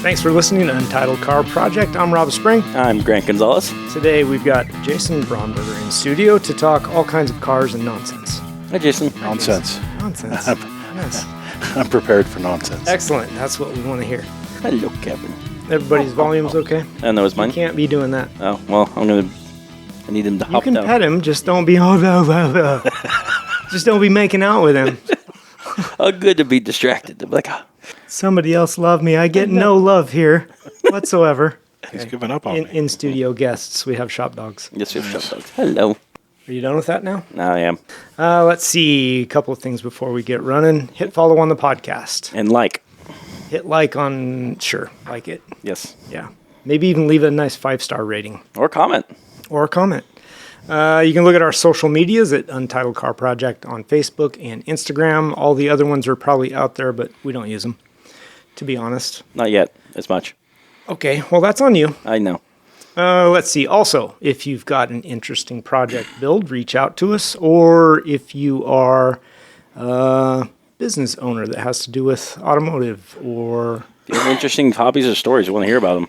Thanks for listening to Untitled Car Project. I'm Rob Spring. I'm Grant Gonzalez. Today we've got Jason Braughnberger in studio to talk all kinds of cars and nonsense. Hi, Jason. Nonsense. Nonsense. Yes. I'm prepared for nonsense. Excellent. That's what we want to hear. Hello, Kevin. Everybody's volume's okay? And that was mine? You can't be doing that. Oh, well, I need him to hop You down. can pet him, just don't be just don't be making out with him. Oh, good to be distracted. I'm like, Somebody else love me. I get no love here whatsoever. He's given up on me. In studio guests, we have shop dogs. yes, we have shop dogs. Hello. Are you done with that now? Now I am. Let's see. A couple of things before we get running. Hit follow on the podcast. And like. Hit like on, sure, like it. Yes. Yeah. Maybe even leave a nice 5-star rating. Or comment. Or a comment. You can look at our social medias at Untitled Car Project on Facebook and Instagram. All the other ones are probably out there, but we don't use them, to be honest. Not yet, as much. Okay, well, that's on you. I know. Let's see. Also, if you've got an interesting project build, reach out to us. Or if you are a business owner that has to do with automotive or If you have interesting hobbies or stories, you want to hear about them.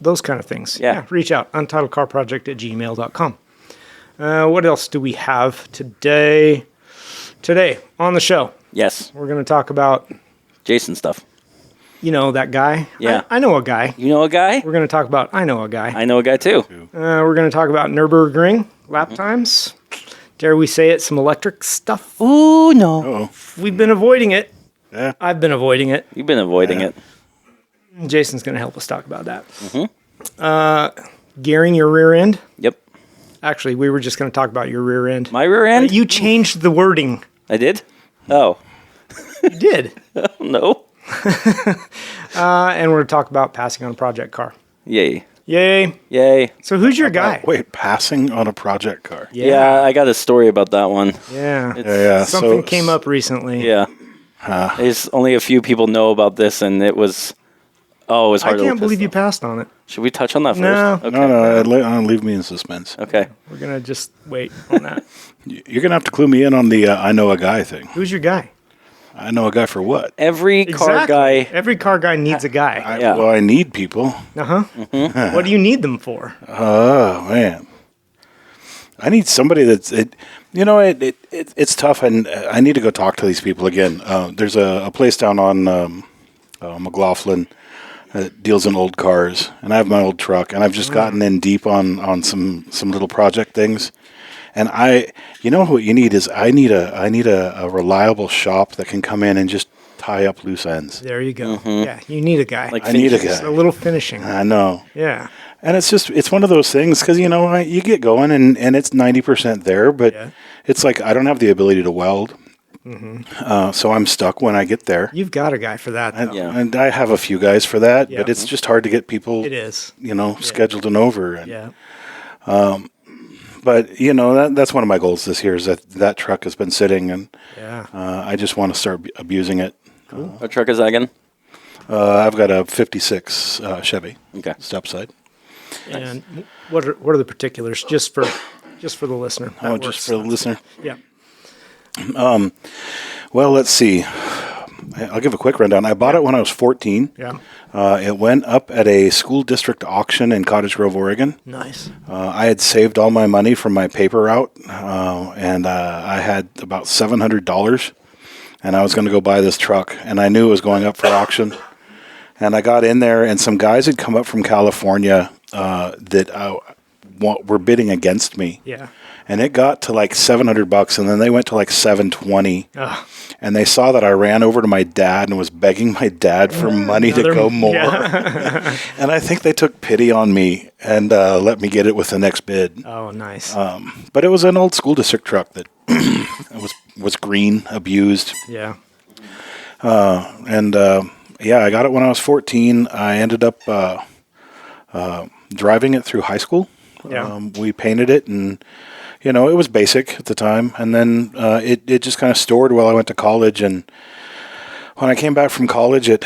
those kind of things. Yeah. Reach out. UntitledCarProject@gmail.com. What else do we have today? Today, on the show, Yes. we're going to talk about, Jason stuff. you know, that guy. Yeah. I know a guy. You know a guy? We're going to talk about, I know a guy. I know a guy, too. We're going to talk about Nürburgring lap times. Dare we say it, some electric stuff. Ooh, no. Uh-oh. We've been avoiding it. Yeah. I've been avoiding it. You've been avoiding it. Jason's going to help us talk about that. Gearing your rear end. Yep. Actually, we were just going to talk about your rear end. My rear end? You changed the wording. I did? Oh. You did. No. And we're going to talk about passing on a project car. Yay. Yay. Yay. So who's your guy? Wait, passing on a project car. Yeah, I got a story about that one. Yeah. Yeah. Something came up recently. Yeah. There's only a few people know about this, and it was hard I to can't believe you you. passed on it. Should we touch on that first? No. Okay. No, leave me in suspense. Okay. We're going to just wait on that. You're going to have to clue me in on the I know a guy thing. Who's your guy? I know a guy for what? Every car guy. Every car guy needs a guy. Yeah. Well, I need people. Uh-huh. What do you need them for? Oh, man. I need somebody that's... It's tough, and I need to go talk to these people again. There's a place down on McLaughlin that deals in old cars, and I have my old truck, and I've just gotten in deep on some little project things. And what you need is I need a reliable shop that can come in and just tie up loose ends. There you go. Yeah, you need a guy. Like I need a finishers. guy. A little finishing. I know. Yeah. And it's one of those things because, you get going and it's 90% there, but it's like I don't have the ability to weld. So I'm stuck when I get there. You've got a guy for that, though. Yeah. And I have a few guys for that, Yeah. but it's just hard to get people, It is. scheduled and over. And, Yeah. But, that's one of my goals this year is that truck has been sitting and Yeah. I just want to start abusing it. What truck is that again? I've got a 56 Chevy Okay. step side. And what are the particulars just for the listener? Oh, just for the listener. Yeah. Well, let's see. I'll give a quick rundown. I bought it when I was 14. Yeah. It went up at a school district auction in Cottage Grove, Oregon. Nice. I had saved all my money from my paper route, and I had about $700, and I was going to go buy this truck, and I knew it was going up for auction. And I got in there, and some guys had come up from California that were bidding against me. Yeah. And it got to like $700, and then they went to like $720. Ugh. And they saw that I ran over to my dad and was begging my dad for money to go more. Yeah. And I think they took pity on me and let me get it with the next bid. Oh, nice. But it was an old school district truck that was green, abused. Yeah. I got it when I was 14. I ended up driving it through high school. Yeah. We painted it, and it was basic at the time. And then it just kind of stored while I went to college. And when I came back from college, I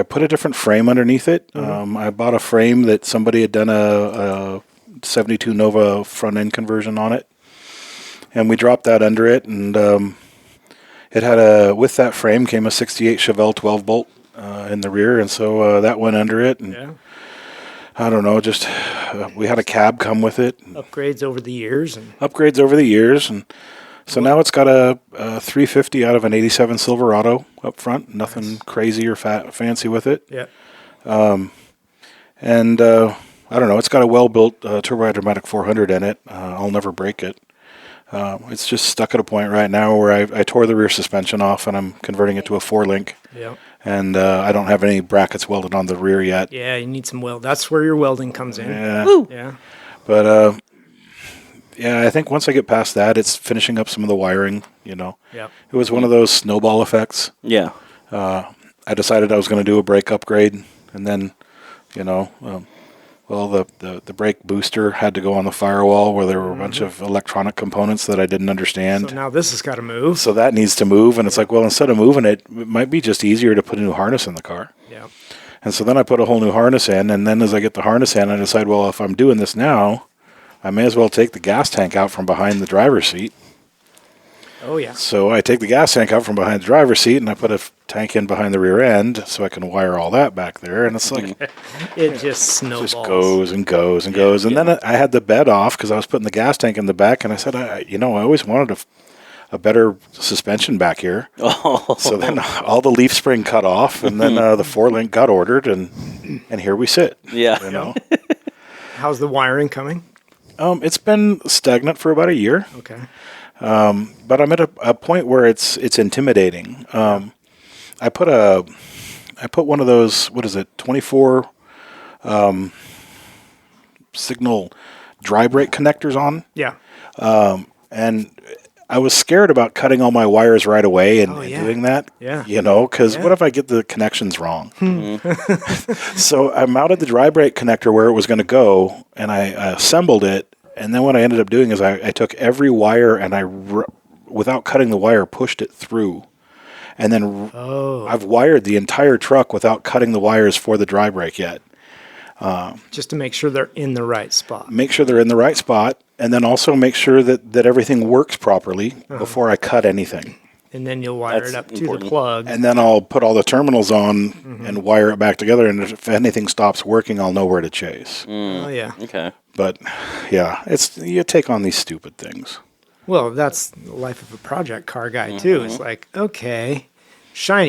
put a different frame underneath it. I bought a frame that somebody had done a 72 Nova front end conversion on it, and we dropped that under it. And it had with that frame came a 68 Chevelle 12 bolt in the rear, and so that went under it. And Yeah. I don't know, just we had a cab come with it. Upgrades over the years. And Upgrades over the years, and so now it's got a 350 out of an 87 Silverado up front. Nothing crazy or fancy with it. yeah. And I don't know, it's got a well-built turbo-hydromatic 400 in it. I'll never break it. It's just stuck at a point right now where I tore the rear suspension off, and I'm converting it to a 4-link. Yeah. And I don't have any brackets welded on the rear yet. Yeah, you need some weld. That's where your welding comes in. Yeah. Woo. Yeah. But yeah, I think once I get past that, it's finishing up some of the wiring. Yeah. It was one of those snowball effects. Yeah. I decided I was going to do a brake upgrade, and then, the brake booster had to go on the firewall where there were a bunch of electronic components that I didn't understand. So now this has got to move. So that needs to move, and it's like, well, instead of moving it, it might be just easier to put a new harness in the car. Yeah. And so then I put a whole new harness in, and then as I get the harness in, I decide, well, if I'm doing this now, I may as well take the gas tank out from behind the driver's seat. Oh, yeah. So I take the gas tank out from behind the driver's seat, and I put a tank in behind the rear end so I can wire all that back there. And it's like, It just snowballs. just goes and goes and goes. And then I had the bed off because I was putting the gas tank in the back, and I said, I always wanted a better suspension back here. Oh. So then all the leaf spring cut off, and then the 4-link got ordered, and here we sit. Yeah. How's the wiring coming? It's been stagnant for about a year. Okay. But I'm at a point where it's intimidating. I put one of those, 24 signal dry brake connectors on, Yeah. and I was scared about cutting all my wires right away and doing that. Yeah. Because what if I get the connections wrong? So I mounted the dry brake connector where it was going to go, and I assembled it. And then what I ended up doing is I took every wire and without cutting the wire, pushed it through. And then I've wired the entire truck without cutting the wires for the dry brake yet. Just to make sure they're in the right spot. Make sure they're in the right spot, and then also make sure that everything works properly before I cut anything. And then you'll wire That's it up to important. the plug. And then I'll put all the terminals on and wire it back together. And if anything stops working, I'll know where to chase. Oh, yeah. Okay. But yeah, you take on these stupid things. Well, that's the life of a project car guy, too. It's like, okay,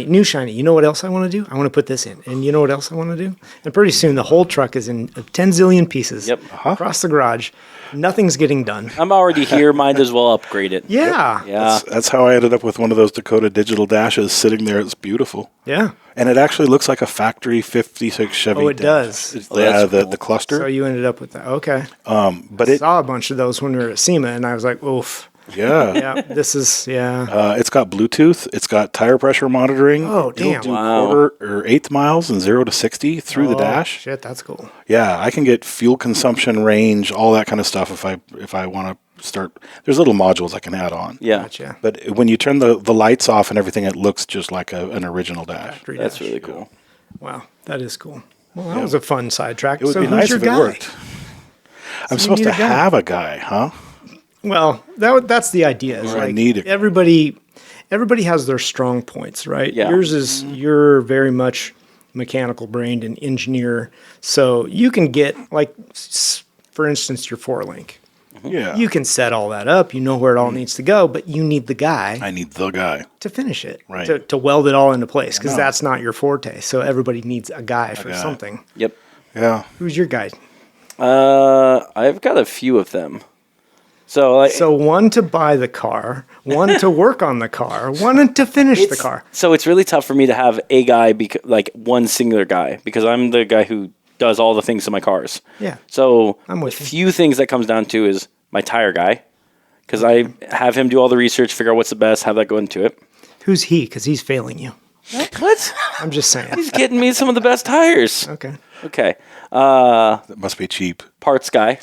new shiny. You know what else I want to do? I want to put this in. And you know what else I want to do? And pretty soon the whole truck is in 10 zillion pieces across the garage. Nothing's getting done. I'm already here. Might as well upgrade it. Yeah. Yeah. That's how I ended up with one of those Dakota Digital Dashes sitting there. It's beautiful. Yeah. And it actually looks like a factory 56 Chevy. Oh, it dash. does. It's, that's cool. the cluster. So you ended up with that. Okay. But it, Saw a bunch of those when we were at SEMA, and I was like, oof. yeah. Yeah, this is, It's got Bluetooth. It's got tire pressure monitoring. Oh, damn. It'll do Wow. quarter or eighth miles and 0 to 60 through the dash. Shit, that's cool. Yeah, I can get fuel consumption, range, all that kind of stuff if I want to start. There's little modules I can add on. Yeah. Gotcha. But when you turn the lights off and everything, it looks just like an original dash. Factory That's dash. really cool. Wow, that is cool. Well, that was a fun sidetrack. It would so be who's nice your if guy? it worked. I'm you supposed need to a guy. have a guy, huh? Well, that's the idea. Is Or I like need a- everybody has their strong points, right? Yeah. Yours is you're very much mechanical brained and engineer, so you can get like, for instance, your 4-link. Yeah. You can set all that up. You know where it all needs to go, but you need the guy I need the guy. to finish it, Right. to weld it all into place, because know. that's not your forte. So everybody needs a guy for guy. something. Yep. Yeah. Who's your guy? I've got a few of them. So So one to buy the car, one to work on the car, one to finish the car. So it's really tough for me to have a guy, like one singular guy, because I'm the guy who does all the things to my cars. Yeah. So I'm a with you. few things that comes down to is my tire guy, because I have him do all the research, figure out what's the best, have that go into it. Who's he? Because he's failing you. What? I'm just saying. He's getting me some of the best tires. Okay. Okay. That must be cheap. Parts guy.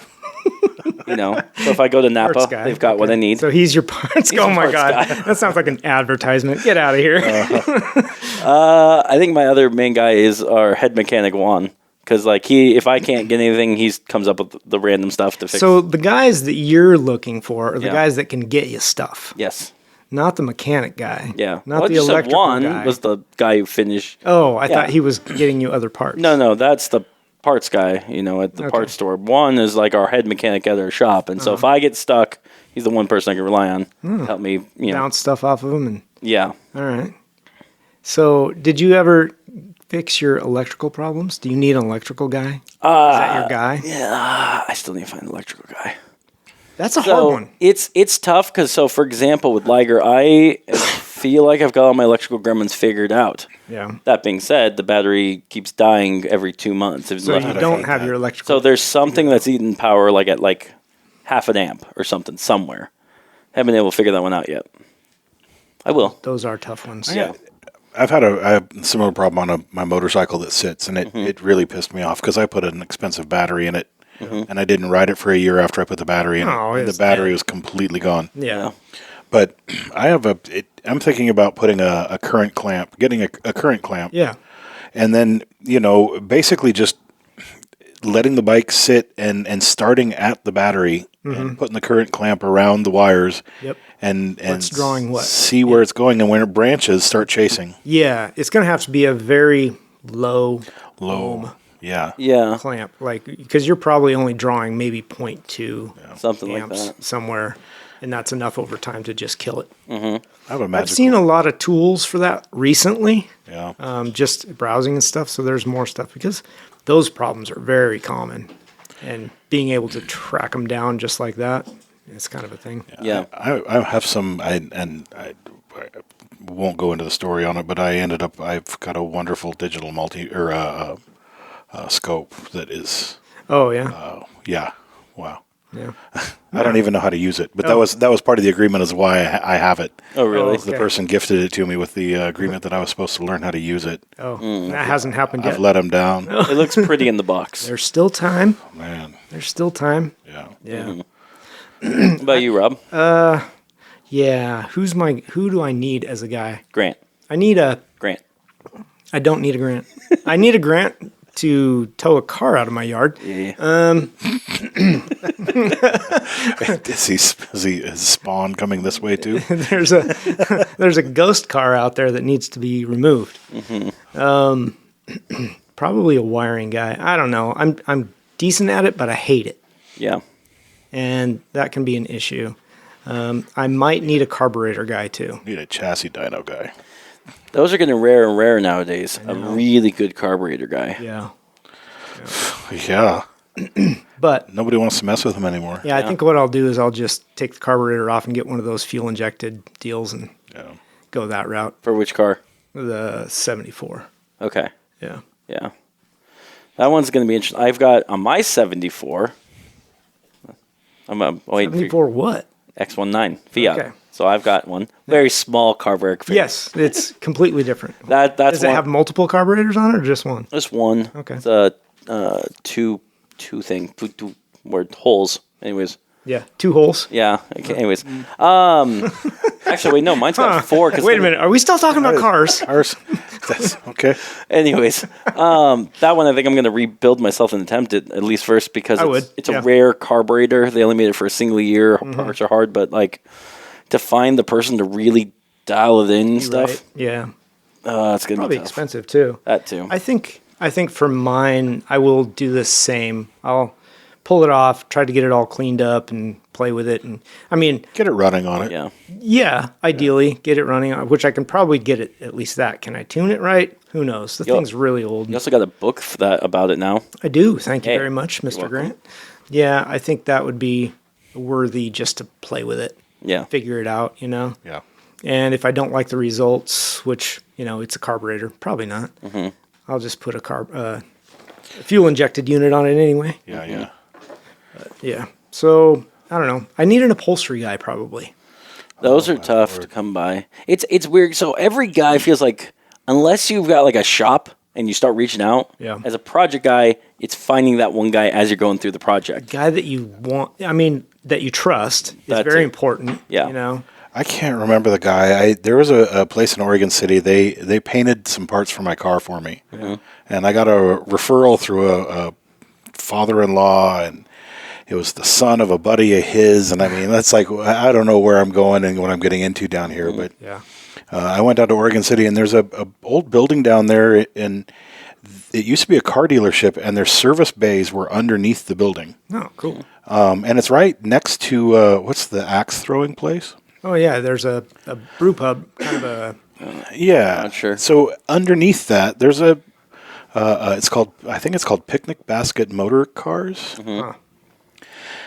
So if I go to Napa, Parts guy. they've got what I need. So he's your parts. He's Oh a my parts god, guy. that sounds like an advertisement. Get out of here. I think my other main guy is our head mechanic Juan, because if I can't get anything, he comes up with the random stuff to fix. So the guys that you're looking for are the Yeah. guys that can get you stuff, Yes. Not the mechanic guy. Yeah. Not Well, the just said electrical Juan guy. was the guy who finished. Oh, I Yeah. thought he was getting you other parts. No, that's the parts guy, at the Okay. parts store. Juan is like our head mechanic at our shop. And so if I get stuck, he's the one person I can rely on to help me, Bounce stuff off of him. And Yeah. all right. So, did you ever fix your electrical problems? Do you need an electrical guy? Is that your guy? Yeah, I still need to find an electrical guy. That's a hard one. It's tough because, for example, with Liger, I feel like I've got all my electrical gremlins figured out. Yeah. That being said, the battery keeps dying every 2 months. So you don't have your electrical. So there's something that's eating power at half an amp or something somewhere. Haven't been able to figure that one out yet. I will. Those are tough ones. Yeah. I have a similar problem on my motorcycle that sits, and it really pissed me off because I put an expensive battery in it, and I didn't ride it for a year after I put the battery in Oh, it. And the it's battery was completely gone. Yeah. But I have I'm thinking about putting a current clamp, getting a current clamp. Yeah. And then, basically just letting the bike sit and starting at the battery and putting the current clamp around the wires. Yep. And What's drawing what? see where it's going, and when it branches, start chasing. Yeah. It's going to have to be a very low ohm Yeah. clamp, because you're probably only drawing maybe 0.2 Something like amps that. somewhere, and that's enough over time to just kill it. I have a I've seen a lot of tools for that recently, Yeah. just browsing and stuff. So there's more stuff because those problems are very common, and being able to track them down just like that, it's kind of a thing. Yeah. I have some, I won't go into the story on it, but I've got a wonderful digital scope that is, Oh yeah, wow. yeah. I don't even know how to use it, but that was part of the agreement as why I have it. Oh, really? Okay. The person gifted it to me with the agreement that I was supposed to learn how to use it. Oh, that hasn't happened yet. I've let him down. It looks pretty in the box. There's still time. Man, There's still time. yeah. Yeah. What about you, Rob? Yeah. Who do I need as a guy? Grant. I don't need a grant. I need a grant to tow a car out of my yard. Yeah. Is Spawn coming this way too? There's a ghost car out there that needs to be removed. Probably a wiring guy. I don't know. I'm decent at it, but I hate it, Yeah. and that can be an issue. I might need a carburetor guy too. Need a chassis dyno guy. Those are getting rare and rare nowadays. A really good carburetor guy. Yeah. Yeah. But Nobody wants to mess with them anymore. yeah, I think what I'll do is I'll just take the carburetor off and get one of those fuel injected deals and Yeah. go that route. For which car? The 74. Okay. Yeah. Yeah. That one's going to be interesting. I've got on my 74. I'm waiting 74 what? for X19 Fiat. Okay. So I've got one. Very small carburetor. Yes, it's completely different. That's Does it one. have multiple carburetors on it or just one? Just one. Okay. It's a two thing. Two word holes. Anyways. Yeah, 2 holes. Yeah. Okay. Anyways. Actually, wait. No, mine's got 4. Wait a minute. Are we still talking about cars? Ours. That's okay. Anyways, that one I think I'm going to rebuild myself and attempt it at least first because it's a rare carburetor. They only made it for a single year. Parts are hard, but to find the person to really dial it in and stuff, Right. Yeah. it's going to Probably be tough. expensive too. That too. I think for mine, I will do the same. I'll pull it off, try to get it all cleaned up and play with it. And I mean, Get it running on it. Yeah. yeah, ideally get it running, which I can probably get it at least that. Can I tune it right? Who knows? The thing's really old. You also got a book for that about it now. I do. Thank you Hey, very much, Mr. welcome. Grant. Yeah, I think that would be worthy just to play with it, Yeah. figure it out, Yeah. And if I don't like the results, which, it's a carburetor, probably not, I'll just put a fuel injected unit on it anyway. Yeah. Yeah. Yeah. So, I don't know. I need an upholstery guy probably. Those are tough to come by. It's weird. So every guy feels like unless you've got like a shop and you start reaching out, Yeah. as a project guy, it's finding that one guy as you're going through the project. Guy that you want, that you trust is That's very it. important. Yeah. I can't remember the guy. There was a place in Oregon City. They painted some parts for my car for me, and I got a referral through a father-in-law, and it was the son of a buddy of his, and I mean, that's like, I don't know where I'm going and what I'm getting into down here, but Yeah. I went down to Oregon City, and there's a old building down there, and it used to be a car dealership, and their service bays were underneath the building. Oh, cool. And it's right next to, what's the axe throwing place? Oh, yeah, there's a brew pub, kind of a... Yeah. Not sure. So underneath that, there's I think it's called Picnic Basket Motor Cars. Huh.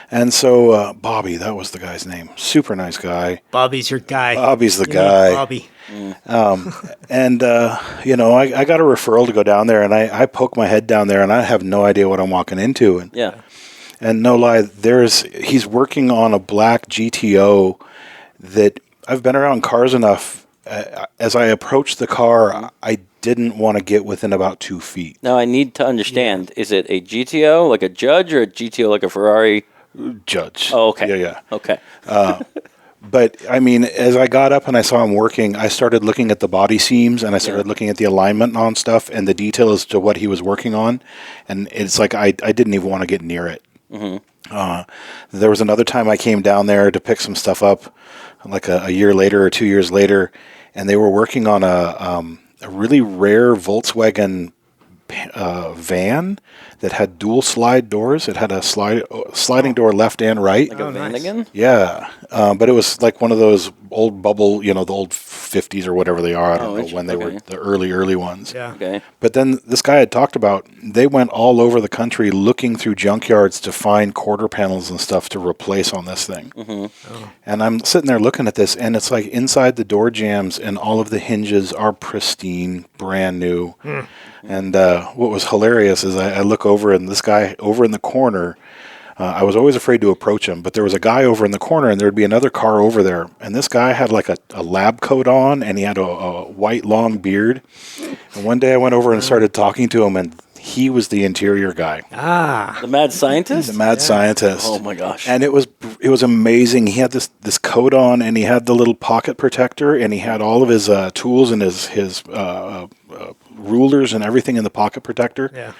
And so Bobby, that was the guy's name. Super nice guy. Bobby's your guy. Bobby's the You guy. need Bobby. And, I got a referral to go down there, and I poke my head down there, and I have no idea what I'm walking into. And, Yeah. and no lie, he's working on a black GTO that I've been around cars enough. As I approached the car, I didn't want to get within about 2 feet. Now I need to understand: is it a GTO like a Judge or a GTO like a Ferrari? Judge. Oh, okay. Yeah. Okay. But I mean, as I got up and I saw him working, I started looking at the body seams and I started looking at the alignment on stuff and the detail as to what he was working on. And it's like I didn't even want to get near it. Mm-hmm. There was another time I came down there to pick some stuff up, like a year later or 2 years later, and they were working on a really rare Volkswagen van that had dual slide doors. It had a sliding door left and right. Like a Vanagon? Yeah, but it was like one of those old bubble, the old 50s or whatever they are. I don't know when they were the early ones. Yeah. Okay. But then this guy had talked about, they went all over the country looking through junkyards to find quarter panels and stuff to replace on this thing. Mm-hmm. Oh. And I'm sitting there looking at this, and it's like inside the door jambs and all of the hinges are pristine, brand new. Mm. And what was hilarious is I look over, and this guy over in the corner, I was always afraid to approach him, but there was a guy over in the corner, and there would be another car over there. And this guy had like a lab coat on, and he had a white long beard. And one day I went over and started talking to him, and he was the interior guy. Ah. The mad scientist? The mad scientist. Oh, my gosh. And it was amazing. He had this coat on, and he had the little pocket protector, and he had all of his tools and his rulers and everything in the pocket protector. Yeah.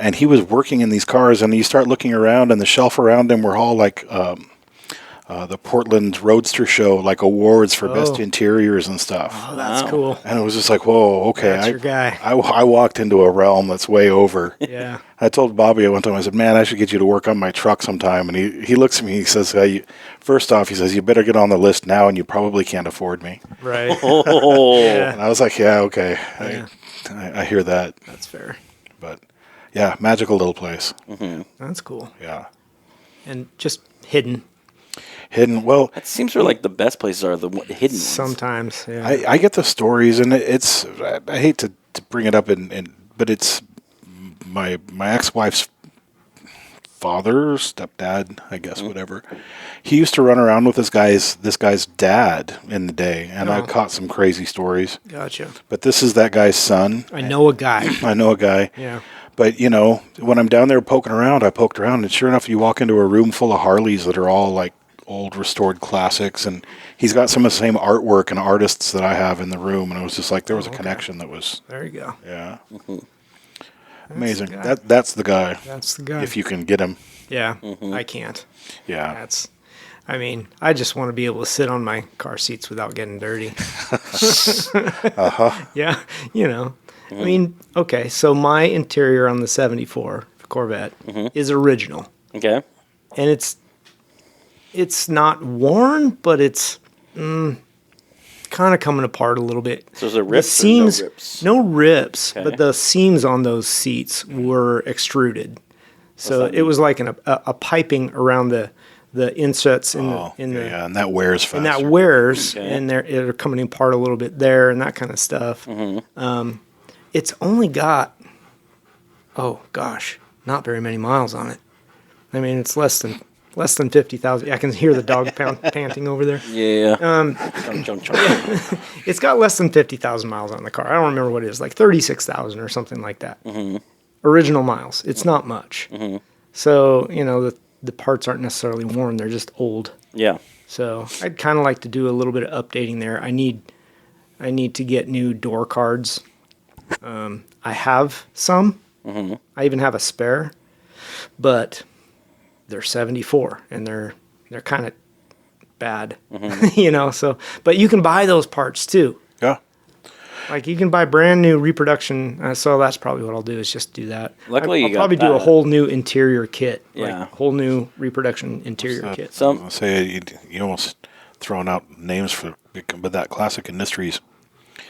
And he was working in these cars, and you start looking around, and the shelf around him were all like the Portland Roadster Show, like awards for best interiors and stuff. Oh, that's cool. And it was just like, whoa, okay. That's your guy. I walked into a realm that's way over. Yeah. I told Bobby at one time, I said, man, I should get you to work on my truck sometime. And he looks at me, he says, first off, he says, you better get on the list now, and you probably can't afford me. Right. And I was like, yeah, okay. Yeah. I hear that. That's fair. But yeah, magical little place. Mm-hmm. That's cool. Yeah. And just hidden. Well, It seems like the best places are the hidden ones. Sometimes, yeah. I get the stories, and it's I hate to bring it up, but it's my ex-wife's father, stepdad, I guess, whatever. He used to run around with this guy's dad in the day, and I caught some crazy stories. Gotcha. But this is that guy's son. I know a guy. I know a guy. Yeah. But, when I'm down there poking around, I poked around, and sure enough, you walk into a room full of Harleys that are all like old restored classics, and he's got some of the same artwork and artists that I have in the room, and it was just like there was a connection that was... There you go. Yeah. Mm-hmm. Amazing. The That's the guy. That's the guy. If you can get him. Yeah. I can't. Yeah. I just want to be able to sit on my car seats without getting dirty. Yeah. Okay. So my interior on the 74 Corvette is original. Okay. And it's not worn, but it's kind of coming apart a little bit. So is it rips the seams, or no rips? No rips, Okay. but the seams on those seats were extruded. So it was like a piping around the insets in the and that wears faster. and that wears, and they're coming apart a little bit there, and that kind of stuff. It's only got, not very many miles on it. I mean, it's less than 50,000. I can hear the dog panting over there. Yeah. It's got less than 50,000 miles on the car. I don't remember what it is, like 36,000 or something like that. Original miles. It's not much. So, the parts aren't necessarily worn. They're just old. Yeah. So I'd kind of like to do a little bit of updating there. I need to get new door cards. I have some. I even have a spare. But they're 74 and they're kind of bad, you know. So, but you can buy those parts too. Yeah. Like you can buy brand new reproduction. So that's probably what I'll do is just do that. Luckily, I'll you got probably do a that. whole new interior kit. Yeah. Like whole new reproduction interior kit. I'll say you almost throwing out names but that Classic Industries.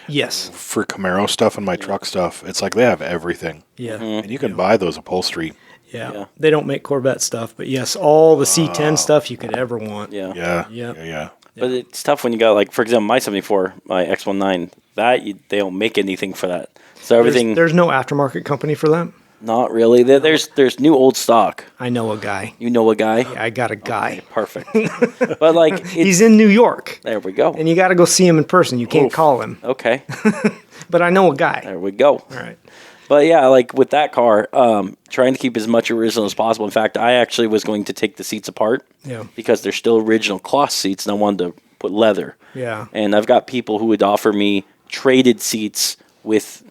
Yes. For Camaro stuff and my truck stuff, it's like they have everything. Yeah. And you can buy those upholstery. Yeah. They don't make Corvette stuff, but yes, all the C10 stuff you could ever want. Yeah. Yeah. But it's tough when you got, like, for example, my 74, my X19, they don't make anything for that. So everything... There's no aftermarket company for that? Not really. There's new old stock. I know a guy. You know a guy? Yeah, I got a guy. Okay, perfect. But, like... He's in New York. There we go. And you got to go see him in person. You can't call him. Okay. But I know a guy. There we go. All right. But yeah, like with that car, trying to keep as much original as possible. In fact, I actually was going to take the seats apart because they're still original cloth seats, and I wanted to put leather. Yeah. And I've got people who would offer me traded seats with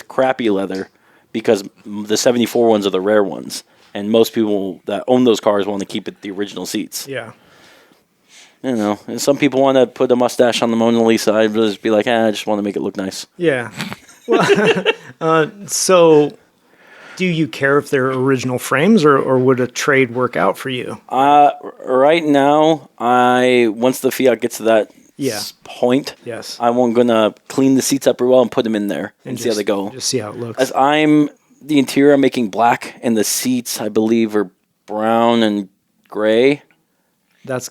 crappy leather because the 74 ones are the rare ones, and most people that own those cars want to keep it the original seats. Yeah. You know, and some people want to put a mustache on the Mona Lisa. I'd just be like, I just want to make it look nice. Yeah. Well, so do you care if they're original frames or would a trade work out for you? Right now, once the Fiat gets to that point, I'm going to clean the seats up real well and put them in there and see how they go. Just see how it looks. As the interior I'm making black and the seats, I believe, are brown and gray. That's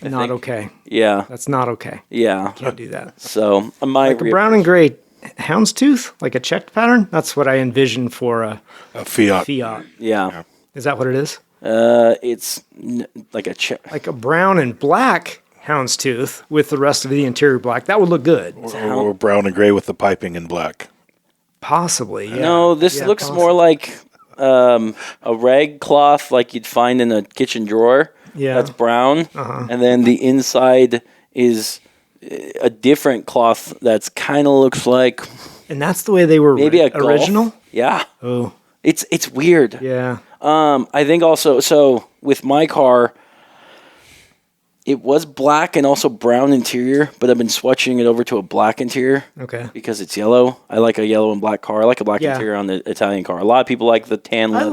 not okay. Yeah. That's not okay. Yeah. Can't do that. So I might like a brown and gray houndstooth, like a checked pattern. That's what I envision for a Fiat. Yeah. Is that what it is? It's like a check. Like a brown and black houndstooth with the rest of the interior black. That would look good. Or brown and gray with the piping in black. Possibly, yeah. No, this looks more like a rag cloth like you'd find in a kitchen drawer. Yeah. That's brown. And then the inside is a different cloth that's kind of looks like... And that's the way they were maybe a original? Golf. Yeah. Oh. It's weird. Yeah. I think also, so with my car, it was black and also brown interior, but I've been switching it over to a black interior. Okay. Because it's yellow. I like a yellow and black car. I like a black interior on the Italian car. A lot of people like the tan leather.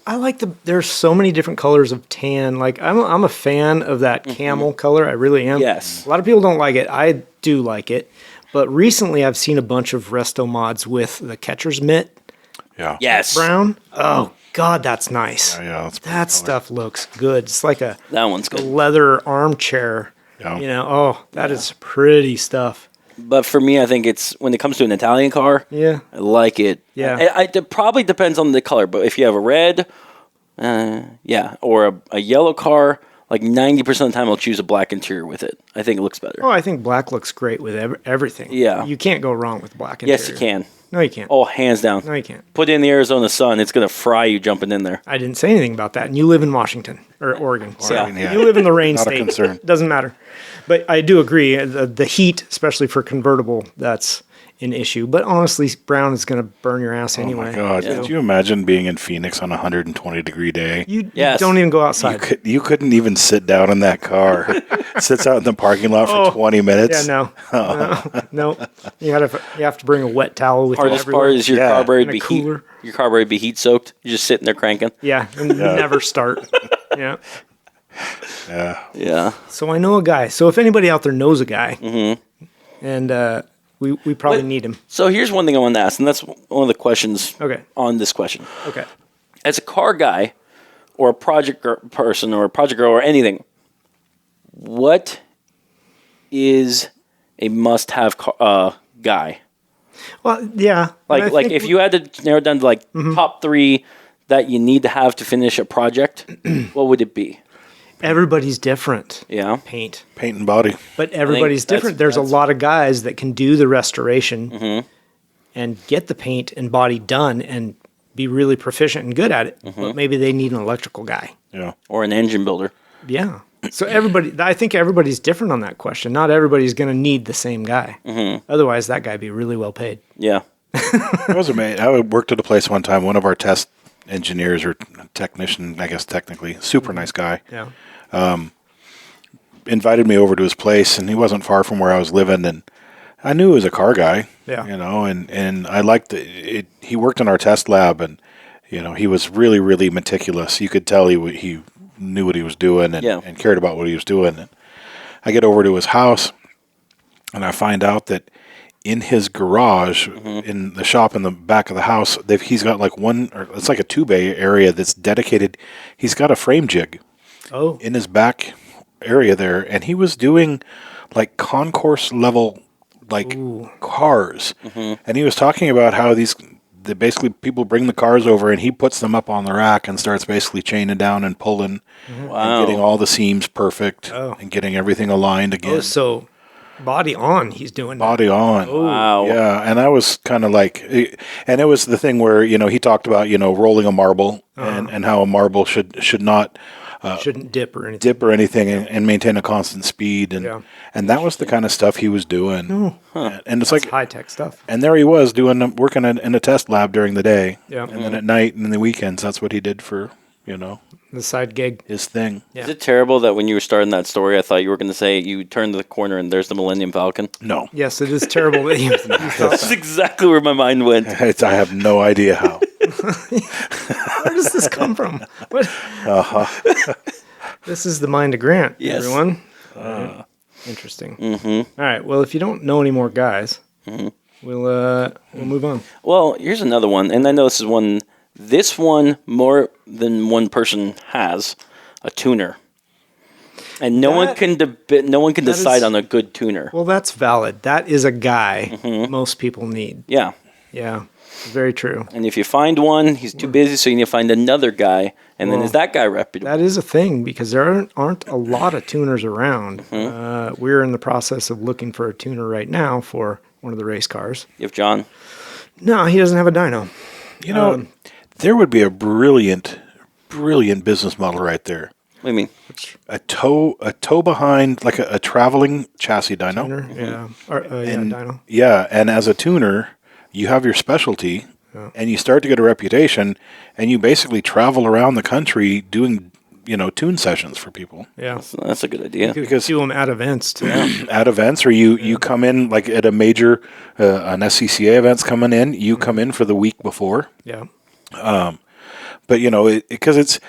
I like there's so many different colors of tan. Like I'm a fan of that camel color. I really am. Yes. A lot of people don't like it. I do like it. But recently I've seen a bunch of resto mods with the catcher's mitt. Yeah. Yes. Brown. Oh God, that's nice. Yeah, that stuff looks good. It's like that one's good. Leather armchair. Yeah. You know, that is pretty stuff. But for me, I think it's when it comes to an Italian car. Yeah. I like it. Yeah. It probably depends on the color, but if you have a red, or a yellow car, like 90% of the time I'll choose a black interior with it. I think it looks better. Oh, I think black looks great with everything. Yeah. You can't go wrong with black interior. Yes, you can. No, you can't. Oh, hands down. No, you can't. Put it in the Arizona sun. It's going to fry you jumping in there. I didn't say anything about that. And you live in Washington or Oregon. So Yeah. you live in the rain Not a state. concern. Doesn't matter. But I do agree. The heat, especially for convertible, that's an issue. But honestly, brown is going to burn your ass anyway. Oh my God. Yeah. Could you imagine being in Phoenix on a 120-degree day? You Yes. don't even go outside. You couldn't even sit down in that car. It sits out in the parking lot for 20 minutes. Yeah, no. You have to bring a wet towel with you Hardest everywhere. part is your carburetor And a be heat. cooler. Your carburetor be heat soaked. You're just sitting there cranking. Yeah, and never start. Yeah. Yeah. Yeah. So I know a guy. So if anybody out there knows a guy, and we probably need him. So here's one thing I want to ask, and that's one of the questions Okay. on this question. Okay. As a car guy, or a project person, or a project girl, or anything, what is a must-have guy? Well, yeah. Like if you had to narrow it down to like top 3 that you need to have to finish a project, what would it be? Everybody's different. Yeah. Paint. Paint and body. But everybody's different. There's a lot of guys that can do the restoration and get the paint and body done and be really proficient and good at it. But maybe they need an electrical guy. Yeah. Or an engine builder. Yeah. So I think everybody's different on that question. Not everybody's going to need the same guy. Otherwise, that guy'd be really well paid. Yeah. It was amazing. I worked at a place one time. One of our test engineers or technician, I guess technically, super nice guy. Yeah. Invited me over to his place, and he wasn't far from where I was living, and I knew he was a car guy. Yeah. And I liked it. He worked in our test lab, and he was really, really meticulous. You could tell he knew what he was doing and cared about what he was doing. And I get over to his house, and I find out that in his garage, in the shop in the back of the house, he's got it's like a 2-bay area that's dedicated. He's got a frame jig in his back area there, and he was doing like concourse level cars. And he was talking about how basically people bring the cars over, and he puts them up on the rack and starts basically chaining down and pulling and getting all the seams perfect and getting everything aligned again. So body on, he's doing body on. Wow. Yeah, and I was kind of like, and it was the thing where he talked about rolling a marble and how a marble should not shouldn't dip or anything. And maintain a constant speed, and that was the kind of stuff he was doing. And it's like high tech stuff. And there he was working in a test lab during the day, and then at night and in the weekends, that's what he did for the side gig, his thing. Is it terrible that when you were starting that story, I thought you were going to say you turned the corner and there's the Millennium Falcon? No. Yes, it is terrible that you thought That's exactly where my mind went. I have no idea how. Where does this come from? What? This is the mind of Grant, everyone. Interesting. All right. Well, if you don't know any more guys, we'll move on. Well, here's another one, and I know this is one. This one more than one person has a tuner, and no one can decide on a good tuner. Well, that's valid. That is a guy most people need. Yeah. Yeah. Very true. And if you find one, he's too busy, so you need to find another guy. And then is that guy reputable? That is a thing because there aren't a lot of tuners around. We're in the process of looking for a tuner right now for one of the race cars. You have John? No, he doesn't have a dyno. There would be a brilliant business model right there. What do you mean? A tow behind, like a traveling chassis dyno. Tuner, dyno. Yeah, and as a tuner, you have your specialty, and you start to get a reputation, and you basically travel around the country doing, tune sessions for people. Yeah, that's a good idea. You could do them at events too. At events, or you come in like at a major, an SCCA event's coming in. You come in for the week before. Yeah. But because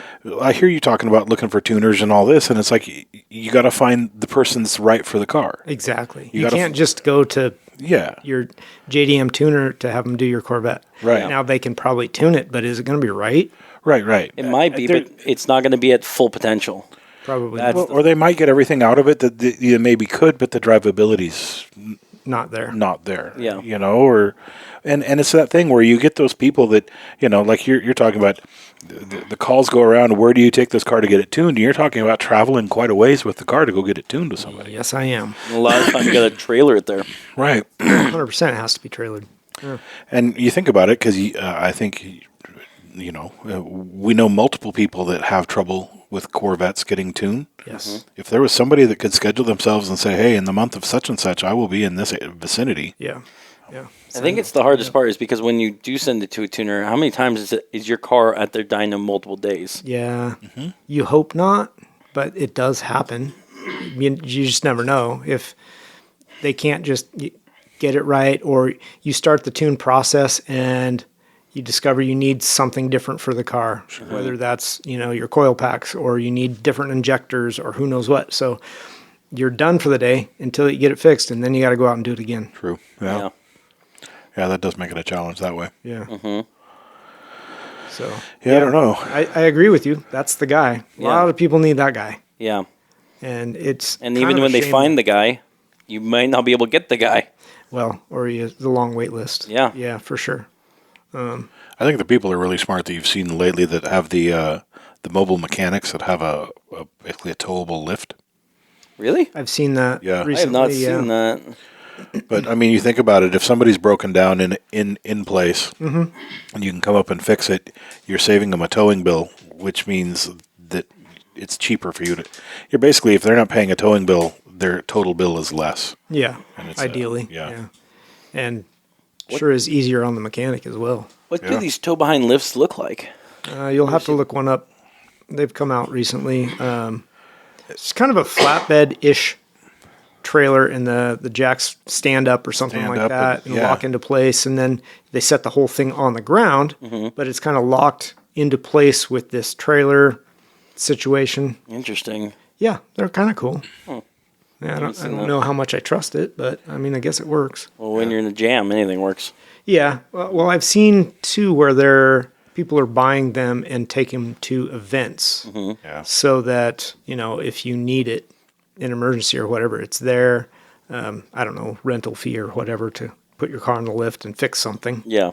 I hear you talking about looking for tuners and all this, and it's like you got to find the person that's right for the car. Exactly. You can't just go to your JDM tuner to have them do your Corvette. Right. Now they can probably tune it, but is it going to be right? Right. It might be, but it's not going to be at full potential. Probably. Or they might get everything out of it that you maybe could, but the drivability's not there. Yeah. And it's that thing where you get those people that, like you're talking about, the calls go around, where do you take this car to get it tuned? And you're talking about traveling quite a ways with the car to go get it tuned to somebody. Yes, I am. And a lot of time you got to trailer it there. Right. 100% it has to be trailered. Yeah. And you think about it, because I think, we know multiple people that have trouble with Corvettes getting tuned. Yes. If there was somebody that could schedule themselves and say, hey, in the month of such and such, I will be in this vicinity. Yeah. I think it's the hardest part is because when you do send it to a tuner, how many times is your car at their dyno multiple days? Yeah. You hope not, but it does happen. You just never know if they can't just get it right, or you start the tune process and you discover you need something different for the car, whether that's, your coil packs or you need different injectors or who knows what. So you're done for the day until you get it fixed, and then you got to go out and do it again. True. Yeah. Yeah, that does make it a challenge that way. Yeah. So. Yeah, I don't know. I agree with you. That's the guy. A lot of people need that guy. Yeah. And it's even when they find the guy, you might not be able to get the guy. Well, or the long wait list. Yeah. Yeah, for sure. I think the people are really smart that you've seen lately that have the mobile mechanics that have basically a towable lift. Really? I've seen that. Yeah. I have not seen that. But I mean, you think about it. If somebody's broken down in place, and you can come up and fix it, you're saving them a towing bill, which means that it's cheaper for you to. You're basically, if they're not paying a towing bill, their total bill is less. Yeah, ideally. And sure is easier on the mechanic as well. What do these tow behind lifts look like? You'll have to look one up. They've come out recently. It's kind of a flatbed-ish trailer, and the jacks stand up or something like that and lock into place, and then they set the whole thing on the ground, but it's kind of locked into place with this trailer situation. Interesting. Yeah, they're kind of cool. Yeah, I don't know how much I trust it, but I mean, I guess it works. Well, when you're in a jam, anything works. Yeah. Well, I've seen too where people are buying them and taking them to events, so that if you need it in emergency or whatever, it's there. I don't know, rental fee or whatever to put your car on the lift and fix something. Yeah.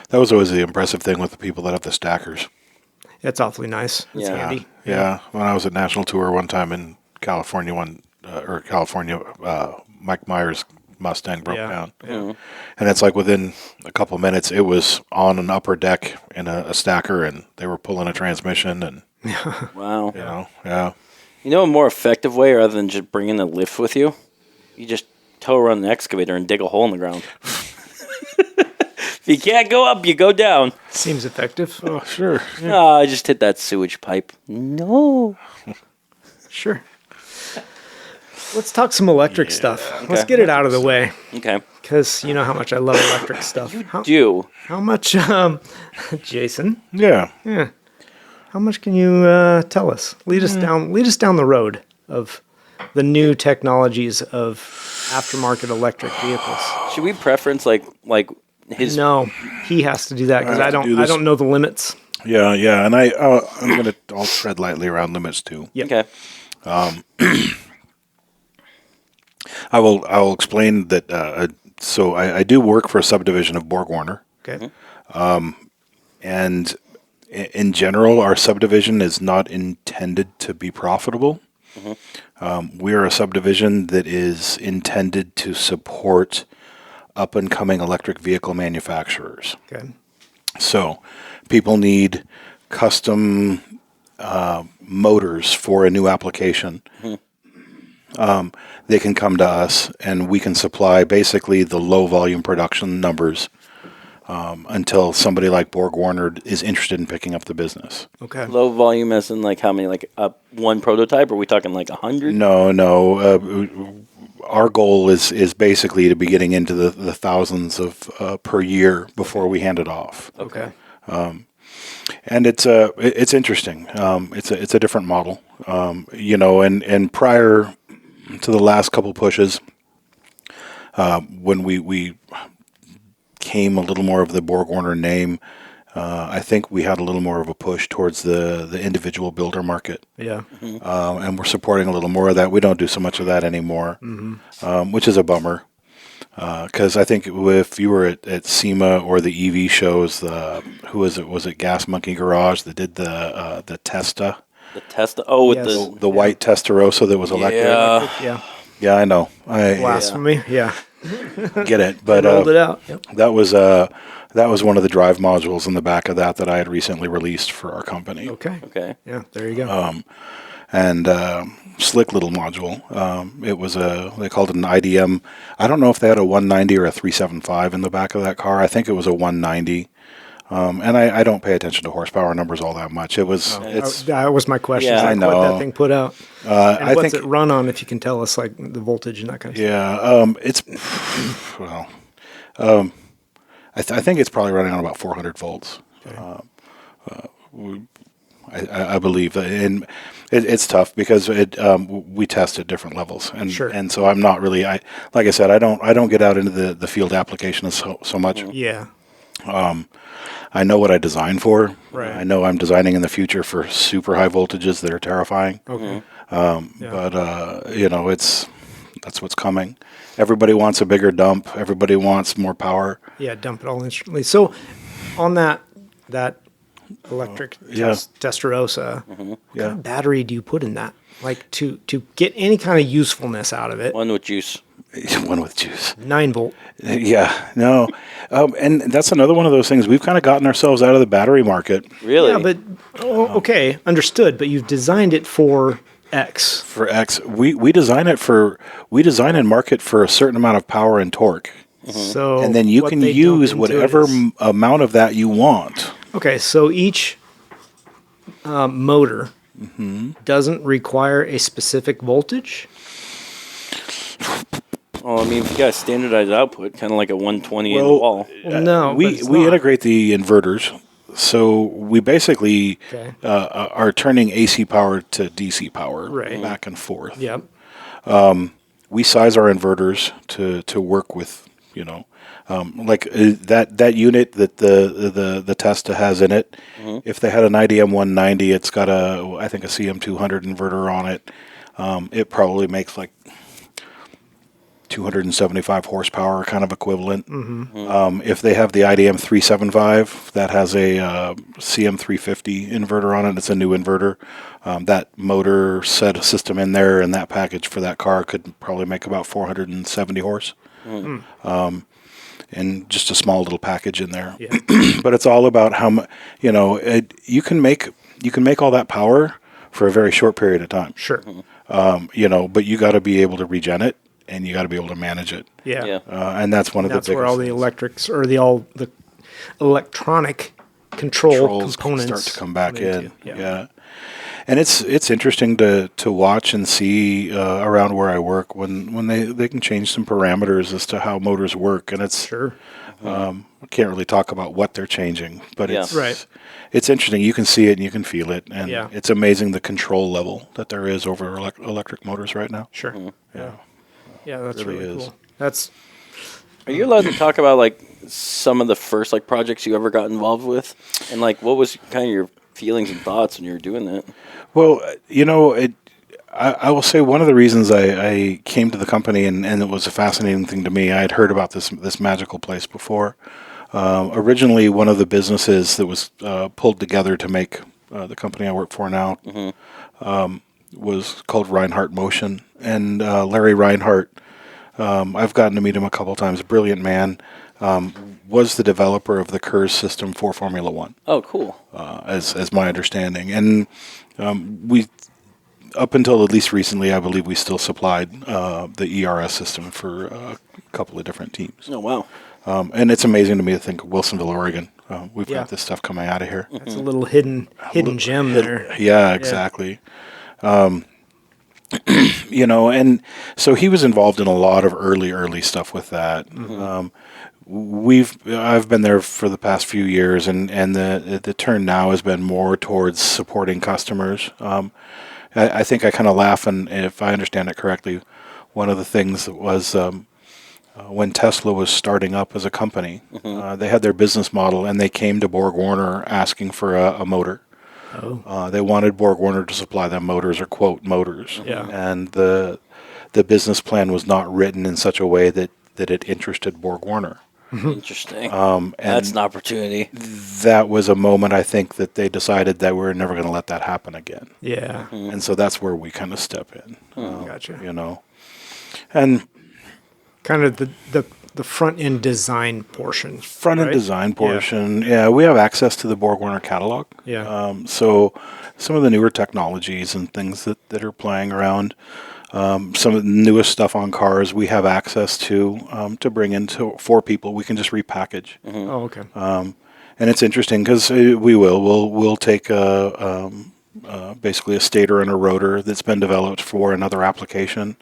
That was always the impressive thing with the people that have the stackers. It's awfully nice. It's handy. Yeah. When I was at National Tour one time in California, Mike Myers' Mustang broke down. Yeah. And it's like within a couple minutes, it was on an upper deck in a stacker, and they were pulling a transmission. And Wow. You know, a more effective way, rather than just bringing the lift with you, you just tow run the excavator and dig a hole in the ground. If you can't go up, you go down. Seems effective. Oh, sure. Yeah. Oh, I just hit that sewage pipe. No. Sure. Let's talk some electric stuff. Okay. Let's get it out of the way. Okay. Because you know how much I love electric stuff. You do. How much, Jason? Yeah. How much can you tell us? Lead us down the road of the new technologies of aftermarket electric vehicles. Should we preference like his? No, he has to do that because I don't know the limits. Yeah, and I'll tread lightly around limits too. Yep. Okay. I will explain that. So I do work for a subdivision of Braughnberger. Okay. And in general, our subdivision is not intended to be profitable. We are a subdivision that is intended to support up-and-coming electric vehicle manufacturers. Okay. So people need custom motors for a new application. They can come to us, and we can supply basically the low-volume production numbers until somebody like Braughnberger is interested in picking up the business. Okay. Low volume as in like how many, like one prototype? Or are we talking like 100? No. Our goal is basically to be getting into the thousands of per year before we hand it off. Okay. And it's interesting. It's a different model. And prior to the last couple pushes, when we came a little more of the Braughnberger name, I think we had a little more of a push towards the individual builder market. Yeah. And we're supporting a little more of that. We don't do so much of that anymore, which is a bummer. Because I think if you were at SEMA or the EV shows, who was it? Was it Gas Monkey Garage that did the Testa? The Testa? Oh, with yes. the white Testarossa that was electric? Yeah. Yeah, I know. Blasphemy. Yeah. Get it, but rolled it out. Yep. That was one of the drive modules in the back of that I had recently released for our company. Okay. Yeah, there you go. And slick little module. It was they called it an IDM. I don't know if they had a 190 or a 375 in the back of that car. I think it was a 190. And I don't pay attention to horsepower numbers all that much. That was my question. Yeah, I know. What that thing put out. And what's it run on, if you can tell us, like the voltage and that kind of stuff? I think it's probably running on about 400 volts. Okay. I believe, and it's tough because we test at different levels, and so I'm not really. Like I said, I don't get out into the field application so much. Yeah. I know what I design for. Right. I know I'm designing in the future for super high voltages that are terrifying. Okay. But that's what's coming. Everybody wants a bigger dump. Everybody wants more power. Yeah, dump it all instantly. So on that electric Testarossa, what kind of battery do you put in that? Like to get any kind of usefulness out of it? One with juice. 9 volt. Yeah, no. And that's another one of those things. We've kind of gotten ourselves out of the battery market. Really? Yeah, but, okay, understood. But you've designed it for X. For X. We design and market for a certain amount of power and torque. So and then you can use whatever amount of that you want. Okay, so each motor doesn't require a specific voltage? Well, I mean, if you got a standardized output, kind of like a 120 in the wall. Well, no, we integrate the inverters, so we basically are turning AC power to DC power back and forth. Yep. We size our inverters to work with, that unit that the Testa has in it. If they had an IDM 190, it's got I think a CM200 inverter on it. It probably makes like 275 horsepower kind of equivalent. If they have the IDM 375 that has a CM350 inverter on it, it's a new inverter. That motor system in there and that package for that car could probably make about 470 horse. And just a small little package in there. Yeah. But it's all about how much, you can make all that power for a very short period of time. Sure. But you got to be able to regen it. And you got to be able to manage it. Yeah. And that's one of the biggest. That's where all the electrics or the electronic control components start to come back in. Yeah. And it's interesting to watch and see around where I work when they can change some parameters as to how motors work. And it's I can't really talk about what they're changing, but it's interesting. You can see it and you can feel it, and it's amazing the control level that there is over electric motors right now. Sure. Yeah. Yeah, that's really cool. Are you allowed to talk about like some of the first like projects you ever got involved with, and like what was kind of your feelings and thoughts when you were doing that? Well, I will say one of the reasons I came to the company and it was a fascinating thing to me. I had heard about this magical place before. Originally, one of the businesses that was pulled together to make the company I work for now was called Reinhardt Motion, and Larry Reinhardt. I've gotten to meet him a couple times. Brilliant man. Was the developer of the KERS system for Formula One. Oh, cool. As my understanding, and we up until at least recently, I believe we still supplied the ERS system for a couple of different teams. Oh, wow. And it's amazing to me to think of Wilsonville, Oregon. We've got this stuff coming out of here. It's a little hidden gem there. Yeah, exactly. And so he was involved in a lot of early stuff with that. I've been there for the past few years, and the turn now has been more towards supporting customers. I think I kind of laugh, and if I understand it correctly, one of the things that was when Tesla was starting up as a company, they had their business model, and they came to Borg Warner asking for a motor. They wanted Borg Warner to supply them motors or quote motors. Yeah. And the business plan was not written in such a way that it interested Borg Warner. Interesting. That's an opportunity. That was a moment, I think, that they decided that we're never going to let that happen again. Yeah. And so that's where we kind of step in. Gotcha. And kind of the front end design portion. Design portion. Yeah, we have access to the Borg Warner catalog. Yeah. So some of the newer technologies and things that are playing around, some of the newest stuff on cars we have access to bring into for people. We can just repackage. Oh, okay. And it's interesting because we'll take basically a stator and a rotor that's been developed for another application.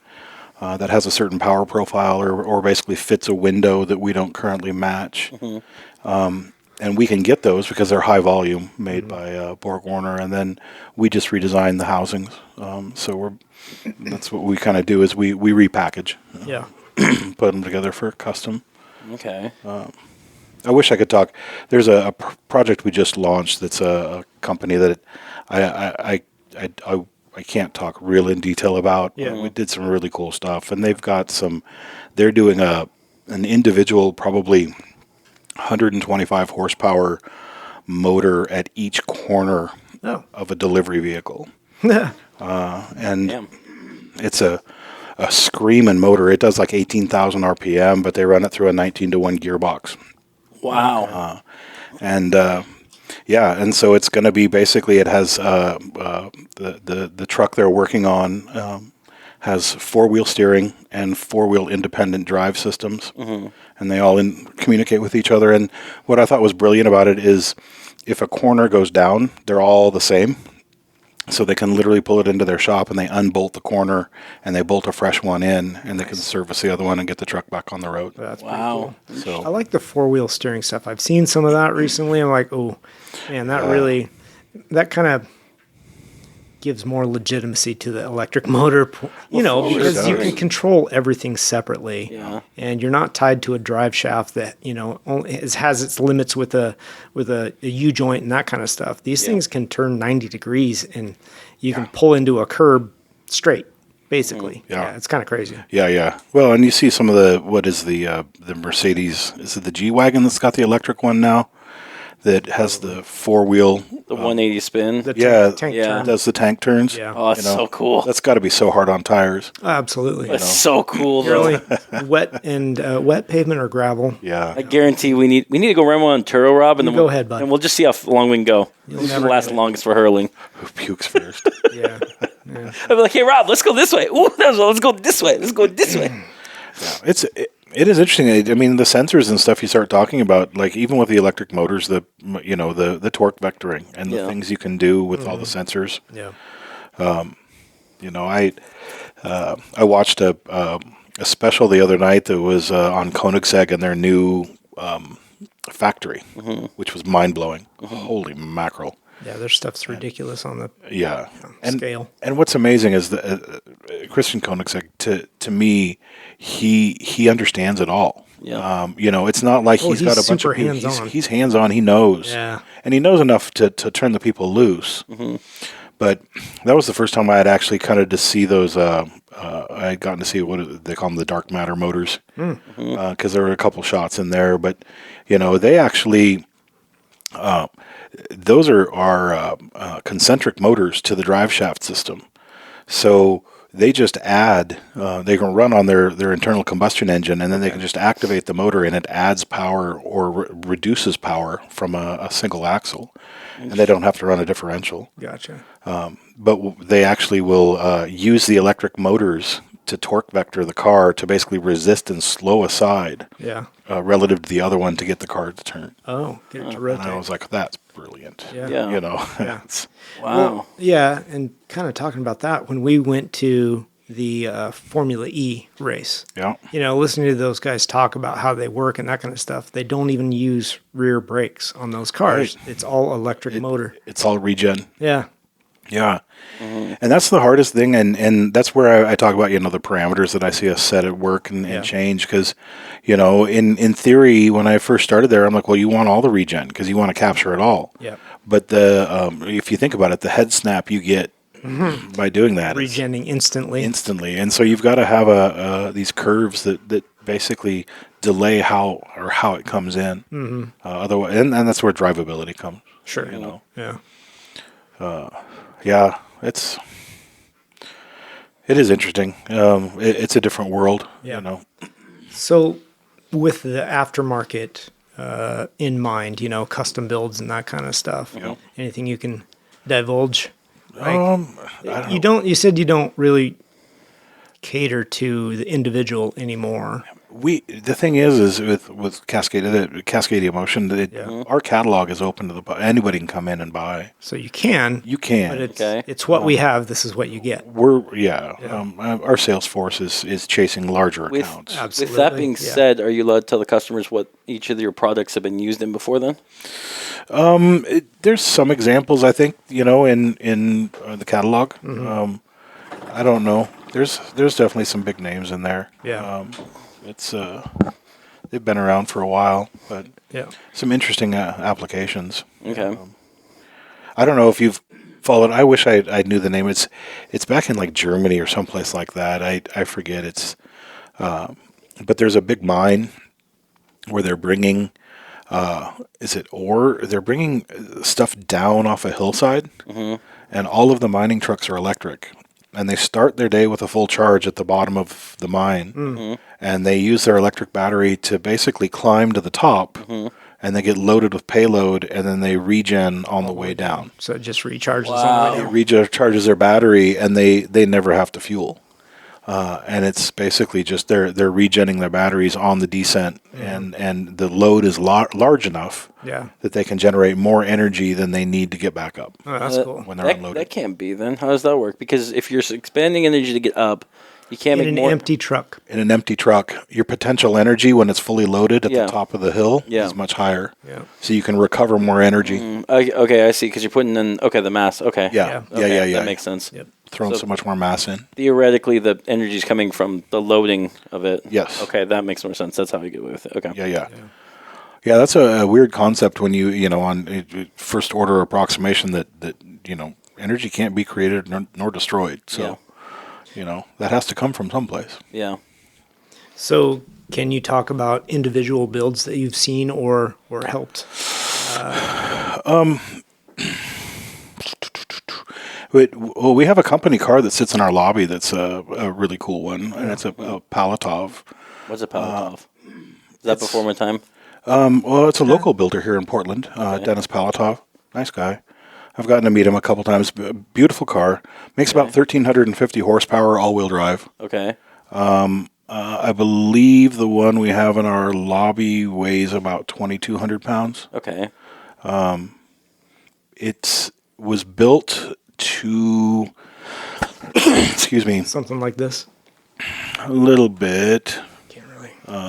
That has a certain power profile or basically fits a window that we don't currently match. And we can get those because they're high volume, made by Borg Warner, and then we just redesign the housings. That's what we kind of do is we repackage. Yeah. Put them together for custom. Okay. I wish I could talk. There's a project we just launched that's a company that I can't talk real in detail about. Yeah. We did some really cool stuff, and they're doing an individual, probably 125 horsepower motor at each corner of a delivery vehicle. And it's a screaming motor. It does like 18,000 RPM, but they run it through a 19-to-1 gearbox. Wow. And so it's going to be basically, it has the truck they're working on has four-wheel steering and four-wheel independent drive systems, and they all communicate with each other. And what I thought was brilliant about it is if a corner goes down, they're all the same. So they can literally pull it into their shop and they unbolt the corner and they bolt a fresh one in and they can service the other one and get the truck back on the road. That's pretty cool. So I like the 4-wheel steering stuff. I've seen some of that recently. I'm like, oh, man, that kind of gives more legitimacy to the electric motor, because you can control everything separately, and you're not tied to a drive shaft that only has its limits with a U-joint and that kind of stuff. These things can turn 90 degrees, and you can pull into a curb straight, basically. It's kind of crazy. Yeah. Well, and you see some of the Mercedes? Is it the G-Wagon that's got the electric one now? That has the 4-wheel, the 180 spin. Tank turn. Does the tank turns? Yeah. Oh, it's so cool. That's got to be so hard on tires. Absolutely. It's so cool. Really wet pavement or gravel. Yeah. I guarantee we need to go run one on Turo, Rob, and then go ahead, bud. And we'll just see how long we can go. Who's going to last the longest for hurling? Who pukes first? Yeah. I'll be like, hey, Rob, let's go this way. Ooh, let's go this way. Let's go this way. Yeah, it is interesting. I mean, the sensors and stuff you start talking about, like even with the electric motors, the torque vectoring and the things you can do with all the sensors. Yeah. I watched a special the other night that was on Koenigsegg and their new factory, which was mind blowing. Holy mackerel! Yeah, their stuff's ridiculous on the scale. And what's amazing is that Christian Koenigsegg, to me, he understands it all. Yeah. It's not like he's got a bunch of people. He's hands-on. He knows. Yeah. And he knows enough to turn the people loose. But that was the first time I had actually kind of to see those. I had gotten to see what they call them, the dark matter motors, because there were a couple shots in there. But they actually. Those are concentric motors to the drive shaft system. So they just add, they can run on their internal combustion engine, and then they can just activate the motor, and it adds power or reduces power from a single axle. And they don't have to run a differential. Gotcha. But they actually will use the electric motors to torque vector the car to basically resist and slow aside relative to the other one to get the car to turn. Oh, get it to rotate. And I was like, that's brilliant. Yeah. Wow. Well, yeah, and kind of talking about that, when we went to the Formula E race, listening to those guys talk about how they work and that kind of stuff, they don't even use rear brakes on those cars. Right. It's all electric motor. It's all regen. Yeah. Yeah. And that's the hardest thing, and that's where I talk about the parameters that I see us set at work and change, because in theory, when I first started there, I'm like, well, you want all the regen because you want to capture it all. Yeah. But if you think about it, the head snap you get by doing that, regenning instantly, and so you've got to have these curves that basically delay how it comes in. Otherwise, and that's where drivability comes. Sure. Yeah, it is interesting. It's a different world, So, with the aftermarket in mind, custom builds and that kind of stuff. Anything you can divulge? You said you don't really cater to the individual anymore. The thing is with Cascade Emotion, our catalog is open to anybody can come in and buy. So you can, but it's what we have. This is what you get. Our sales force is chasing larger accounts. Absolutely. With that being said, are you allowed to tell the customers what each of your products have been used in before then? There's some examples, I think, in the catalog. I don't know. There's definitely some big names in there. Yeah. It's they've been around for a while, but some interesting applications. Okay. I don't know if you've followed. I wish I knew the name. It's back in like Germany or someplace like that. I forget. But there's a big mine where they're bringing. They're bringing stuff down off a hillside, and all of the mining trucks are electric. And they start their day with a full charge at the bottom of the mine, and they use their electric battery to basically climb to the top, and they get loaded with payload, and then they regen on the way down. So it just recharges on the way down. It recharges their battery, and they never have to fuel. and it's basically just they're regenning their batteries on the descent, and the load is large enough that they can generate more energy than they need to get back up. Oh, that's cool. When they're unloaded. That can't be then. How does that work? Because if you're expanding energy to get up, you can't make more. empty truck. In an empty truck, your potential energy when it's fully loaded at the top of the hill is much higher. Yeah. So you can recover more energy. Okay, I see. Because you're putting in the mass. Okay. Yeah. That makes sense. Yep. Throwing so much more mass in. Theoretically, the energy is coming from the loading of it. Yes. Okay, that makes more sense. That's how we get away with it. Okay. Yeah, that's a weird concept when you on first order approximation that energy can't be created nor destroyed. So. That has to come from someplace. Yeah. So can you talk about individual builds that you've seen or helped? We have a company car that sits in our lobby that's a really cool one, and it's a Palatov. What's a Palatov? Is that before my time? Well, it's a local builder here in Portland, Dennis Palatov. Nice guy. I've gotten to meet him a couple times. Beautiful car. Makes about 1,350 horsepower, all-wheel drive. Okay. I believe the one we have in our lobby weighs about 2,200 pounds. Okay. It was built to, excuse me. Something like this? A little bit.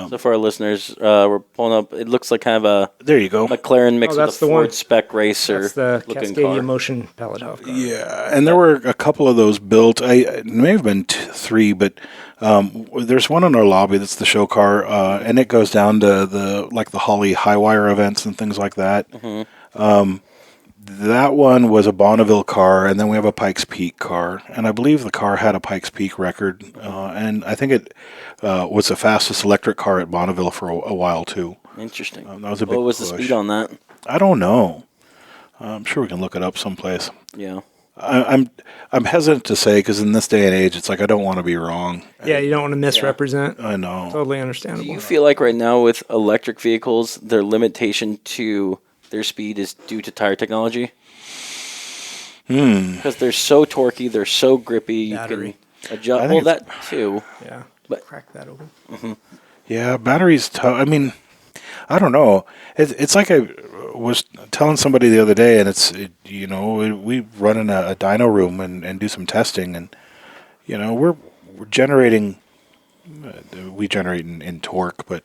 So for our listeners, we're pulling up. It looks like kind of a there you go McLaren mixed with a Ford Spec Racer. That's the looking Cascadia car. Motion Palatov car. Yeah, and there were a couple of those built. It may have been 3, but there's one in our lobby that's the show car, and it goes down to the Holly high wire events and things like that. Mm-hmm. That one was a Bonneville car, and then we have a Pikes Peak car, and I believe the car had a Pikes Peak record, and I think it was the fastest electric car at Bonneville for a while too. Interesting. That was a big What was push. the speed on that? I don't know. I'm sure we can look it up someplace. Yeah. I'm hesitant to say because in this day and age, it's like I don't want to be wrong. Yeah, you don't want to misrepresent. I know. Totally understandable. Do you feel like right now with electric vehicles, their limitation to their speed is due to tire technology? Because they're so torquey, they're so grippy. Battery. You can adjust. Well, that too. Yeah. But crack that open. Mm-hmm. Yeah, batteries. I mean, I don't know. It's like I was telling somebody the other day, and we run in a dyno room and do some testing, and we're generating. We generate in torque, but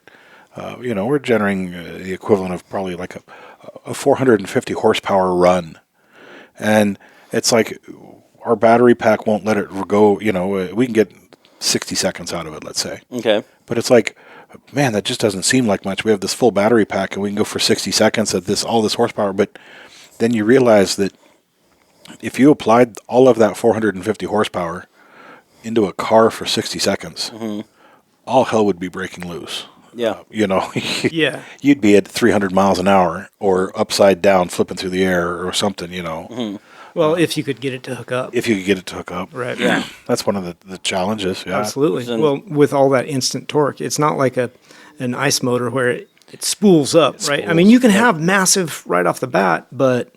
we're generating the equivalent of probably like a 450 horsepower run, and it's like our battery pack won't let it go. We can get 60 seconds out of it, let's say. Okay. But it's like, man, that just doesn't seem like much. We have this full battery pack, and we can go for 60 seconds at all this horsepower. But then you realize that if you applied all of that 450 horsepower into a car for 60 seconds, all hell would be breaking loose. Yeah. Yeah. You'd be at 300 miles an hour or upside down flipping through the air or something, Well, if you could get it to hook up. If you could get it to hook up. Right. Yeah. That's one of the challenges. Yeah. Absolutely. Well, with all that instant torque, it's not like an ice motor where it spools up, right? I mean, you can have massive right off the bat, but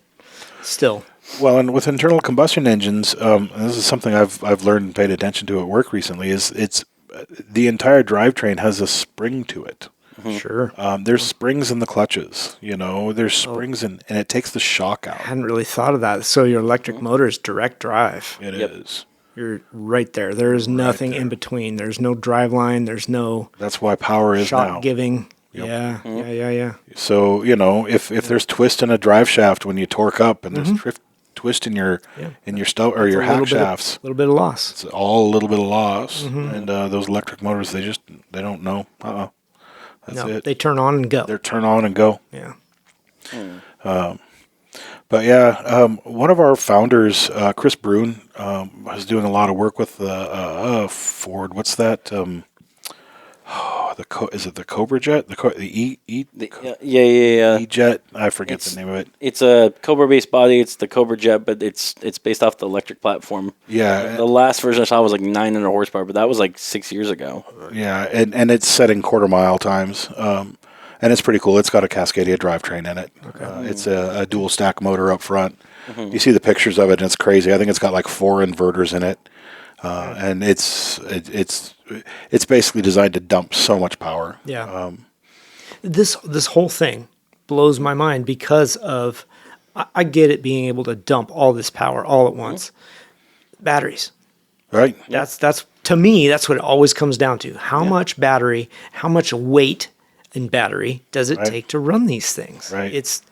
still. Well, and with internal combustion engines, and this is something I've learned and paid attention to at work recently, is it's the entire drivetrain has a spring to it. Sure. There's springs in the clutches, there's springs and it takes the shock out. I hadn't really thought of that. So your electric motor is direct drive. It is. You're right there. There is nothing in between. There's no drive line. There's no That's why power is shock now. giving. Yep. Yeah. So, if there's twist in a drive shaft when you torque up and there's twist in your or your hack shafts. A little bit of loss. It's all a little bit of loss. And those electric motors, they don't know. That's it. They turn on and go. They're turn on and go. Yeah. But yeah, one of our founders, Chris Brune, was doing a lot of work with Ford. What's that? Is it the Cobra Jet? E-Jet? I forget the name of it. It's a Cobra-based body. It's the Cobra Jet, but it's based off the electric platform. Yeah. The last version I saw was like 900 horsepower, but that was like 6 years ago. Yeah, and it's setting quarter-mile times. And it's pretty cool. It's got a Cascadia drivetrain in it. Okay. It's a dual-stack motor up front. You see the pictures of it, and it's crazy. I think it's got like 4 inverters in it. and it's basically designed to dump so much power. Yeah. This whole thing blows my mind because of I get it being able to dump all this power all at once. Batteries. Right. That's to me, that's what it always comes down to. How much battery, how much weight in battery does it take to run these things? Right. It's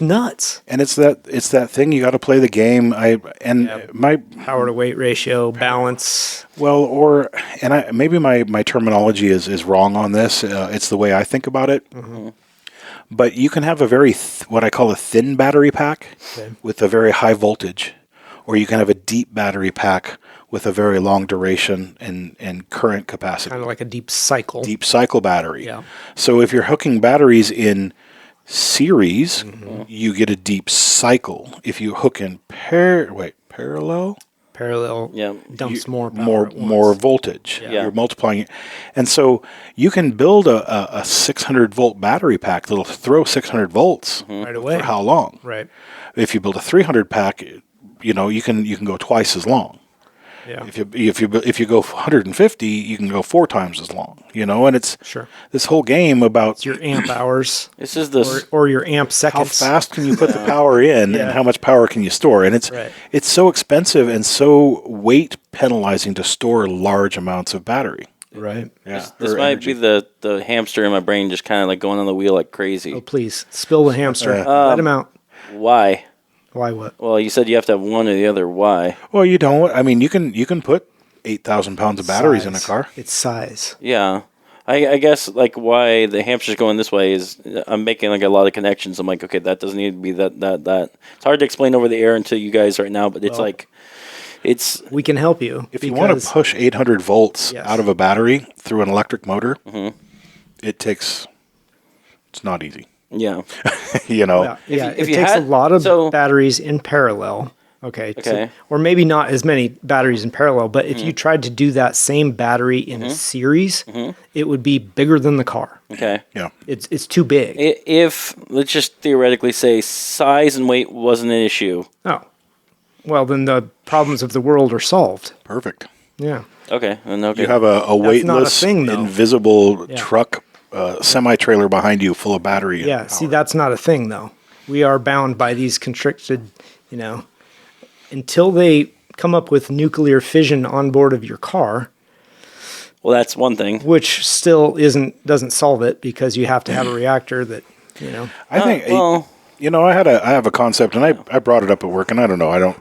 nuts. And it's that thing, you got to play the game. My power to weight ratio, balance. Well, maybe my terminology is wrong on this. It's the way I think about it. Mm-hmm. But you can have a very what I call a thin battery pack with a very high voltage, or you can have a deep battery pack with a very long duration and current capacity. Kind of like a deep cycle. Deep cycle battery. Yeah. So if you're hooking batteries in series, you get a deep cycle. If you hook in parallel dumps more power more voltage. Yeah. You're multiplying it. And so you can build a 600 volt battery pack that'll throw 600 volts right away. For how long? Right. If you build a 300 pack, you can go twice as long. Yeah. If you go 150, you can go 4 times as long. And it's this whole game about it's your amp hours. This is this or your amp seconds. How fast can you put the power in, and how much power can you store? And it's so expensive and so weight penalizing to store large amounts of battery. Right. Yeah. This might be the hamster in my brain just kind of like going on the wheel like crazy. Oh, please spill the hamster. Let him out. Why? Why what? Well, you said you have to have one or the other. Why? Well, you don't. I mean, you can put 8,000 pounds of batteries in a car. It's size. Yeah. I guess like why the hamster's going this way is I'm making like a lot of connections. I'm like, okay, that doesn't need to be that. It's hard to explain over the air until you guys right now, but it's we can help you. If you want to push 800 volts out of a battery through an electric motor, it's not easy. Yeah. It takes a lot of batteries in parallel. Okay. Or maybe not as many batteries in parallel, but if you tried to do that same battery in a series, it would be bigger than the car. Okay. Yeah. It's too big. If, let's just theoretically say, size and weight wasn't an issue. Oh. Well, then the problems of the world are solved. Perfect. Yeah. Okay. You have a weightless, invisible truck, semi-trailer behind you full of battery. Yeah. See, that's not a thing, though. We are bound by these constricted, until they come up with nuclear fission on board of your car. Well, that's one thing. Which still doesn't solve it because you have to have a reactor that, I think, I have a concept, and I brought it up at work, and I don't know,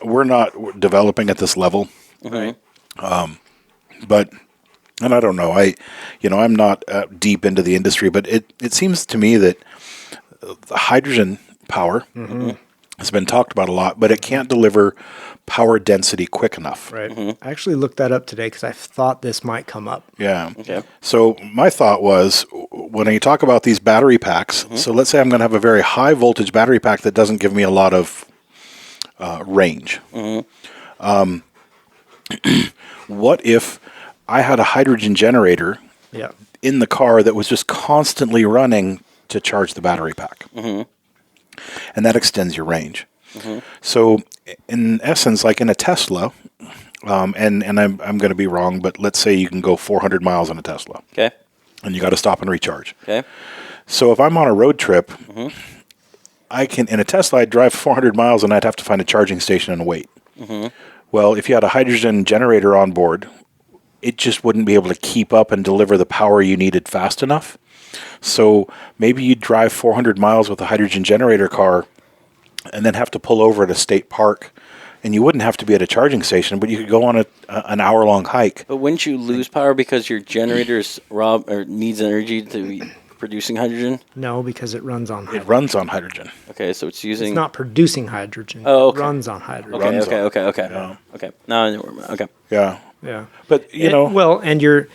we're not developing at this level. Okay. But, and I don't know, I'm not deep into the industry, but it seems to me that the hydrogen power has been talked about a lot, but it can't deliver power density quick enough. Right. I actually looked that up today because I thought this might come up. Yeah. Okay. So my thought was, when you talk about these battery packs, so let's say I'm going to have a very high voltage battery pack that doesn't give me a lot of range. What if I had a hydrogen generator in the car that was just constantly running to charge the battery pack? And that extends your range. So in essence, like in a Tesla, and I'm going to be wrong, but let's say you can go 400 miles in a Tesla. Okay. And you got to stop and recharge. Okay. So if I'm on a road trip, in a Tesla, I'd drive 400 miles and I'd have to find a charging station and wait. Well, if you had a hydrogen generator on board, it just wouldn't be able to keep up and deliver the power you needed fast enough. So maybe you'd drive 400 miles with a hydrogen generator car and then have to pull over at a state park, and you wouldn't have to be at a charging station, but you could go on an hour-long hike. But wouldn't you lose power because your generator's needs energy to be producing hydrogen? No, because it runs on hydrogen. It runs on hydrogen. Okay, so it's using... It's not producing hydrogen. Oh, okay. It runs on hydrogen. Okay. Yeah. Okay. Now I know where okay. Yeah. Yeah. But, and your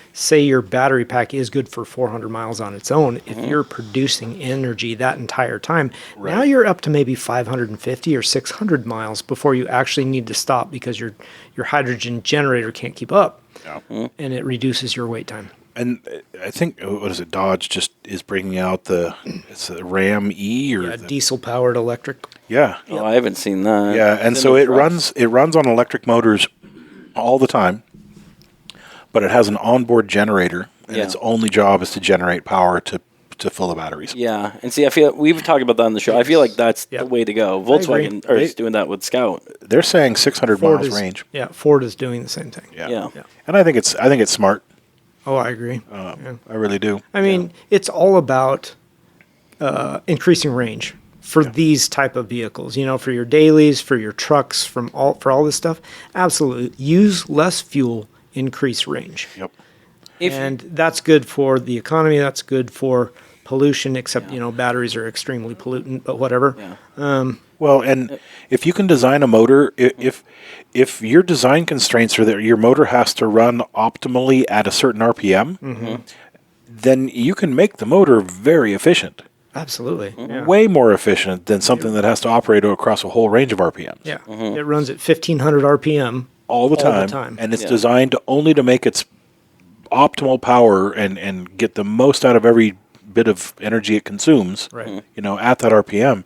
battery pack is good for 400 miles on its own. If you're producing energy that entire time, now you're up to maybe 550 or 600 miles before you actually need to stop because your hydrogen generator can't keep up. Yeah. And it reduces your wait time. And I think, what is it, Dodge just is bringing out it's a Ram E or diesel-powered electric. Yeah. Oh, I haven't seen that. Yeah, and so it runs on electric motors all the time, but it has an onboard generator, and its only job is to generate power to fill the batteries. Yeah, and see, I feel we've talked about that on the show. I feel like that's the way to go. Volkswagen is doing that with Scout. They're saying 600 miles range. Yeah, Ford is doing the same thing. Yeah. And I think it's smart. Oh, I agree. I really do. I mean, it's all about increasing range for these type of vehicles. You know, for your dailies, for your trucks, for all this stuff. Absolutely, use less fuel, increase range. Yep. And that's good for the economy. That's good for pollution, except, batteries are extremely pollutant, but whatever. Yeah. Well, and if you can design a motor, if your design constraints are that your motor has to run optimally at a certain RPM, then you can make the motor very efficient. Absolutely. Yeah. Way more efficient than something that has to operate across a whole range of RPMs. Yeah. It runs at 1,500 RPM all the time. And it's designed only to make its optimal power and get the most out of every bit of energy it consumes, right. At that RPM,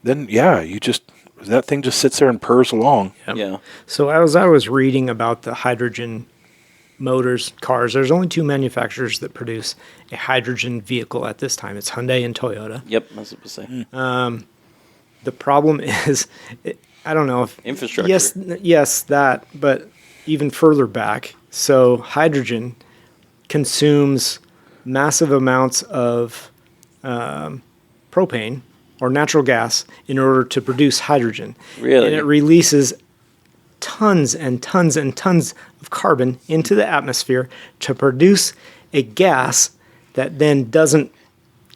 then that thing just sits there and purrs along. Yep. Yeah. So as I was reading about the hydrogen cars, there's only two manufacturers that produce a hydrogen vehicle at this time. It's Hyundai and Toyota. Yep, that's what I was saying. The problem is, I don't know if infrastructure. Yes, that, but even further back. So hydrogen consumes massive amounts of propane or natural gas in order to produce hydrogen. Really? And it releases tons and tons and tons of carbon into the atmosphere to produce a gas that then doesn't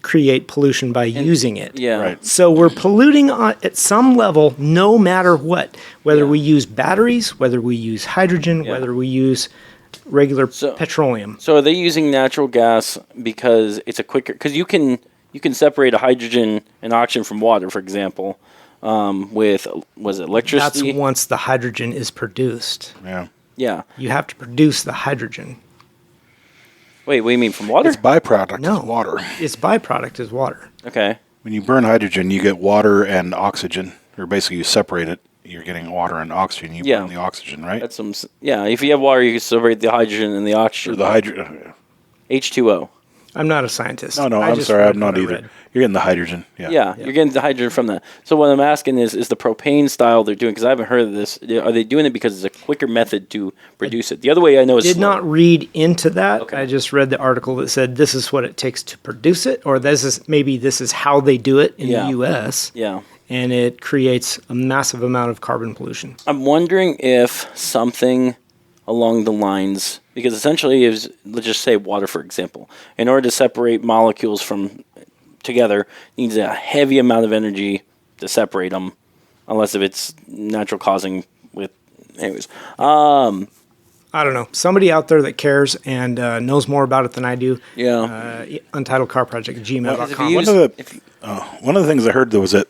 create pollution by using it. Yeah. Right. So we're polluting at some level no matter what, whether we use batteries, whether we use hydrogen, whether we use regular petroleum. So are they using natural gas because it's a quicker? Because you can separate a hydrogen and oxygen from water, for example, with electricity. That's once the hydrogen is produced. Yeah. Yeah. You have to produce the hydrogen. Wait, what do you mean from water? Its byproduct No. is water. Its byproduct is water. Okay. When you burn hydrogen, you get water and oxygen, or basically you separate it. You're getting water and oxygen. You burn the oxygen, right? That's if you have water, you can separate the hydrogen and the oxygen. Or the hydrogen. H2O. I'm not a scientist. No, I'm sorry, I'm not either. You're getting the hydrogen. Yeah, you're getting the hydrogen from that. So what I'm asking is the propane style they're doing, because I haven't heard of this, are they doing it because it's a quicker method to produce it? The other way I know is did not read into that. Okay. I just read the article that said this is what it takes to produce it, or this is how they do it in the U.S. Yeah. And it creates a massive amount of carbon pollution. I'm wondering if something along the lines, because essentially let's just say water, for example, in order to separate molecules from together, needs a heavy amount of energy to separate them, unless if it's natural causing with, anyways. I don't know. Somebody out there that cares and knows more about it than I do. Yeah. Untitled Car Project, gmail.com. One of the things I heard there was a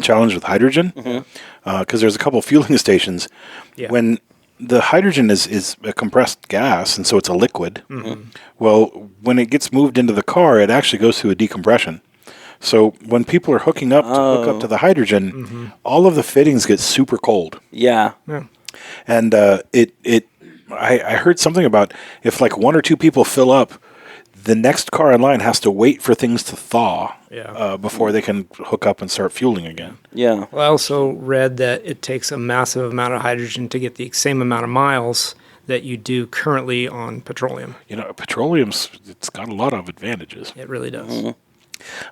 challenge with hydrogen, because there's a couple of fueling stations. Yeah. When the hydrogen is a compressed gas, and so it's a liquid. Mm-hmm. Well, when it gets moved into the car, it actually goes through a decompression. So when people are hooking up to hook up to the hydrogen, all of the fittings get super cold. Yeah. And I heard something about if like one or two people fill up, the next car in line has to wait for things to thaw before they can hook up and start fueling again. Yeah. Well, I also read that it takes a massive amount of hydrogen to get the same amount of miles that you do currently on petroleum. It's got a lot of advantages. It really does. Mm-hmm.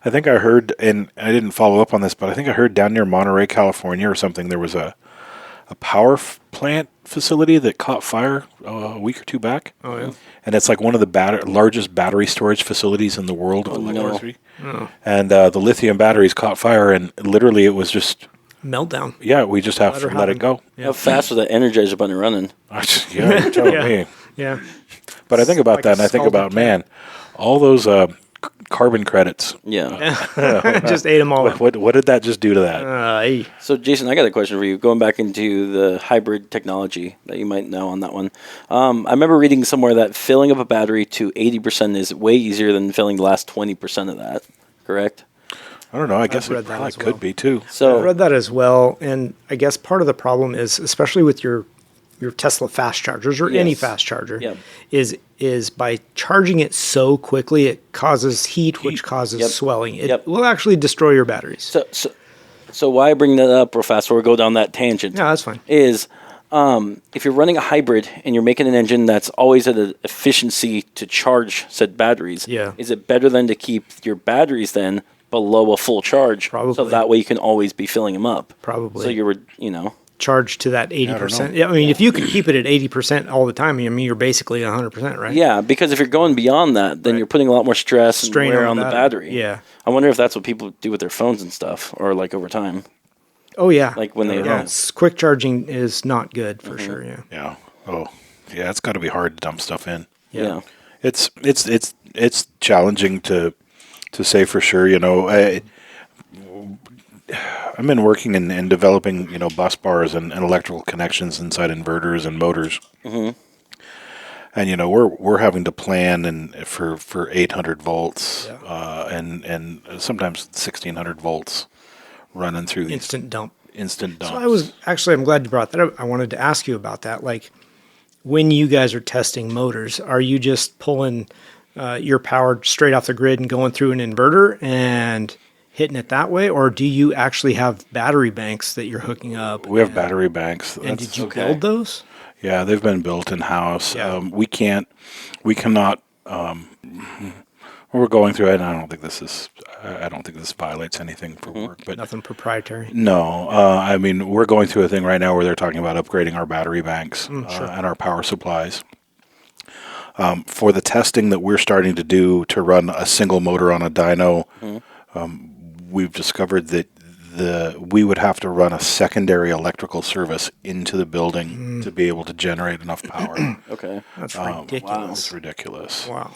I think I heard, and I didn't follow up on this, but I think I heard down near Monterey, California or something, there was a power plant facility that caught fire a week or two back. Oh, yeah. And it's like one of the largest battery storage facilities in the world of electricity. No. And the lithium batteries caught fire, and literally it was just... meltdown. Yeah, we just have to let it go. Yeah. How fast was that Energizer Bunny running? Yeah, you're telling me. Yeah. But I think about that, and I think about, man, all those carbon credits. Yeah. Just ate them all. What did that just do to that? So, Jason, I got a question for you. Going back into the hybrid technology that you might know on that one. I remember reading somewhere that filling up a battery to 80% is way easier than filling the last 20% of that. Correct? I don't know. I guess it probably could be too. So I read that as well, and I guess part of the problem is, especially with your your Tesla fast chargers or any fast charger, Yep. is by charging it so quickly, it causes heat, which causes swelling. It will actually destroy your batteries. So why I bring that up real fast before we go down that tangent? Yeah, that's fine. Is if you're running a hybrid and you're making an engine that's always at an efficiency to charge said batteries, is it better than to keep your batteries then below a full charge? Probably. So that way you can always be filling them up. Probably. So you're, charged to that 80%. Yeah, I mean, if you could keep it at 80% all the time, I mean, you're basically 100%, right? Yeah, because if you're going beyond that, then you're putting a lot more stress and wear on the battery. Yeah. I wonder if that's what people do with their phones and stuff, or like over time. Oh, yeah. Like when they quick charging is not good for sure, yeah. Yeah. Oh, yeah, it's got to be hard to dump stuff in. Yeah. It's challenging to say for sure, I've been working and developing, bus bars and electrical connections inside inverters and motors. Mm-hmm. And we're having to plan for 800 volts and sometimes 1600 volts running through these instant dump. So I'm glad you brought that up. I wanted to ask you about that. Like, when you guys are testing motors, are you just pulling your power straight off the grid and going through an inverter and hitting it that way, or do you actually have battery banks that you're hooking up? We have battery banks. And did you build those? Yeah, they've been built in house. Yeah. We cannot. We're going through it, and I don't think this violates anything for work. But nothing proprietary. No, I mean, we're going through a thing right now where they're talking about upgrading our battery banks and our power supplies. For the testing that we're starting to do to run a single motor on a dyno, we've discovered that we would have to run a secondary electrical service into the building to be able to generate enough power. Okay. That's ridiculous. Wow. It's ridiculous. Wow.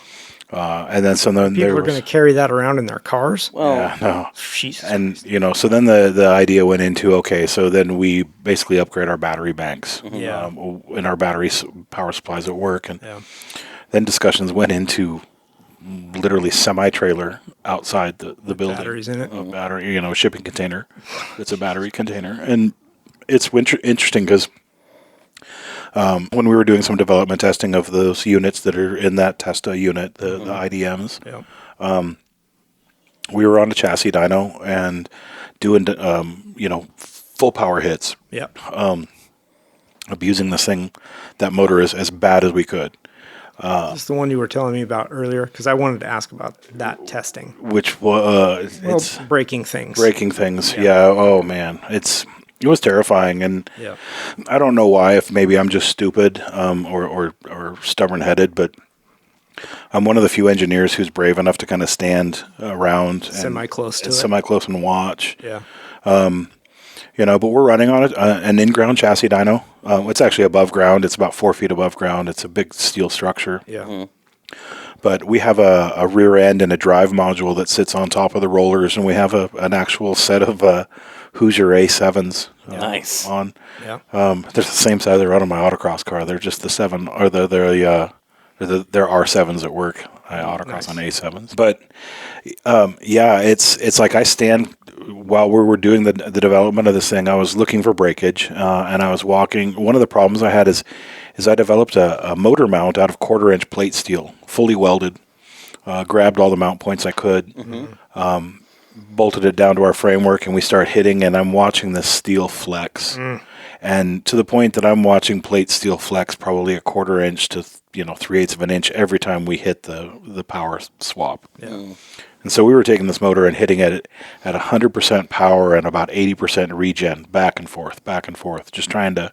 And then people are going to carry that around in their cars? Well, yeah, no. Jesus. And, so then the idea went into, okay, so then we basically upgrade our battery banks and our battery power supplies at work. And then discussions went into literally semi-trailer outside the building. Batteries in it. A battery, shipping container. It's a battery container. And it's interesting because when we were doing some development testing of those units that are in that Testa unit, the IDMs, we were on a chassis dyno and doing, full power hits. Yeah. Abusing this thing, that motor as bad as we could. This is the one you were telling me about earlier, because I wanted to ask about that testing. Which was it's breaking things. Yeah. Oh man, it was terrifying, and I don't know why. If maybe I'm just stupid or stubborn headed, but I'm one of the few engineers who's brave enough to kind of stand around semi-close and watch. Yeah. But we're running on an in-ground chassis dyno. It's actually above ground. It's about 4 feet above ground. It's a big steel structure. Yeah. But we have a rear end and a drive module that sits on top of the rollers, and we have an actual set of Hoosier A7s nice on. Yeah. They're the same size they run on my autocross car. They're just the 7, or they're R7s at work. I autocross on A7s. But it's like I stand while we were doing the development of this thing. I was looking for breakage, and I was walking. One of the problems I had is I developed a motor mount out of 1/4-inch plate steel, fully welded. Grabbed all the mount points I could, bolted it down to our framework, and we start hitting. And I'm watching this steel flex, and to the point that I'm watching plate steel flex probably 1/4 inch to 3/8 of an inch every time we hit the power swap. Yeah. And so we were taking this motor and hitting it at 100% power and about 80% regen, back and forth, just trying to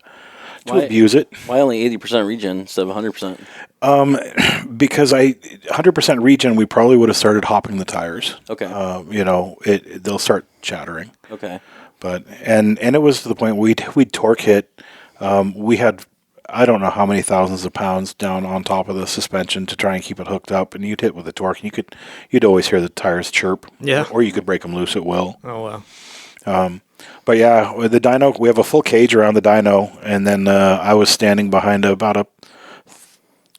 abuse it. Why only 80% regen instead of 100%? Because 100% regen, we probably would have started hopping the tires. Okay. They'll start chattering. Okay. But and it was to the point we'd torque hit. We had, I don't know how many thousands of pounds down on top of the suspension to try and keep it hooked up, and you'd hit with the torque, and you'd always hear the tires chirp. Yeah. Or you could break them loose at will. Oh wow. But yeah, with the dyno, we have a full cage around the dyno, and then I was standing behind about a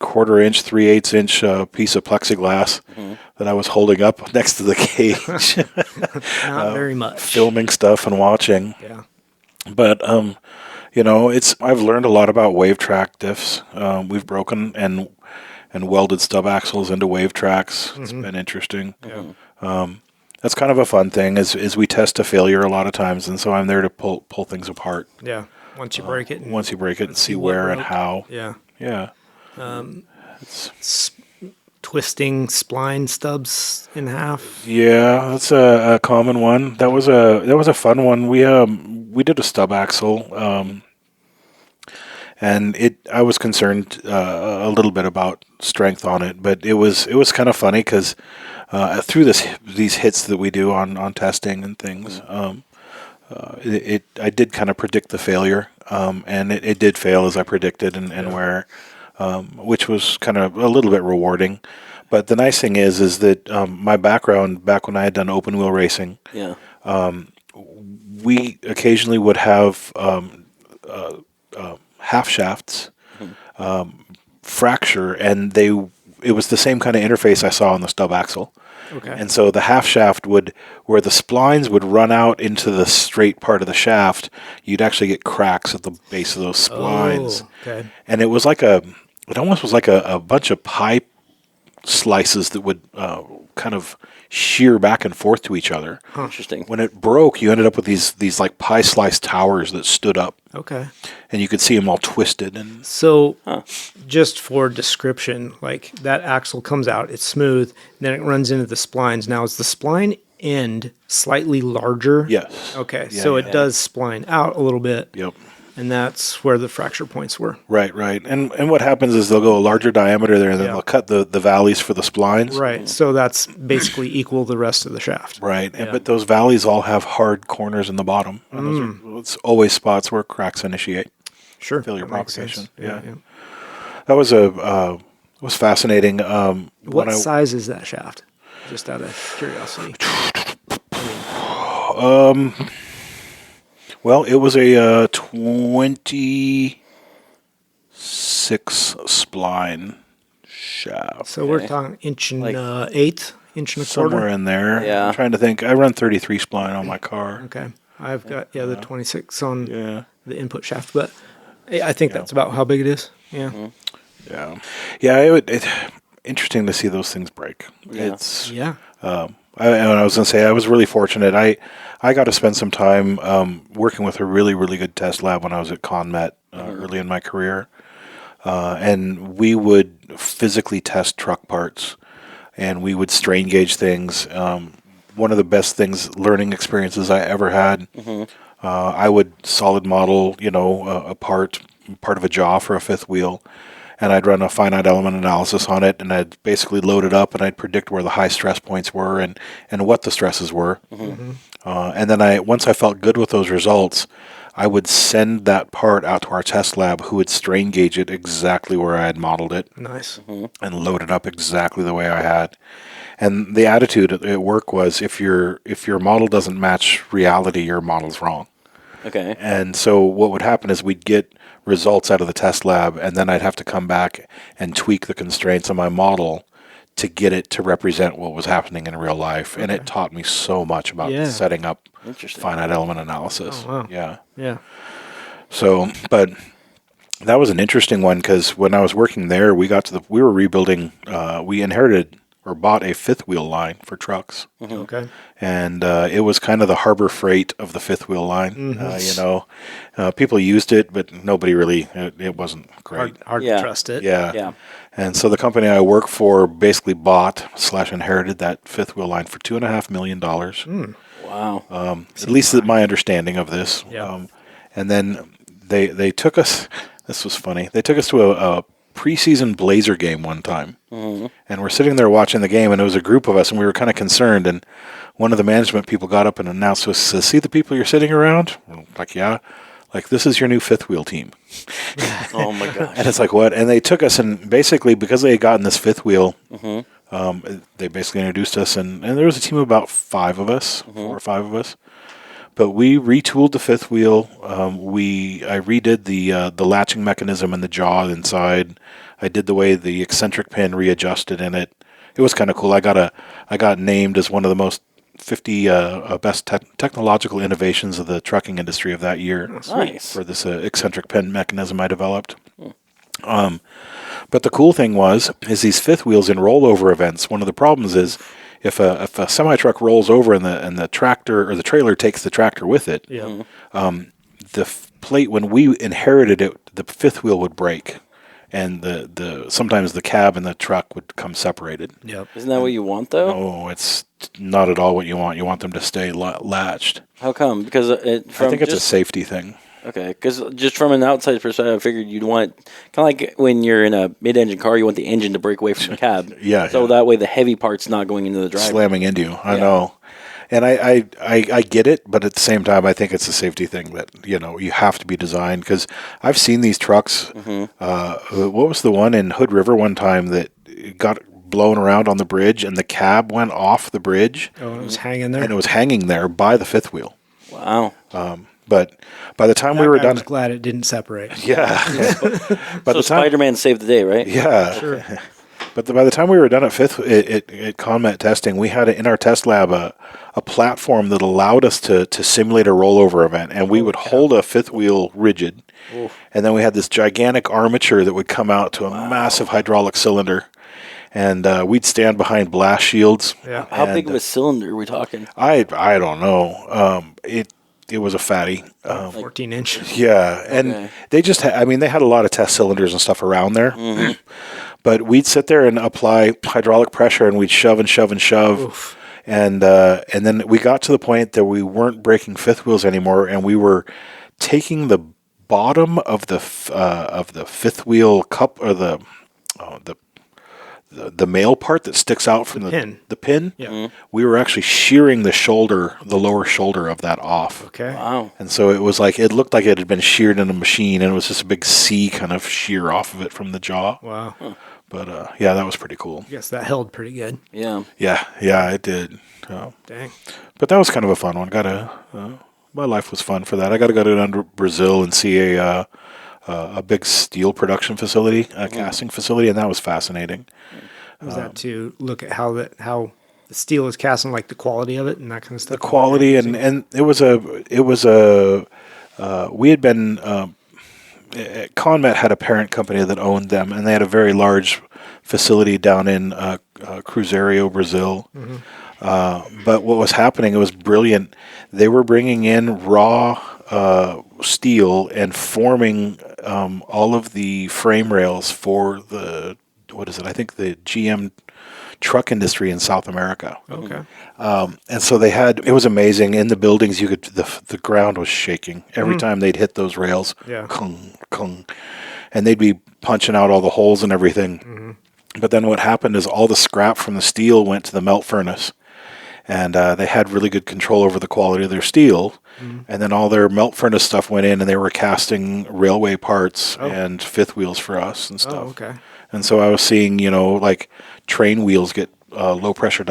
1/4 inch, 3/8 inch piece of plexiglass that I was holding up next to the cage. Not very much. Filming stuff and watching. Yeah. But I've learned a lot about wave track diffs. We've broken and welded stub axles into wave tracks. It's been interesting. Yeah. That's kind of a fun thing is we test to failure a lot of times, and so I'm there to pull things apart. Yeah. Once you break it. And see where and how. Yeah. Yeah. Twisting spline stubs in half. Yeah, that's a common one. That was a fun one. We did a stub axle, and I was concerned a little bit about strength on it, but it was kind of funny because through these hits that we do on testing and things, I did kind of predict the failure, and it did fail as I predicted, and where. Which was kind of a little bit rewarding. But the nice thing is that my background, back when I had done open wheel racing, we occasionally would have half shafts fracture, and it was the same kind of interface I saw on the stub axle. Okay. And so the half shaft where the splines would run out into the straight part of the shaft, you'd actually get cracks at the base of those splines. Oh, okay. And it almost was like a bunch of pie slices that would kind of shear back and forth to each other. Huh. Interesting. When it broke, you ended up with these like pie slice towers that stood up. Okay. And you could see them all twisted. And so, just for description, like that axle comes out, it's smooth, and then it runs into the splines. Now, is the spline end slightly larger? Yes. Okay, Yeah, so it does spline out a little bit. Yep. And that's where the fracture points were. Right. And what happens is they'll go a larger diameter there, and then they'll cut the valleys for the splines. Right. So that's basically equal the rest of the shaft. Right. Yeah. But those valleys all have hard corners in the bottom. It's always spots where cracks initiate. Sure. Failure propagation. Yeah. That was fascinating. What size is that shaft? Just out of curiosity. Well, it was a 26 spline shaft. So we're talking inch and eighth, inch and a quarter? Somewhere in there. Yeah. I'm trying to think. I run 33 spline on my car. Okay. I've got the 26 on the input shaft, but I think that's about how big it is. Yeah. Mm-hmm. Yeah. Interesting to see those things break. Yeah. I was going to say, I was really fortunate. I got to spend some time working with a really, really good test lab when I was at ConMet early in my career. And we would physically test truck parts, and we would strain gauge things. One of the best learning experiences I ever had. I would solid model, a part of a jaw for a fifth wheel, and I'd run a finite element analysis on it, and I'd basically load it up, and I'd predict where the high stress points were and what the stresses were. And then once I felt good with those results, I would send that part out to our test lab, who would strain gauge it exactly where I had modeled it. Nice. And load it up exactly the way I had. And the attitude at work was, if your model doesn't match reality, your model's wrong. Okay. And so what would happen is we'd get results out of the test lab, and then I'd have to come back and tweak the constraints of my model to get it to represent what was happening in real life. And it taught me so much about setting up finite element analysis. Oh, wow. Yeah. So, but that was an interesting one, because when I was working there, we were rebuilding, we inherited or bought a fifth wheel line for trucks. Okay. And it was kind of the Harbor Freight of the fifth wheel line. People used it, but nobody really, it wasn't great. Hard to trust it. Yeah. And so the company I work for basically bought/inherited that fifth wheel line for $2.5 million. Wow. At least my understanding of this. Yeah. And then they took us, this was funny, they took us to a preseason Blazer game one time. And we're sitting there watching the game, and it was a group of us, and we were kind of concerned, and one of the management people got up and announced to us, says, "See the people you're sitting around?" We're like, yeah. Like, this is your new fifth wheel team. Oh my gosh. And it's like, what? And they took us, and basically, because they had gotten this fifth wheel, they basically introduced us, and there was a team of about 5 of us, 4 or 5 of us. But we retooled the fifth wheel. I redid the latching mechanism and the jaw inside. I did the way the eccentric pin readjusted in it. It was kind of cool. I got named as one of the most 50 best technological innovations of the trucking industry of that year. Nice. For this eccentric pin mechanism I developed. But the cool thing is these fifth wheels in rollover events. One of the problems is if a semi truck rolls over and the tractor or the trailer takes the tractor with it, the plate, when we inherited it, the fifth wheel would break, and the sometimes the cab and the truck would come separated. Yep. Isn't that what you want, though? No, it's not at all what you want. You want them to stay latched. How come? Because I think it's a safety thing. Okay, because just from an outside perspective, I figured you'd want, kind of like when you're in a mid-engine car, you want the engine to break away from the cab. So that way the heavy part's not going into the driver. Slamming into you. I know. And I get it, but at the same time, I think it's a safety thing that, you have to be designed. Because I've seen these trucks. What was the one in Hood River one time that got blown around on the bridge and the cab went off the bridge? Oh, it was hanging there? And it was hanging there by the fifth wheel. Wow. But by the time we were done, I was glad it didn't separate. Yeah. So Spider-Man saved the day, right? Yeah. Sure. But by the time we were done at ConMet testing, we had in our test lab a platform that allowed us to simulate a rollover event, and we would hold a fifth wheel rigid, and then we had this gigantic armature that would come out to a massive hydraulic cylinder, and we'd stand behind blast shields. Yeah. How big of a cylinder are we talking? I don't know. It was a fatty. 14 inch. Yeah, and they just they had a lot of test cylinders and stuff around there. But we'd sit there and apply hydraulic pressure, and we'd shove and shove and shove. Oof. And then we got to the point that we weren't breaking fifth wheels anymore, and we were taking the bottom of the fifth wheel cup, or the male part that sticks out from the pin. Yeah. We were actually shearing the lower shoulder of that off. Okay. Wow. And so it was like, it looked like it had been sheared in a machine, and it was just a big C kind of shear off of it from the jaw. Wow. Huh. But yeah, that was pretty cool. I guess that held pretty good. Yeah. Yeah, it did. Dang. But that was kind of a fun one. My life was fun for that. I got to go to Brazil and see a big steel production facility, a casting facility, and that was fascinating. Was that to look at how the steel is cast and like the quality of it and that kind of stuff? The quality and it was we had been ConMet had a parent company that owned them, and they had a very large facility down in Cruzeiro, Brazil. But what was happening, it was brilliant. They were bringing in raw steel and forming all of the frame rails for I think the GM truck industry in South America. Okay. And so it was amazing. In the buildings, the ground was shaking every time they'd hit those rails. Yeah. Kung, kung. And they'd be punching out all the holes and everything. But then what happened is all the scrap from the steel went to the melt furnace. And they had really good control over the quality of their steel. And then all their melt furnace stuff went in, and they were casting railway parts and fifth wheels for us and stuff. Oh, okay. And so I was seeing, like train wheels get low pressure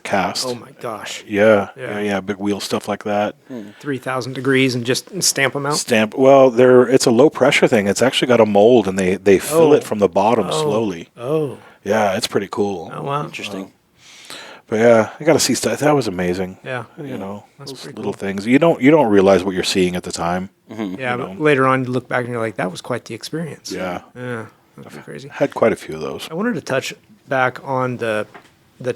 cast. Oh my gosh. Yeah, big wheel stuff like that. 3,000 degrees and just stamp them out? Well, it's a low pressure thing. It's actually got a mold, and they fill it from the bottom slowly. Oh. Yeah, it's pretty cool. Oh, wow. Interesting. But yeah, I got to see stuff. That was amazing. Yeah. Those little things. You don't realize what you're seeing at the time. Yeah, but later on you look back and you're like, that was quite the experience. Yeah. Yeah. That's crazy. Had quite a few of those. I wanted to touch back on the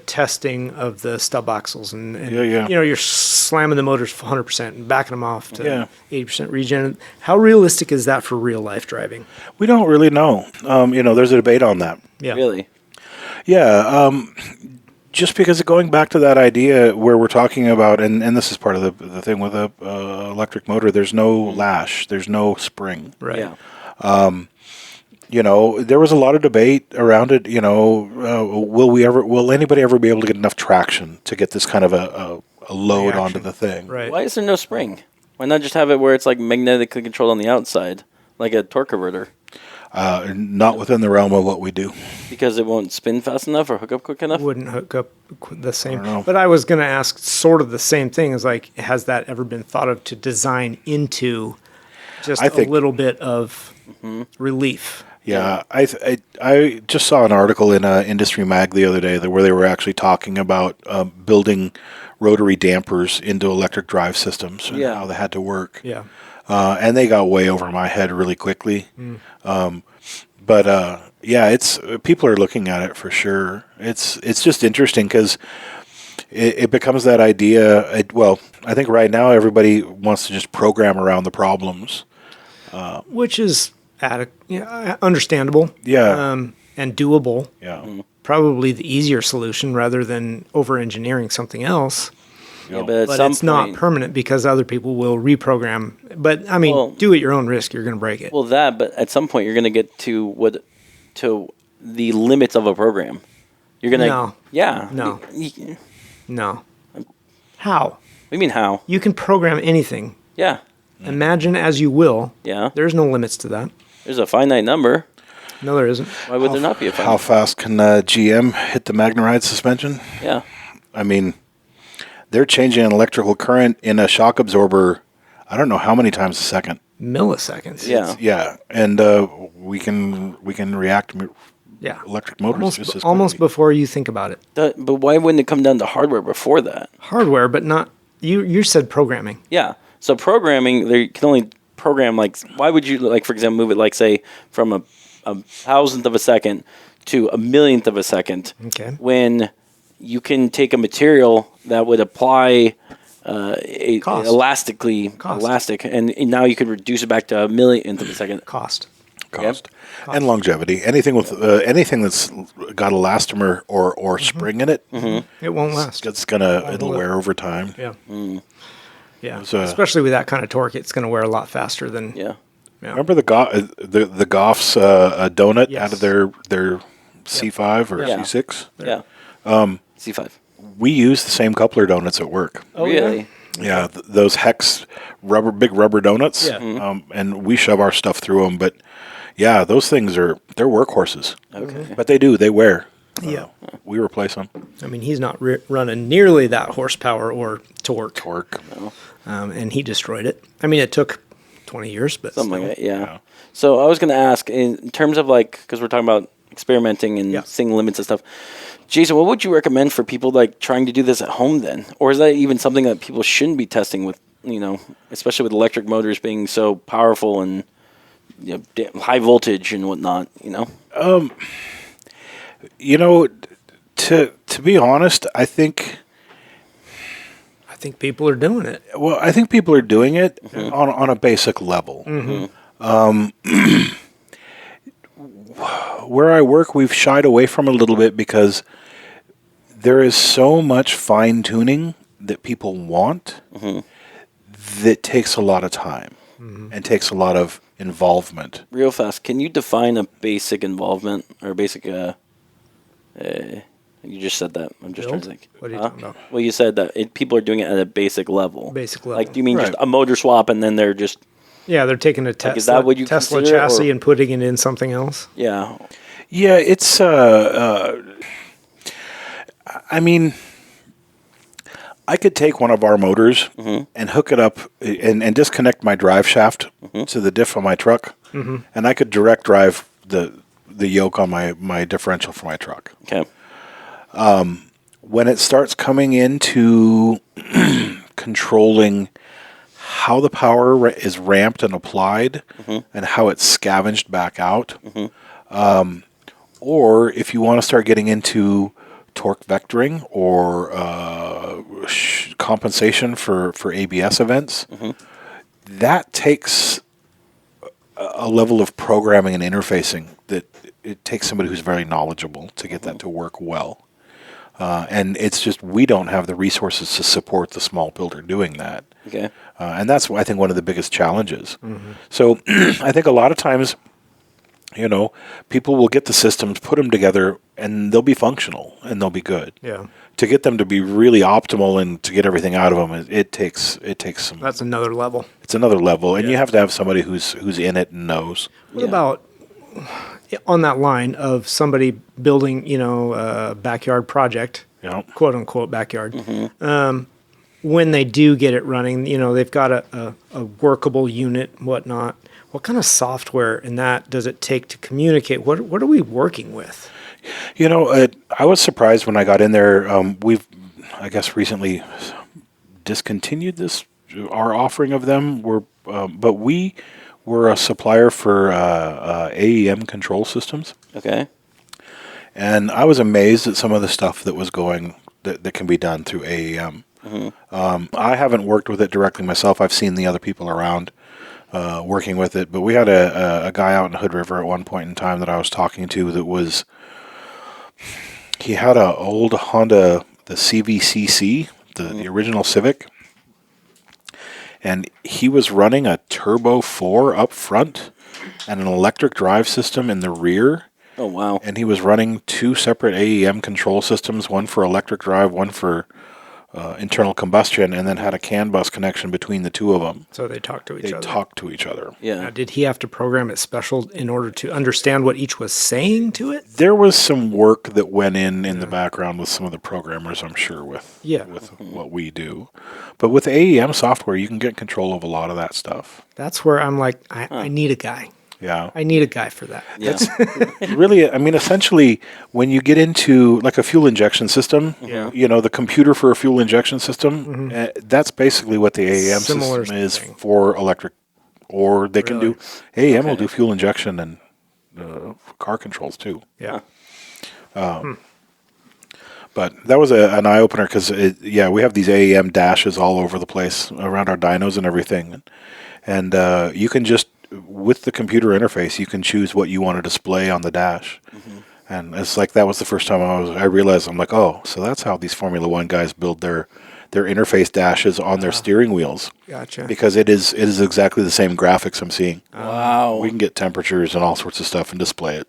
testing of the stub axles and you're slamming the motors 100% and backing them off to 80% regen. How realistic is that for real life driving? We don't really know. There's a debate on that. Yeah. Really? Yeah. Just because going back to that idea where we're talking about, and this is part of the thing with a electric motor, there's no lash, there's no spring. Right. Yeah. There was a lot of debate around it. Will anybody ever be able to get enough traction to get this kind of a load onto the thing? Right. Why is there no spring? Why not just have it where it's like magnetically controlled on the outside, like a torque converter? Not within the realm of what we do. Because it won't spin fast enough or hook up quick enough? Wouldn't hook up the same. But I was going to ask sort of the same thing. Is like, has that ever been thought of to design into just a little bit of relief? Yeah, I just saw an article in Industry Mag the other day where they were actually talking about building rotary dampers into electric drive systems and how they had to work. Yeah. And they got way over my head really quickly. But it's people are looking at it for sure. It's just interesting because it becomes that idea. I think right now everybody wants to just program around the problems, which is understandable. Yeah, and doable. Yeah, probably the easier solution rather than over engineering something else. Yeah, but it's not permanent because other people will reprogram. But I mean, do at your own risk. You're going to break it. Well, but at some point you're going to get to the limits of a program. You're going to no. How? What do you mean how? You can program anything. Yeah. Imagine as you will. Yeah. There's no limits to that. There's a finite number. No, there isn't. Why would there not be a finite? How fast can GM hit the Magna-Ride suspension? Yeah. I mean, they're changing an electrical current in a shock absorber, I don't know how many times a second. Milliseconds. Yeah. And we can react electric motors almost before you think about it. But why wouldn't it come down to hardware before that? Hardware, but not you said programming. Yeah. So programming, you can only program why would you for example move it say from a thousandth of a second to a millionth of a second? Okay. When you can take a material that would apply elastic, and now you could reduce it back to a millionth of a second. Cost. And longevity. Anything with anything that's got elastomer or spring in it, it won't last. It'll wear over time. Yeah. Yeah. Especially with that kind of torque, it's going to wear a lot faster than. Yeah. Remember the Goff's donut out of their C5 or C6? Yeah. C5. We use the same coupler donuts at work. Oh, really? Yeah, those hex big rubber donuts. Yeah. And we shove our stuff through them. But yeah, those things they're workhorses. Okay. But they wear. Yeah. We replace them. I mean, he's not running nearly that horsepower or torque. No. And he destroyed it. I mean, it took 20 years, but something like that, yeah. So I was going to ask, in terms of because we're talking about experimenting and seeing limits and stuff, Jason, what would you recommend for people trying to do this at home then? Or is that even something that people shouldn't be testing with, especially with electric motors being so powerful and high voltage and whatnot, To be honest, I think people are doing it. Well, I think people are doing it on a basic level. Where I work, we've shied away from it a little bit because there is so much fine-tuning that people want that takes a lot of time and takes a lot of involvement. Real fast, can you define a basic involvement or a basic... You just said that. I'm just trying to think. What are you talking about? Well, you said that people are doing it at a basic level. Basic level. Do you mean just a motor swap and then they're just... Yeah, they're taking a Tesla, is that what you Tesla chassis and putting it in something else? Yeah. Yeah, it's... I mean, I could take one of our motors and hook it up and disconnect my drive shaft to the diff on my truck, and I could direct drive the yoke on my differential for my truck. Okay. When it starts coming into controlling how the power is ramped and applied and how it's scavenged back out, or if you want to start getting into torque vectoring or compensation for ABS events, that takes a level of programming and interfacing that it takes somebody who's very knowledgeable to get that to work well. And it's just we don't have the resources to support the small builder doing that. Okay. And that's, I think, one of the biggest challenges. So I think a lot of times, people will get the systems, put them together, and they'll be functional and they'll be good. Yeah. To get them to be really optimal and to get everything out of them, it takes some. That's another level. It's another level, and you have to have somebody who's in it and knows. What about on that line of somebody building, a backyard project, quote unquote backyard? When they do get it running, they've got a workable unit, whatnot. What kind of software in that does it take to communicate? What are we working with? I was surprised when I got in there. We've, I guess, recently discontinued our offering of them. But we were a supplier for AEM control systems. Okay. And I was amazed at some of the stuff that was that can be done through AEM. I haven't worked with it directly myself. I've seen the other people around working with it. But we had a guy out in Hood River at one point in time that I was talking to he had an old Honda, the CVCC, the original Civic. And he was running a Turbo 4 up front and an electric drive system in the rear. Oh, wow. And he was running 2 separate AEM control systems, one for electric drive, one for internal combustion, and then had a CAN bus connection between the 2 of them. So they talk to each other. They talk to each other. Yeah. Now, did he have to program it special in order to understand what each was saying to it? There was some work that went in the background with some of the programmers, I'm sure, with what we do. But with AEM software, you can get control of a lot of that stuff. That's where I'm like, I need a guy. Yeah. I need a guy for that. Yeah. Really, I mean, essentially, when you get into like a fuel injection system, the computer for a fuel injection system, that's basically what the AEM Similar system is thing. for electric. Or they can do, AEM will do fuel injection and car controls too. Yeah. But that was an eye-opener because, we have these AEM dashes all over the place around our dynos and everything. And you can just, with the computer interface, you can choose what you want to display on the dash. And it's like that was the first time I realized, I'm like, oh, so that's how these Formula One guys build their interface dashes on their steering wheels. Gotcha. Because it is exactly the same graphics I'm seeing. Wow. We can get temperatures and all sorts of stuff and display it.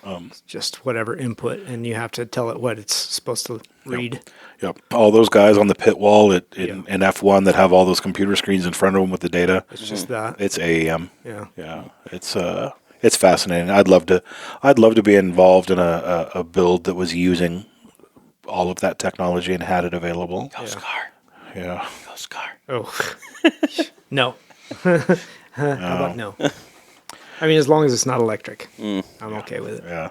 It's just whatever input, and you have to tell it what it's supposed to read. Yep. All those guys on the pit wall in F1 that have all those computer screens in front of them with the data. It's just that. It's AEM. Yeah. Yeah. It's fascinating. I'd love to be involved in a build that was using all of that technology and had it available. Ghost car. Yeah. Ghost car. Oh. No. How about no? I mean, as long as it's not electric, I'm okay with it. Yeah.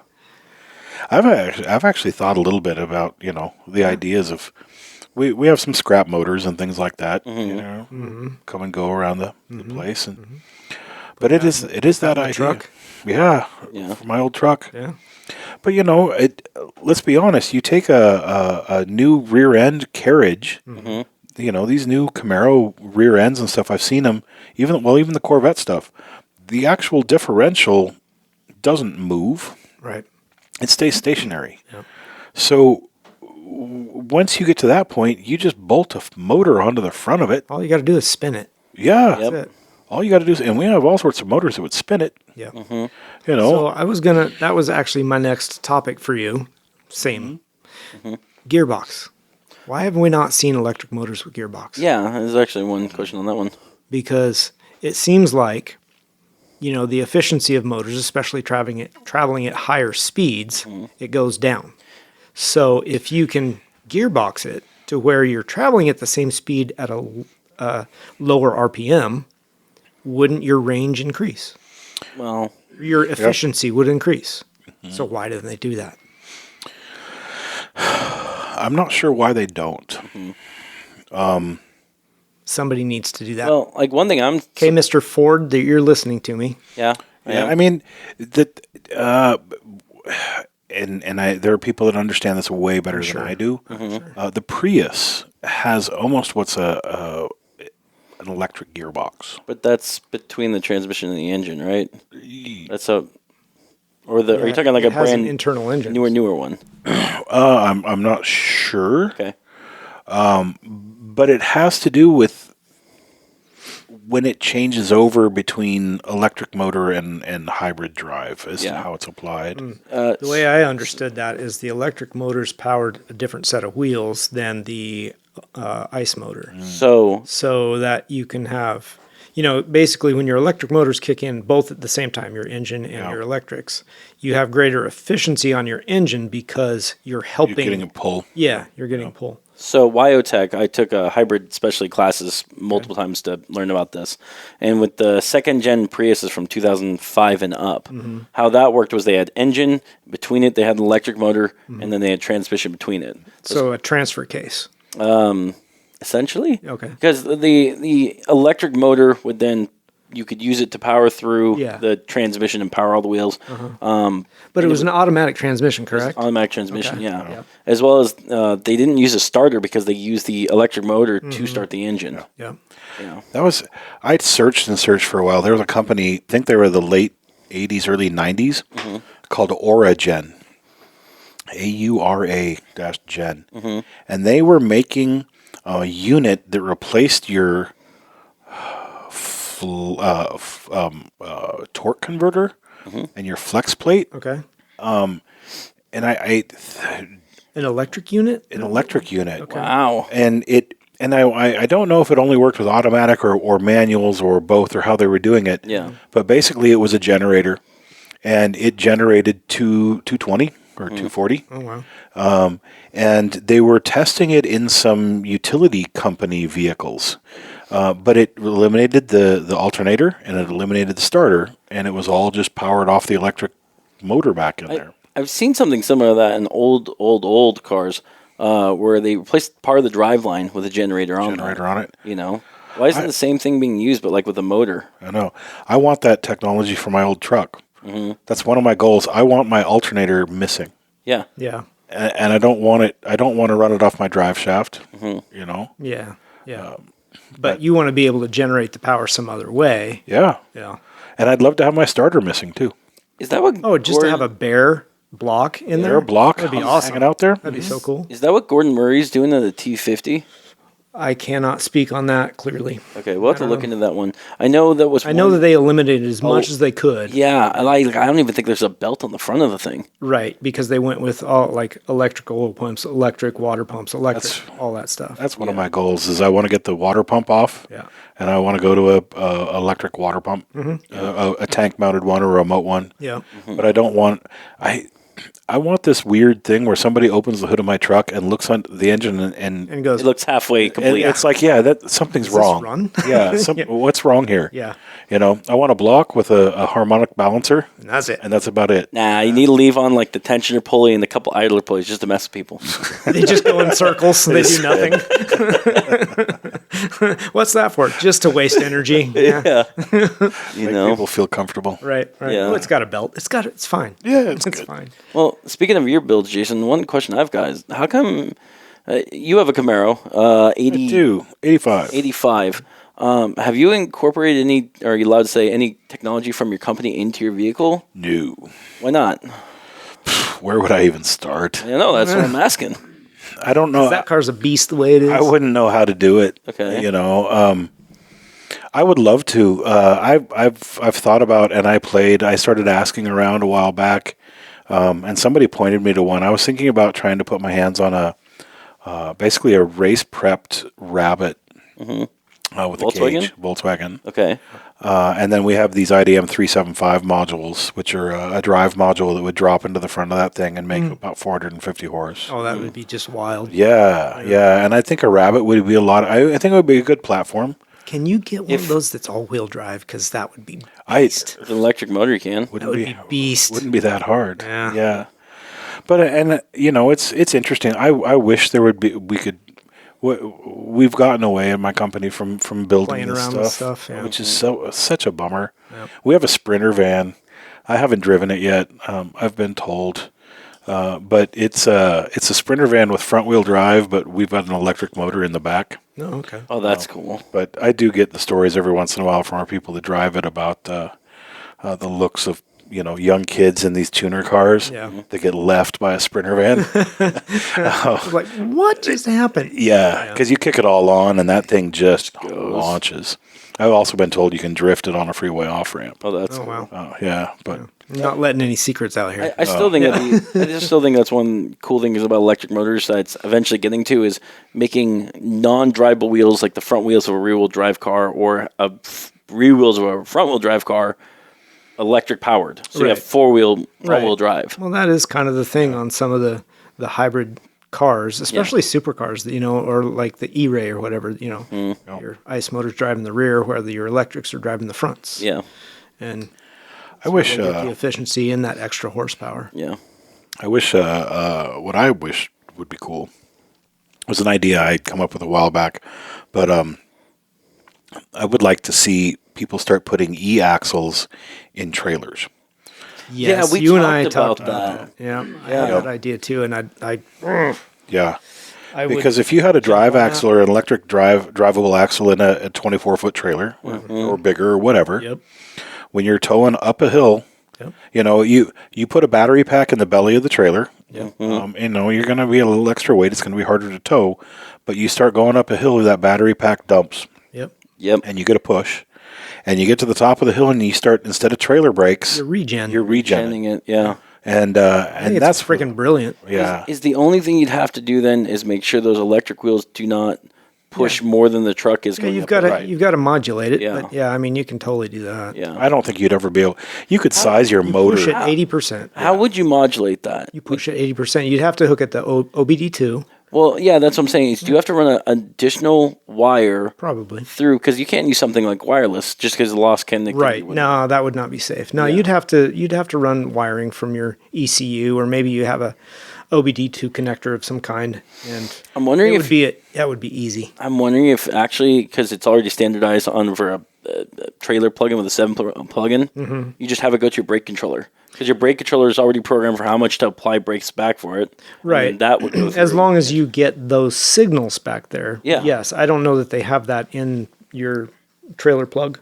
I've actually thought a little bit about, the ideas of we have some scrap motors and things like that, come and go around the place but it is that idea. Truck? Yeah. For my old truck. Yeah. But let's be honest, you take a new rear end carriage, these new Camaro rear ends and stuff, I've seen them, even the Corvette stuff. The actual differential doesn't move. Right. It stays stationary. Yep. So once you get to that point, you just bolt a motor onto the front of it. All you got to do is spin it. Yeah. That's it. All you got to do is, and we have all sorts of motors that would spin it. Yeah. So that was actually my next topic for you. Same. Gearbox. Why have we not seen electric motors with gearbox? Yeah, there's actually one question on that one. Because it seems like, the efficiency of motors, especially traveling at higher speeds, it goes down. So if you can gearbox it to where you're traveling at the same speed at a lower RPM, wouldn't your range increase? Well, your efficiency would increase. So why didn't they do that? I'm not sure why they don't. Somebody needs to do that. Well, like one thing Okay, Mr. Ford, that you're listening to me. Yeah. I mean, that, there are people that understand this way better than I do. The Prius has almost what's an electric gearbox. But that's between the transmission and the engine, right? Are you talking like a brand internal engine, newer one? I'm not sure. Okay. But it has to do with when it changes over between electric motor and hybrid drive as to how it's applied. The way I understood that is the electric motors powered a different set of wheels than the ICE motor. So that you can have, basically when your electric motors kick in both at the same time, your engine and your electrics, you have greater efficiency on your engine because you're helping. You're getting a pull. Yeah, you're getting pull. So Wyotech, I took a hybrid specialty classes multiple times to learn about this. And with the second gen Priuses from 2005 and up, how that worked was they had engine, between it they had an electric motor, and then they had transmission between it. So a transfer case. Essentially. Okay. Because the electric motor would then, you could use it to power through the transmission and power all the wheels. But it was an automatic transmission, correct? Automatic transmission, yeah. As well as they didn't use a starter because they used the electric motor to start the engine. Yeah. That was, I'd searched and searched for a while. There was a company, I think they were the late 80s, early 90s, called AuraGen. AURA-Gen. And they were making a unit that replaced your torque converter and your flex plate. Okay. And an electric unit? An electric unit. Okay. Wow. And I don't know if it only worked with automatic or manuals or both or how they were doing it. Yeah. But basically it was a generator, and it generated 220 or 240. Oh, wow. And they were testing it in some utility company vehicles. But it eliminated the alternator, and it eliminated the starter, and it was all just powered off the electric motor back in there. I've seen something similar to that in old cars, where they replaced part of the driveline with a generator on it. You know, why isn't the same thing being used, but like with a motor? I know. I want that technology for my old truck. That's one of my goals. I want my alternator missing. Yeah. Yeah. And I don't want it. I don't want to run it off my drive shaft. You know. Yeah. Yeah. But you want to be able to generate the power some other way. Yeah. Yeah. And I'd love to have my starter missing too. Is that what? Oh, just to have a bare block in there? Bare block. That'd be awesome. Hanging out there. That'd be so cool. Is that what Gordon Murray's doing to the T50? I cannot speak on that clearly. Okay, we'll have to look into that one. I know that was. I know that they eliminated as much as they could. Yeah, I don't even think there's a belt on the front of the thing. Right, because they went with all like electrical oil pumps, electric water pumps, all that stuff. That's one of my goals. Is I want to get the water pump off. Yeah. And I want to go to a electric water pump, a tank mounted one or a remote one. Yeah. But I don't want. I want this weird thing where somebody opens the hood of my truck and looks on the engine and goes. It looks halfway complete. It's like, that something's wrong. Run? Yeah, what's wrong here? Yeah. You know, I want a block with a harmonic balancer. And that's it. And that's about it. Nah, you need to leave on like the tensioner pulley and a couple idler pulleys just to mess with people. They just go in circles. They do nothing. What's that for? Just to waste energy. Yeah. Make people feel comfortable. Right. Yeah. Oh, it's got a belt. It's fine. Yeah, it's fine. Well, speaking of your builds, Jason, one question I've got is how come you have a Camaro, 85. Have you incorporated any, or are you allowed to say, any technology from your company into your vehicle? No. Why not? Where would I even start? I know, that's what I'm asking. I don't know. That car's a beast the way it is. I wouldn't know how to do it. Okay. You know, I would love to. I've thought about, and I started asking around a while back, and somebody pointed me to one. I was thinking about trying to put my hands on basically a race prepped Rabbit with Volkswagen? a cage. Volkswagen. Okay. And then we have these IDM 375 modules, which are a drive module that would drop into the front of that thing and make about 450 horse. Oh, that would be just wild. Yeah. And I think a Rabbit would be I think it would be a good platform. Can you get one of those that's all-wheel drive? Because that would be beast. With an electric motor, you can. That would be beast. Wouldn't be that hard. Yeah. But you know, it's interesting. I wish there would be. We've gotten away in my company from building Playing this around with stuff, which is such a bummer. Yep. We have a Sprinter van. I haven't driven it yet. I've been told. But it's a Sprinter van with front wheel drive, but we've got an electric motor in the back. Oh, okay. Oh, that's cool. But I do get the stories every once in a while from our people that drive it about the looks of young kids in these tuner cars that get left by a Sprinter van. Like, what just happened? Yeah, because you kick it all on and that thing just launches. I've also been told you can drift it on a freeway off ramp. Oh, that's cool. Wow. Oh, yeah, but not letting any secrets out here. I still think I just still think that's one cool thing is about electric motors that's eventually getting to is making non-drivable wheels like the front wheels of a rear-wheel drive car or rear wheels of a front-wheel drive car electric powered. So you have front-wheel drive. Well, that is kind of the thing on some of the hybrid cars, especially supercars, or like the E-Ray or whatever, your ICE motor's driving the rear, whether your electrics are driving the fronts. Yeah. And I wish the efficiency and that extra horsepower. Yeah. I wish what I wish would be cool was an idea I'd come up with a while back, but I would like to see people start putting e-axles in trailers. Yes, we you and I talked talked about that. Yeah, I had that idea too, and Because if you had a drive axle or an electric drivable axle in a 24-foot trailer or bigger or whatever, when you're towing up a hill, you put a battery pack in the belly of the trailer. You're going to be a little extra weight. It's going to be harder to tow, but you start going up a hill, that battery pack dumps. Yep. And you get a push. And you get to the top of the hill and you start, instead of trailer brakes, you're regenning it. Yeah. And that's freaking brilliant. Yeah. Is the only thing you'd have to do then is make sure those electric wheels do not push more than the truck is going you've got to modulate it. Yeah. But you can totally do that. Yeah. I don't think you'd ever be able. You could size your motor. Push it 80%. How would you modulate that? You push it 80%. You'd have to hook at the OBD2. Well, yeah, that's what I'm saying. Do you have to run an additional wire probably through? Because you can't use something like wireless just because the loss can. Right. No, that would not be safe. No, you'd have to run wiring from your ECU, or maybe you have a OBD2 connector of some kind. And I'm wondering that would be easy. I'm wondering if actually, because it's already standardized for a trailer plug-in with a 7 plug-in, you just have it go to your brake controller. Because your brake controller is already programmed for how much to apply brakes back for it. Right. That would go as long as you get those signals back there. Yeah. Yes. I don't know that they have that in your trailer plug,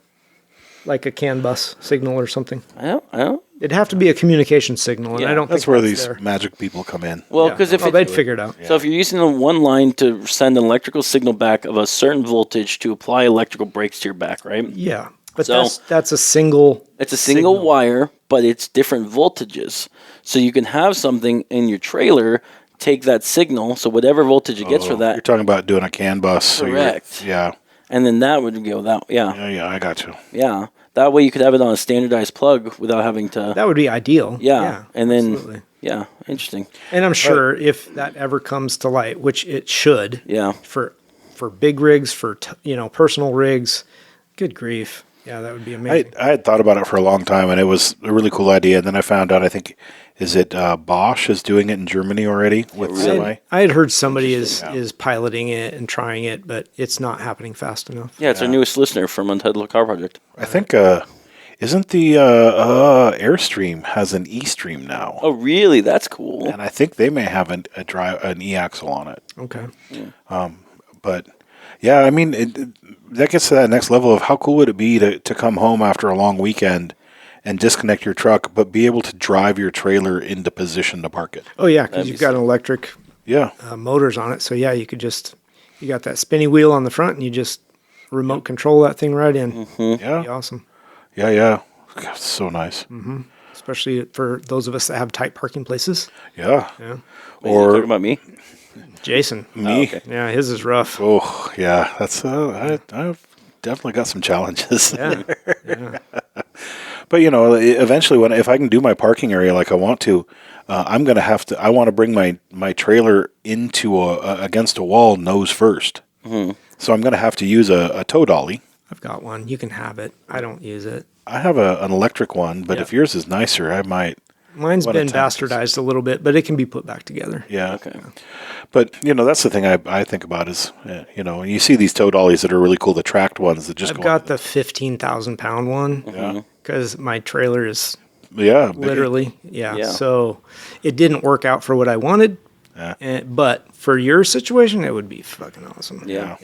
like a CAN bus signal or something. I don't. It'd have to be a communication signal, and I don't that's think where that's these magic people come in. Well, because they'd figure it out. So if you're using the one line to send an electrical signal back of a certain voltage to apply electrical brakes to your back, right? Yeah. But that's a single. It's a single wire, but it's different voltages. So you can have something in your trailer take that signal. So whatever voltage it gets for that, you're talking about doing a CAN bus. Correct. So and then that would go that. Yeah. Yeah. I got you. Yeah. That way you could have it on a standardized plug without having to. That would be ideal. Yeah. And then. Absolutely. Yeah. Interesting. And I'm sure if that ever comes to light, which it should. Yeah. For big rigs, for personal rigs, good grief. Yeah, that would be amazing. I had thought about it for a long time, and it was a really cool idea. And then I found out, I think, is it Bosch is doing it in Germany already with semi? I had heard somebody is piloting it and trying it, but it's not happening fast enough. Yeah, it's our newest listener from Untitled Car Project. I think, isn't the Airstream has an E-Stream now? Oh, really? That's cool. And I think they may have an E-axle on it. Okay. But, yeah, I mean, that gets to that next level of how cool would it be to come home after a long weekend and disconnect your truck, but be able to drive your trailer into position to park it. Oh, yeah, because you've got an electric motors on it. So, yeah, you got that spinny wheel on the front, and you just remote control that thing right in. Mm-hmm. Yeah. That'd be awesome. Yeah. God, it's so nice. Mm-hmm. Especially for those of us that have tight parking places. Yeah. Wait, or talking about me? Jason. Me? Oh, okay. Yeah, his is rough. Oh, yeah. That's I've definitely got some challenges. Yeah. But, eventually if I can do my parking area like I want to, I'm going to have to, I want to bring my trailer into against a wall nose first. Mm-hmm. So I'm going to have to use a tow dolly. I've got one. You can have it. I don't use it. I have an electric one, but if yours is nicer, I might. Mine's been bastardized a little bit, but it can be put back together. Yeah. Okay. But, that's the thing I think about is, you see these tow dollies that are really cool, the tracked ones that just I've got the 15,000-pound one. Yeah. Because my trailer is literally. Yeah. So it didn't work out for what I wanted. Yeah. But for your situation, it would be fucking awesome. Yeah.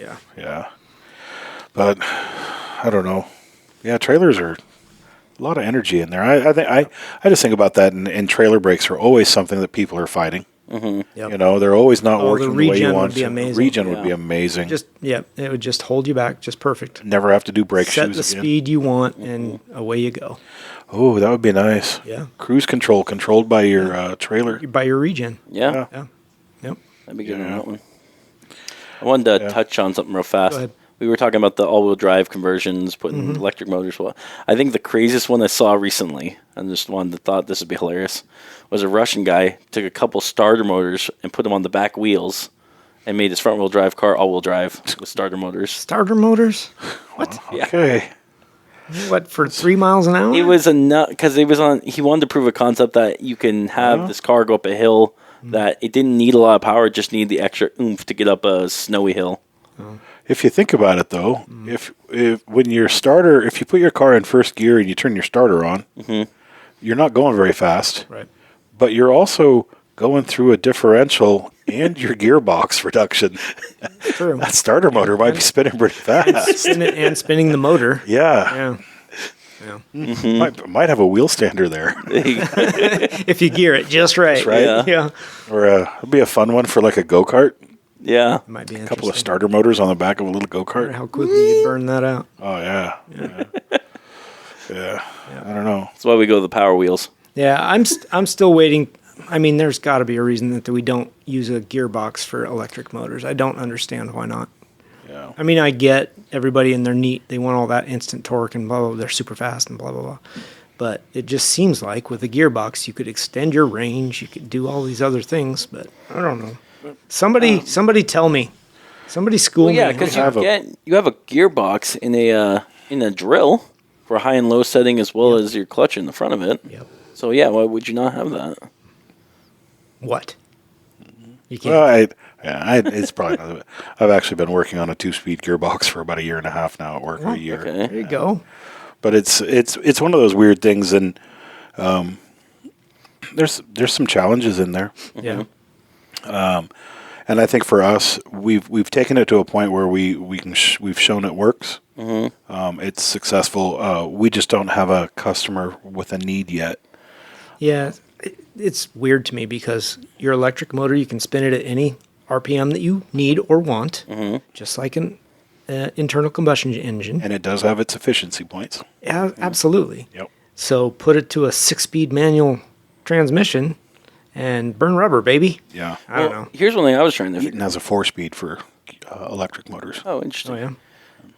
But I don't know. Yeah, trailers are a lot of energy in there. I just think about that, and trailer brakes are always something that people are fighting. Mm-hmm. Yep. They're always not working the way you want to. Regen would be amazing. It would just hold you back, just perfect. Never have to do brake shoes again. Set the speed you want, and away you go. Oh, that would be nice. Yeah. Cruise control controlled by your trailer. By your regen. Yeah. Yep. That'd be good on that one. I wanted to touch on something real fast. Go ahead. we were talking about the all-wheel drive conversions, putting electric motors. Well, I think the craziest one I saw recently, and just one that thought this would be hilarious, was a Russian guy took a couple starter motors and put them on the back wheels and made his front-wheel drive car all-wheel drive with starter motors. Starter motors? What? Okay. What, for 3 miles an hour? It was a nut because he wanted to prove a concept that you can have this car go up a hill that it didn't need a lot of power, it just needed the extra oomph to get up a snowy hill. Oh. If you think about it, though, if you put your car in first gear and you turn your starter on, you're not going very fast. Right. But you're also going through a differential and your gearbox reduction. True. That starter motor might be spinning pretty fast. Spinning the motor. Yeah. Might have a wheel stander there. If you gear it just right. That's right. Yeah. Or it'd be a fun one for like a go-kart. Yeah. Might be A couple of starter motors on the back of a little go-kart. How quickly you burn that out. Oh, yeah. I don't know. That's why we go to the Power Wheels. Yeah, I'm still waiting. I mean, there's got to be a reason that we don't use a gearbox for electric motors. I don't understand why not. Yeah. I mean, I get everybody and they're neat. They want all that instant torque and blah, blah, blah. They're super fast and blah, blah, blah. But it just seems like with a gearbox, you could extend your range. You could do all these other things, but I don't know. Somebody tell me. Somebody school me. Yeah, because you have a gearbox in a drill for high and low setting as well as your clutch in the front of it. Yep. So yeah, why would you not have that? What? You can't. Well, it's probably not. I've actually been working on a 2-speed gearbox for about 1.5 years now at work. A year. Okay. There you go. But it's one of those weird things, and there's some challenges in there. Yeah. And I think for us, we've taken it to a point where we've shown it works. It's successful. We just don't have a customer with a need yet. Yeah, it's weird to me because your electric motor, you can spin it at any RPM that you need or want, just like an internal combustion engine. And it does have its efficiency points. Yeah, absolutely. Yep. So put it to a 6-speed manual transmission and burn rubber, baby. Yeah. I don't know. Here's one thing I was trying to Eaton figure has a 4-speed for electric motors. Oh, interesting. Oh, yeah.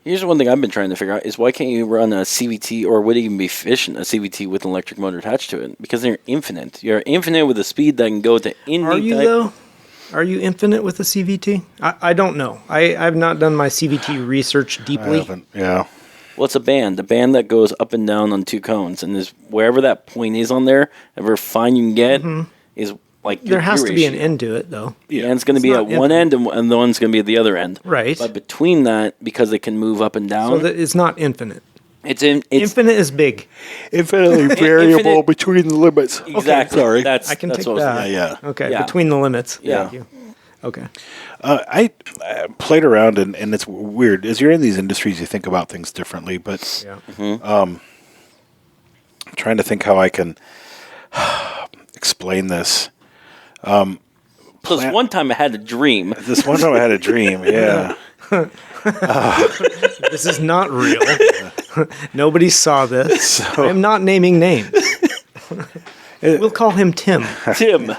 Here's one thing I've been trying to figure out is why can't you run a CVT, or would it even be efficient, a CVT with an electric motor attached to it? Because they're infinite. You're infinite with a speed that can go to any Are you, though? Are you infinite with a CVT? I don't know. I've not done my CVT research deeply. I haven't. Yeah. Well, it's a band that goes up and down on 2 cones, and is wherever that point is on there, ever fine you can get is like There has to be an end to it, though. Yeah, and it's going to be at one end, and the one's going to be at the other end. Right. But between that, because it can move up and down, So it's not infinite. It's infinite is big. Infinitely variable between the limits. Exactly. Okay, sorry. That's I can that's take what I was that. thinking. Yeah. Okay, Yeah. between the limits. Yeah. Thank you. Okay. I played around, and it's weird. As you're in these industries, you think about things differently. But Yeah. I'm trying to think how I can explain this. Plus, one time I had a dream. This one time I had a dream. Yeah. This is not real. Nobody saw this. So- I'm not naming names. We'll call him Tim. Tim.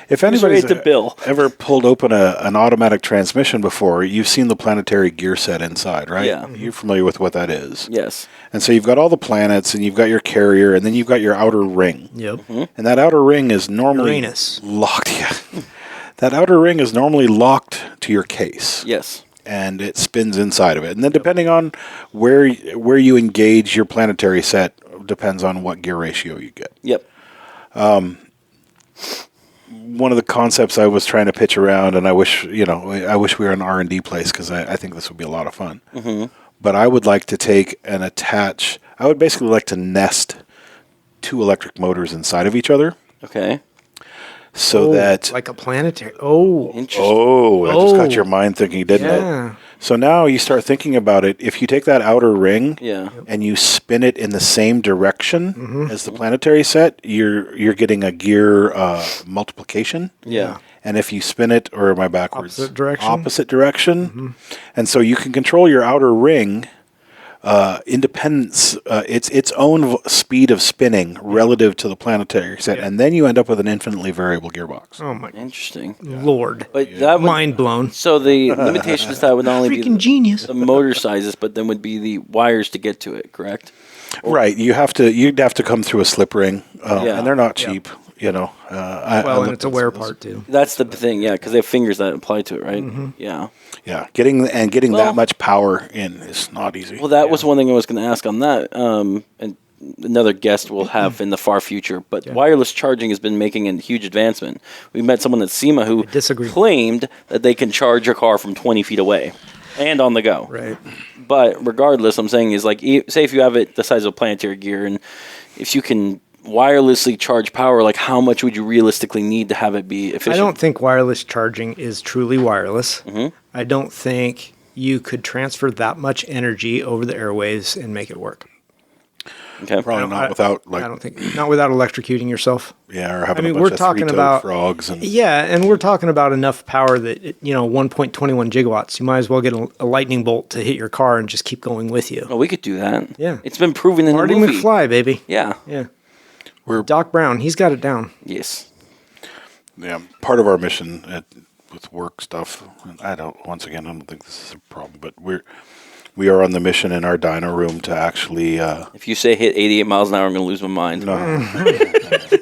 If anybody's to Bill. ever pulled open an automatic transmission before, you've seen the planetary gear set inside, right? Yeah. You're familiar with what that is. Yes. And so you've got all the planets, and you've got your carrier, and then you've got your outer ring. Yep. And that outer ring is normally Uranus. locked. Yeah. That outer ring is normally locked to your case. Yes. And it spins inside of it. And then depending on where you engage your planetary set depends on what gear ratio you get. Yep. One of the concepts I was trying to pitch around, and I wish we were an R&D place because I think this would be a lot of fun. But I would like to take and attach. I would basically like to nest 2 electric motors inside of each other, Okay. so that Like a planetary. Oh. Interesting. that just got your mind thinking, didn't Yeah. it? So now you start thinking about it. If you take that outer ring Yeah. and you spin it in the same direction as the planetary set, you're getting a gear multiplication. Yeah. And if you spin it, or am I backwards? Opposite direction? Opposite direction. And so you can control your outer ring independence, its own speed of spinning relative to the planetary set, and then you end up with an infinitely variable gearbox. Oh my Interesting. Lord. But that would, mind blown. So the limitation is that would not only be Freaking genius. the motor sizes, but then would be the wires to get to it, correct? Right. You'd have to come through a slip ring, and they're not cheap. You know, and it's a wear part too. That's the thing, yeah, because they have fingers that apply to it, right? Mm-hmm. Yeah. Yeah, getting that much power in is not easy. Well, that was one thing I was going to ask on that, and another guest we'll have in the far future. But wireless charging has been making a huge advancement. We met someone at SEMA who claimed that they can charge your car from 20 feet away and on the go. Right. But regardless, I'm saying is like, say if you have it the size of a planetary gear, and if you can wirelessly charge power, like how much would you realistically need to have it be efficient? I don't think wireless charging is truly wireless. Mm-hmm. I don't think you could transfer that much energy over the airwaves and make it work. Okay. Probably not without I don't think not without electrocuting yourself. Yeah, or having a bunch of three-toed frogs. And we're talking about enough power that 1.21 gigawatts. You might as well get a lightning bolt to hit your car and just keep going with you. Oh, we could do that. Yeah, it's been proven in Marty the movie. McFly, baby. Yeah. Doc Brown, he's got it down. Yes. Yeah, part of our mission with work stuff. I don't think this is a problem, but we are on the mission in our dyno room to actually. If you say hit 88 miles an hour, I'm going to lose my mind. No.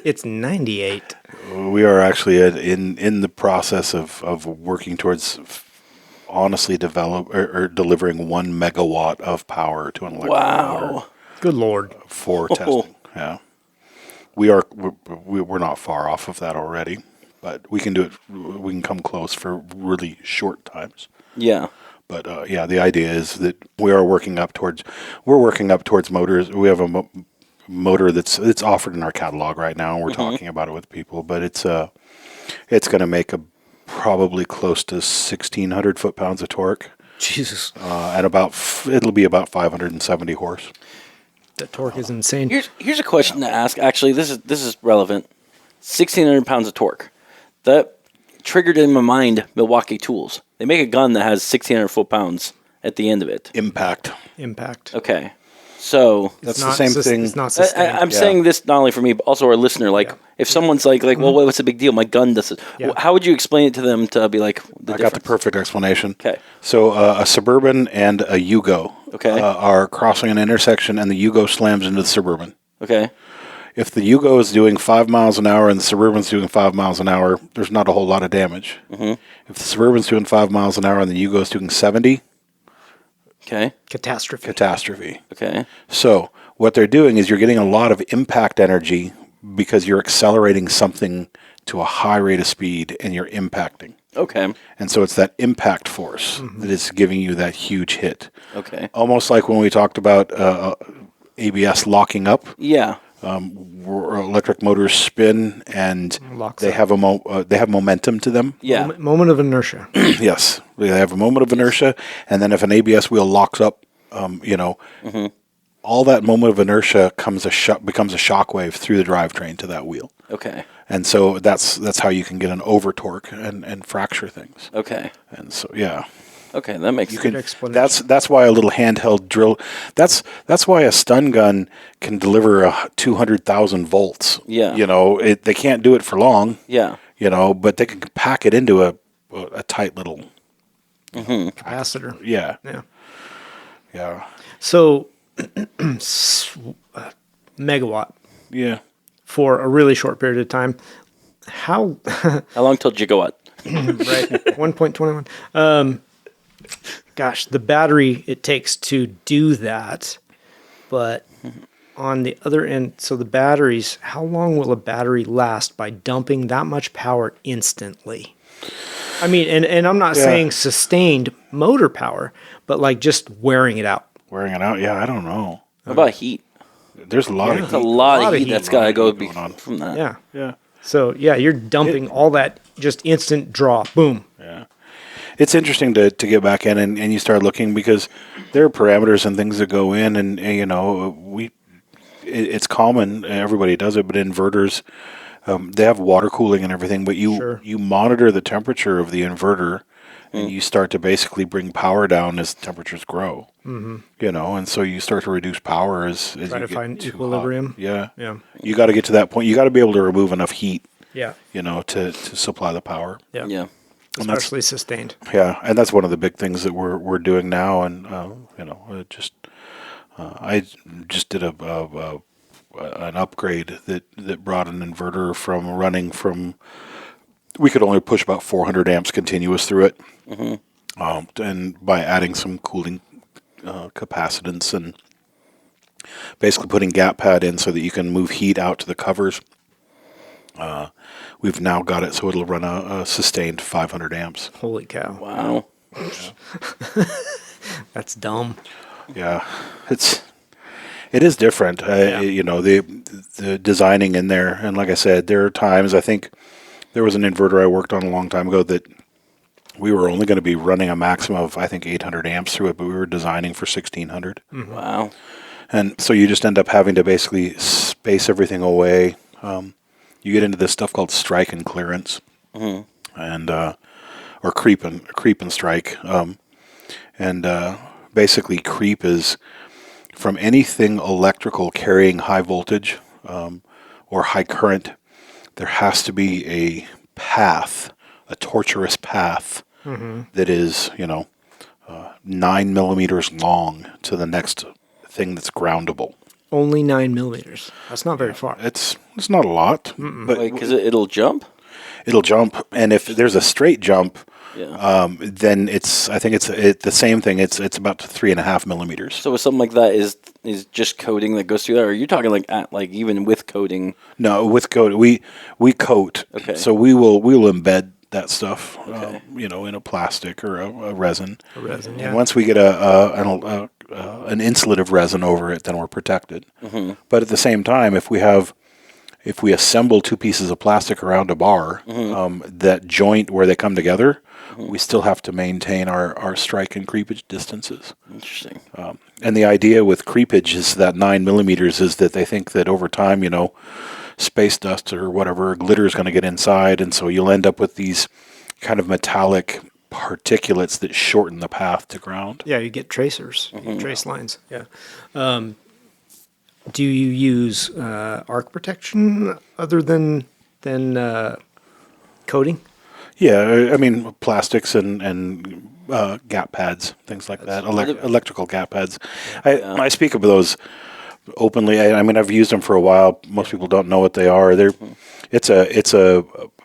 It's 98. We are actually in the process of working towards honestly delivering 1 megawatt of power to an electric motor. Good Lord. For testing. Yeah. We're not far off of that already, but we can do it. We can come close for really short times. Yeah. But the idea is that we're working up towards motors. We have a motor that's offered in our catalog right now, and we're talking about it with people. But it's going to make probably close to 1,600 foot-pounds of torque. Jesus. And it'll be about 570 horse. That torque is insane. Here's a question to ask. Actually, this is relevant. 1,600 pounds of torque. That triggered in my mind Milwaukee Tools. They make a gun that has 1,600 foot-pounds at the end of it. Impact. Okay. So that's the same thing. It's not sustained. I'm saying this not only for me, but also our listener. Like, if someone's like, well, what's the big deal? My gun does it. Yeah. How would you explain it to them to be like, I got the perfect explanation. Okay. So a Suburban and a Yugo are crossing an intersection, and the Yugo slams into the Suburban. Okay. If the Yugo is doing 5 miles an hour and the Suburban's doing 5 miles an hour, there's not a whole lot of damage. Mm-hmm. If the Suburban's doing 5 miles an hour and the Yugo's doing 70, catastrophe. Okay. So what they're doing is you're getting a lot of impact energy because you're accelerating something to a high rate of speed and you're impacting. Okay. And so it's that impact force that is giving you that huge hit. Okay. Almost like when we talked about ABS locking up. Yeah. Electric motors spin and they have momentum to them. Yeah. Moment of inertia. Yes. They have a moment of inertia, and then if an ABS wheel locks up, all that moment of inertia becomes a shock wave through the drivetrain to that wheel. Okay. And so that's how you can get an over torque and fracture things. Okay. And so okay, that makes sense. That's why a little handheld drill. That's why a stun gun can deliver 200,000 volts. Yeah. They can't do it for long. Yeah. But they can pack it into a tight little capacitor. Yeah. Yeah. Yeah. So megawatt. Yeah. For a really short period of time. How long till gigawatt? Right. 1.21. Gosh, the battery it takes to do that. But on the other end, so the batteries, how long will a battery last by dumping that much power instantly? I mean, and I'm not saying sustained motor power, but like just wearing it out. Wearing it out? Yeah, I don't know. What about heat? There's a lot of heat. There's a lot of heat that's got to go from that. Yeah. Yeah. So, you're dumping all that just instant draw. Boom. Yeah. It's interesting to get back in and you start looking because there are parameters and things that go in and it's common, everybody does it, but inverters, they have water cooling and everything, but you monitor the temperature of the inverter and you start to basically bring power down as temperatures grow. You know, and so you start to reduce power as try you to find get too equilibrium. hot. Yeah, Yeah. You got to get to that point. You got to be able to remove enough heat. Yeah. You know, to supply the power. Yeah. Yeah. Especially sustained. Yeah, and that's one of the big things that we're doing now. And you know, I just did an upgrade that brought an inverter from running from. We could only push about 400 amps continuous through it, and by adding some cooling capacitance and basically putting gap pad in so that you can move heat out to the covers. We've now got it so it'll run a sustained 500 amps. Holy cow! Wow. That's dumb. Yeah, it is different. You know, the designing in there, and like I said, there are times. I think there was an inverter I worked on a long time ago that we were only going to be running a maximum of, I think, 800 amps through it, but we were designing for 1600. Wow. And so you just end up having to basically space everything away. You get into this stuff called strike and clearance, and or creep and strike. Basically, creep is from anything electrical carrying high voltage or high current. There has to be a path, a tortuous path that is, 9 millimeters long to the next thing that's groundable. Only 9 millimeters. That's not very far. It's not a lot, but Because it'll jump? it'll jump. And if there's a straight jump, Yeah. then I think it's the same thing. It's about 3.5 millimeters. So with something like that is just coating that goes through that, or are you talking like even with coating? No, with coat we coat. Okay. So we will embed that stuff, Okay. in a plastic or a resin. A resin, And yeah. once we get an insulative resin over it, then we're protected. But at the same time, if we assemble two pieces of plastic around a bar, that joint where they come together, we still have to maintain our strike and creepage distances. Interesting. And the idea with creepage is that 9 millimeters is that they think that over time, space dust or whatever, glitter is going to get inside, and so you'll end up with these kind of metallic particulates that shorten the path to ground. Yeah, you get tracers, you get trace lines. Yeah. Do you use arc protection other than coating? Yeah, I mean plastics and gap pads, things like that. Electrical gap pads. I speak of those openly. I mean, I've used them for a while. Most people don't know what they are. It's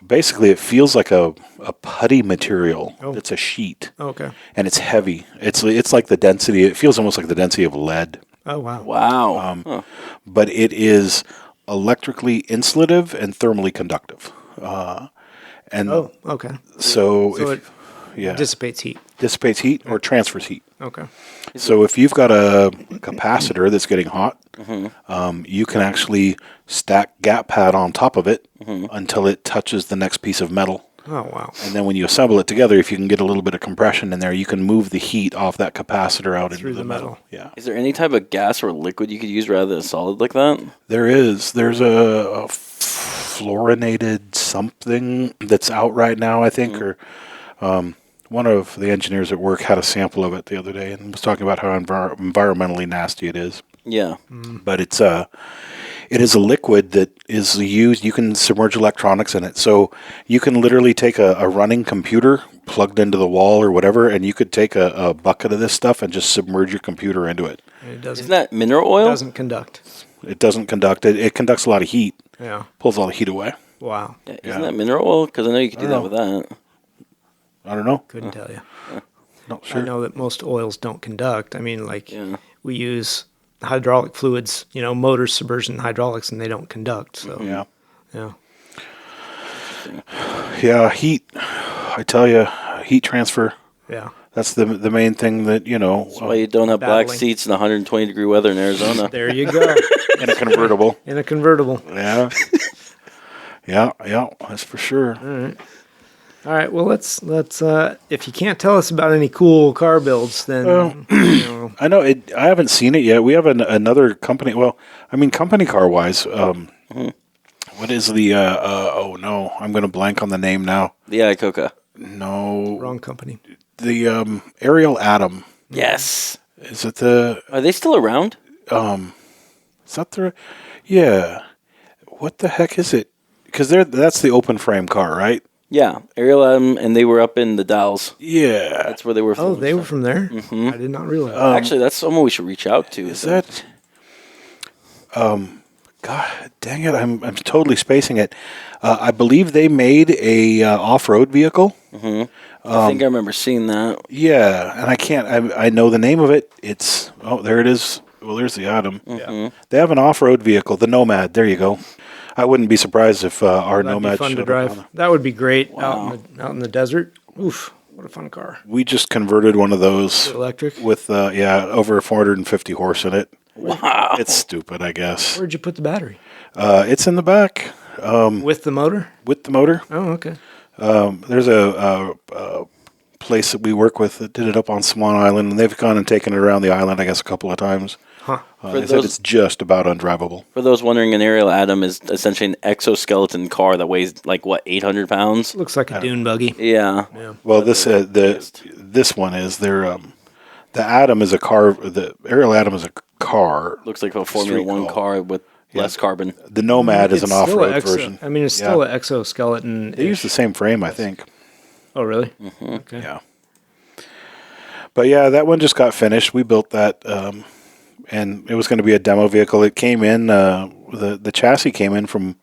basically it feels like a putty material. Oh. It's a sheet. Okay. And it's heavy. It's like the density. It feels almost like the density of lead. Oh, wow. Wow. But it is electrically insulative and thermally conductive. Oh, okay. So it dissipates heat. dissipates heat or transfers heat. Okay. So if you've got a capacitor that's getting hot, you can actually stack gap pad on top of it until it touches the next piece of metal. Oh, wow. And then when you assemble it together, if you can get a little bit of compression in there, you can move the heat off that capacitor out Through into the the metal. metal. Yeah. Is there any type of gas or liquid you could use rather than a solid like that? There is. There's a fluorinated something that's out right now, I think, or one of the engineers at work had a sample of it the other day and was talking about how environmentally nasty it is. Yeah. But it is a liquid that is used. You can submerge electronics in it, so you can literally take a running computer plugged into the wall or whatever, and you could take a bucket of this stuff and just submerge your computer into it. And it doesn't, Isn't that mineral oil? it doesn't conduct. It doesn't conduct. It conducts a lot of heat. Yeah. Pulls all the heat away. Wow. Yeah, isn't that mineral oil? Because I know you could do that with that. I don't know. Couldn't tell you. Not sure. I know that most oils don't conduct. I mean, Yeah. we use hydraulic fluids, motors, submersion hydraulics, and they don't conduct. So, Yeah. yeah. Yeah, heat. I tell you, heat transfer. Yeah. That's the main thing that, That's why you don't have black Battling. seats in 120 degree weather in Arizona. There you go. in a convertible. In a convertible. Yeah. Yeah, that's for sure. All right. Well, let's. If you can't tell us about any cool car builds, then I know it. I haven't seen it yet. We have another company. Well, I mean, company car wise. What is the? Oh no, I'm going to blank on the name now. The Iacocca. No. Wrong company. The Ariel Atom. Yes. Is it the... Are they still around? Is that the... Yeah. What the heck is it? Because that's the open frame car, right? Yeah, Ariel Atom, and they were up in the Dalles. Yeah. That's where they were from. Oh, they were from there? Mm-hmm. I did not realize. Actually, that's someone we should reach out to. Is that... God dang it, I'm totally spacing it. I believe they made a off-road vehicle. Mm-hmm. I think I remember seeing that. Yeah, and I know the name of it. It's... Oh, there it is. Well, there's the Atom. Mm-hmm. Yeah. They have an off-road vehicle, the Nomad. There you go. I wouldn't be surprised if our Nomad... That'd be fun to drive. That would be great out in the desert. Oof, what a fun car. We just converted one of those... Electric? With, over 450 horse in it. Wow. It's stupid, I guess. Where'd you put the battery? It's in the back. With the motor? With the motor. Oh, okay. There's a place that we work with that did it up on Swan Island, and they've gone and taken it around the island, I guess, a couple of times. Huh. They said it's just about undrivable. For those wondering, an Ariel Atom is essentially an exoskeleton car that weighs, 800 pounds? Looks like a dune buggy. Yeah. Well, this one is the Atom is a car. The Ariel Atom is a car. Looks like a Formula One car with less carbon. The Nomad is an off-road version. I mean, it's still an exoskeleton. They use the same frame, I think. Oh, really? Mm-hmm. Okay. Yeah. But yeah, that one just got finished. We built that, and it was going to be a demo vehicle. It came in. The chassis came in from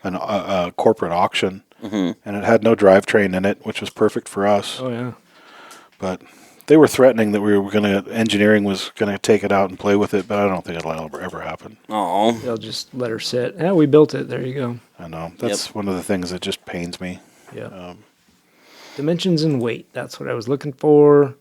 a corporate auction, and it had no drivetrain in it, which was perfect for us. Oh yeah. But they were threatening that engineering was going to take it out and play with it, but I don't think it'll ever happen. Oh. They'll just let her sit. Yeah, we built it. There you go. I know. That's one of the things that just pains me. Yeah. Dimensions and weight. That's what I was looking for.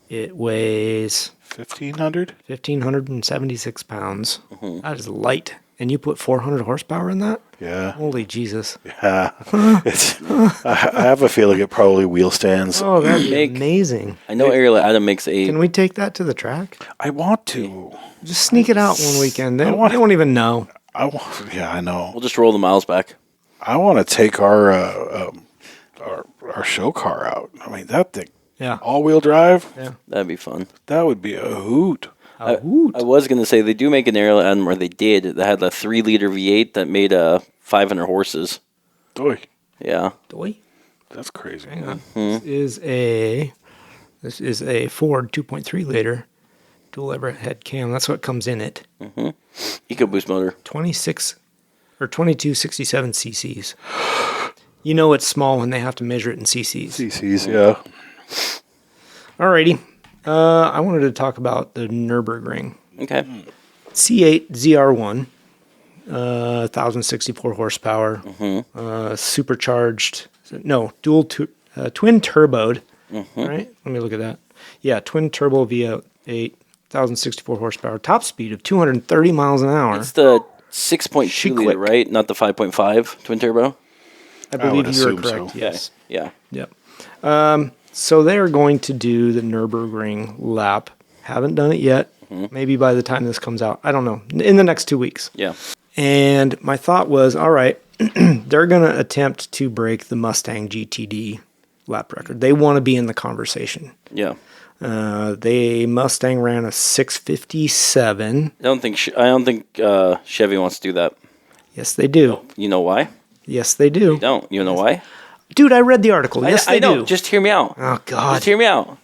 It weighs 1,576 pounds. Mm-hmm. That is light. And you put 400 horsepower in that? Yeah. Holy Jesus. Yeah. I have a feeling it probably wheel stands. Oh, that'd be amazing. I know Ariel Atom makes a... Can we take that to the track? I want to. Just sneak it out one weekend. They won't even know. Yeah, I know. We'll just roll the miles back. I want to take our show car out. I mean, that thing. Yeah. All-wheel drive. Yeah. That'd be fun. That would be a hoot. I was going to say, they do make an Ariel Atom, or they did, that had a 3-liter V8 that made 500 horses. Doy. Yeah. Doy? That's crazy. Hang on. This is a Ford 2.3 liter dual overhead cam. That's what comes in it. Mm-hmm. EcoBoost motor. 2267 cc's. You know it's small when they have to measure it in cc's. cc's, yeah. Alrighty. I wanted to talk about the Nürburgring. Okay. C8 ZR1, 1,064 horsepower, supercharged. No, twin turboed. Right? Let me look at that. Yeah, twin turbo V8, 1,064 horsepower, top speed of 230 miles an hour. It's the 6.2 liter, right? Not the 5.5 twin turbo? I believe you are correct. So. Yes. Yeah. Yep. So they are going to do the Nürburgring lap. Haven't done it yet. Maybe by the time this comes out. I don't know. In the next 2 weeks. Yeah. And my thought was, all right, they're going to attempt to break the Mustang GTD lap record. They want to be in the conversation. Yeah. Mustang ran a 657. I don't think Chevy wants to do that. Yes, they do. You know why? Yes, they do. You don't. You know why? Dude, I read the article. Yes, they do. Just hear me out. Oh, God. Just hear me out.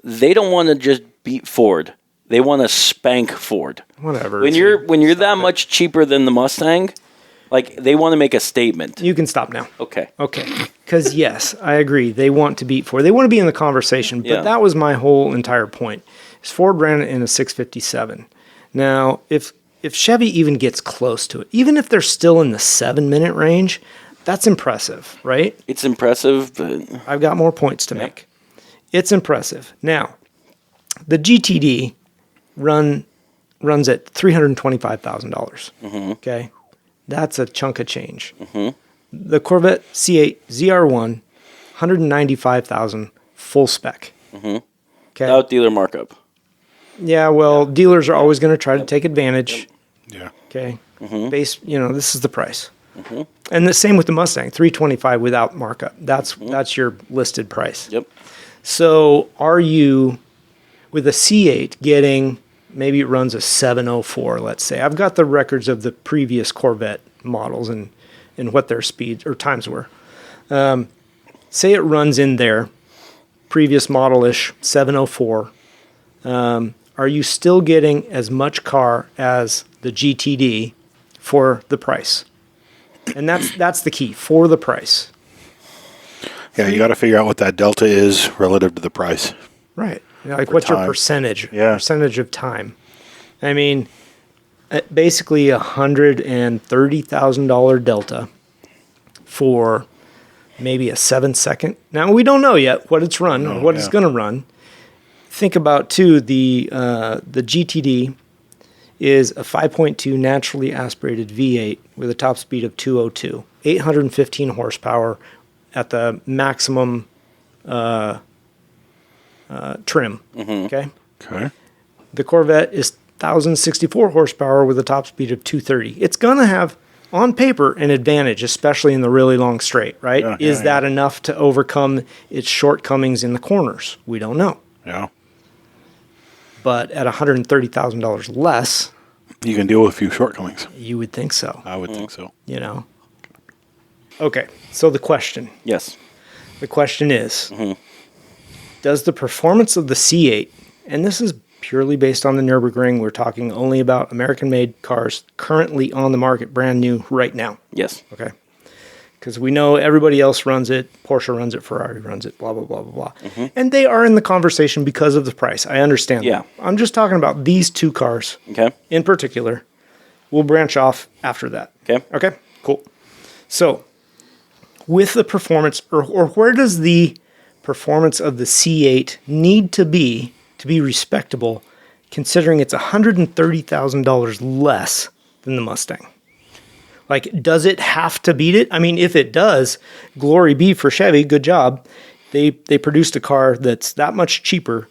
They don't want to just beat Ford. They want to spank Ford. Whatever. When you're that much cheaper than the Mustang, they want to make a statement. You can stop now. Okay. Because, yes, I agree. They want to beat Ford. They want to be in the conversation. But that was my whole entire point. Is Ford ran it in a 657. Now, if Chevy even gets close to it, even if they're still in the 7-minute range, that's impressive, right? It's impressive, but... I've got more points to make. It's impressive. Now, the GTD runs at $325,000. Okay? That's a chunk of change. The Corvette C8 ZR1, $195,000 full spec. Okay? Without dealer markup. Yeah, well, dealers are always going to try to take advantage. Yeah. Okay? This is the price. Mm-hmm. And the same with the Mustang, $325 without markup. That's your listed price. Yep. So are you, with a C8, getting, maybe it runs a 704, let's say. I've got the records of the previous Corvette models and what their speeds or times were. Say it runs in there, previous model-ish, 704. Are you still getting as much car as the GTD for the price? And that's the key, for the price. Yeah, you got to figure out what that delta is relative to the price. Right. Like, what's your percentage? Yeah. Percentage of time. I mean, basically $130,000 delta for maybe a 7-second. Now, we don't know yet what it's run or what it's going to run. Think about, too, the GTD is a 5.2 naturally aspirated V8 with a top speed of 202, 815 horsepower at the maximum trim. Mm-hmm. Okay. Okay. The Corvette is 1,064 horsepower with a top speed of 230. It's going to have, on paper, an advantage, especially in the really long straight, right? Is that enough to overcome its shortcomings in the corners? We don't know. Yeah. But at $130,000 less, you can deal with a few shortcomings. You would think so. I would think so. You know. Okay, so the question. Yes. The question is, does the performance of the C8, and this is purely based on the Nürburgring, we're talking only about American-made cars currently on the market, brand new right now. Yes. Okay. Because we know everybody else runs it, Porsche runs it, Ferrari runs it, blah, blah, blah, blah, blah. And they are in the conversation because of the price. I understand that. I'm just talking about these two cars in particular. We'll branch off after that. Okay, cool. So, with the performance, or where does the performance of the C8 need to be respectable, considering it's $130,000 less than the Mustang? Like, does it have to beat it? I mean, if it does, glory be for Chevy, good job. They produced a car that's that much cheaper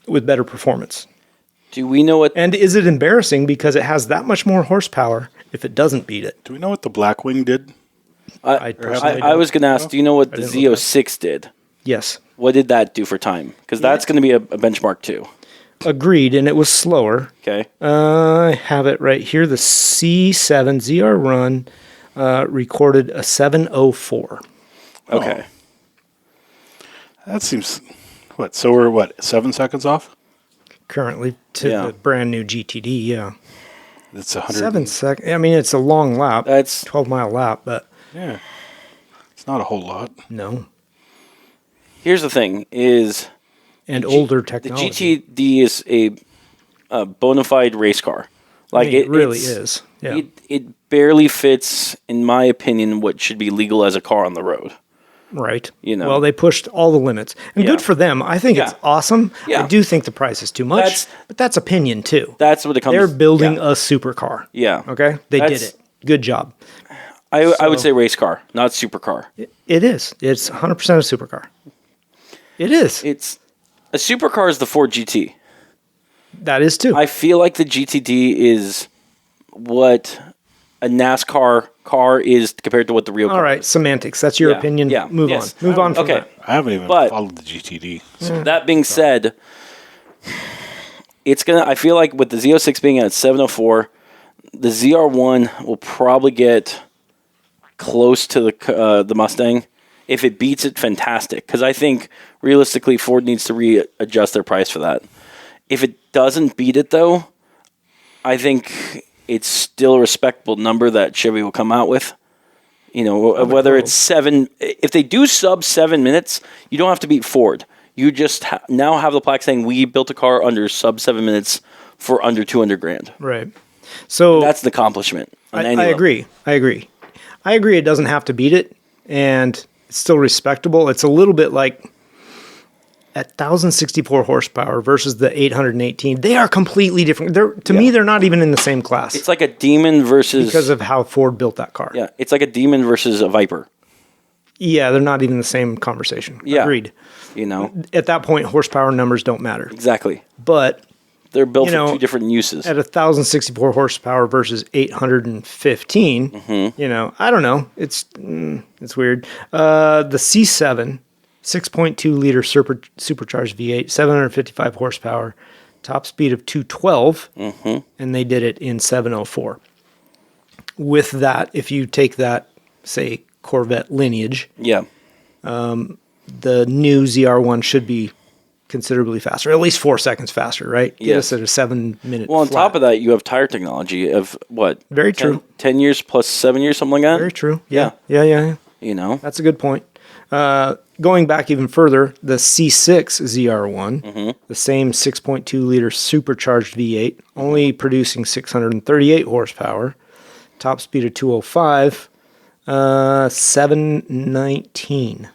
with better performance. Do we know what... And is it embarrassing because it has that much more horsepower if it doesn't beat it? Do we know what the Blackwing did? I was going to ask, do you know what the Z06 did? Yes. What did that do for time? Because that's going to be a benchmark too. Agreed, and it was slower. Okay. I have it right here. The C7 ZR Run recorded a 704. Okay. That seems... What? So we're, 7 seconds off? Currently to the brand new GTD, yeah. That's 100... 7 seconds. I mean, it's a long lap. That's 12-mile lap, but... Yeah. It's not a whole lot. No. Here's the thing, is... And older technology. The GTD is a bona fide race car. Like, I mean, it really is. Yeah. It barely fits, in my opinion, what should be legal as a car on the road. Right. You know. Well, they pushed all the limits. And good for them. I think it's awesome. Yeah. I do think the price is too much, but that's opinion too. That's what it comes. They're building a supercar. Yeah. Okay? They did it. Good job. I would say race car, not supercar. It is. It's 100% a supercar. It is. A supercar is the Ford GT. That is too. I feel like the GTD is what a NASCAR car is compared to what the real car is. All right, semantics. That's your opinion. Yeah. Move on. Move on from that. I haven't even followed the GTD. So that being said, I feel like with the Z06 being at 704, the ZR1 will probably get close to the Mustang. If it beats it, fantastic. Because I think, realistically, Ford needs to readjust their price for that. If it doesn't beat it, though, I think it's still a respectable number that Chevy will come out with. You know, whether it's 7... If they do sub 7 minutes, you don't have to beat Ford. You just now have the plaque saying, we built a car under sub 7 minutes for under $200,000. Right. So that's an accomplishment. I agree. I agree it doesn't have to beat it, and it's still respectable. It's a little bit like at 1,064 horsepower versus the 818. They are completely different. To me, they're not even in the same class. It's like a Demon versus... Because of how Ford built that car. Yeah, it's like a Demon versus a Viper. Yeah, they're not even the same conversation. Yeah. Agreed. You know? At that point, horsepower numbers don't matter. Exactly. But They're built for two different uses. At 1,064 horsepower versus 815, I don't know. It's weird. The C7, 6.2 liter supercharged V8, 755 horsepower, top speed of 212, and they did it in 704. With that, if you take that, say, Corvette lineage, the new ZR1 should be considerably faster, at least 4 seconds faster, right? Get us at a 7-minute Well, on top of that, you have tire technology of what? Very true. 10 years plus 7 years, something like that? Very true. Yeah. That's a good point. Going back even further, the C6 ZR1, the same 6.2 liter supercharged V8, only producing 638 horsepower, top speed of 205, 719.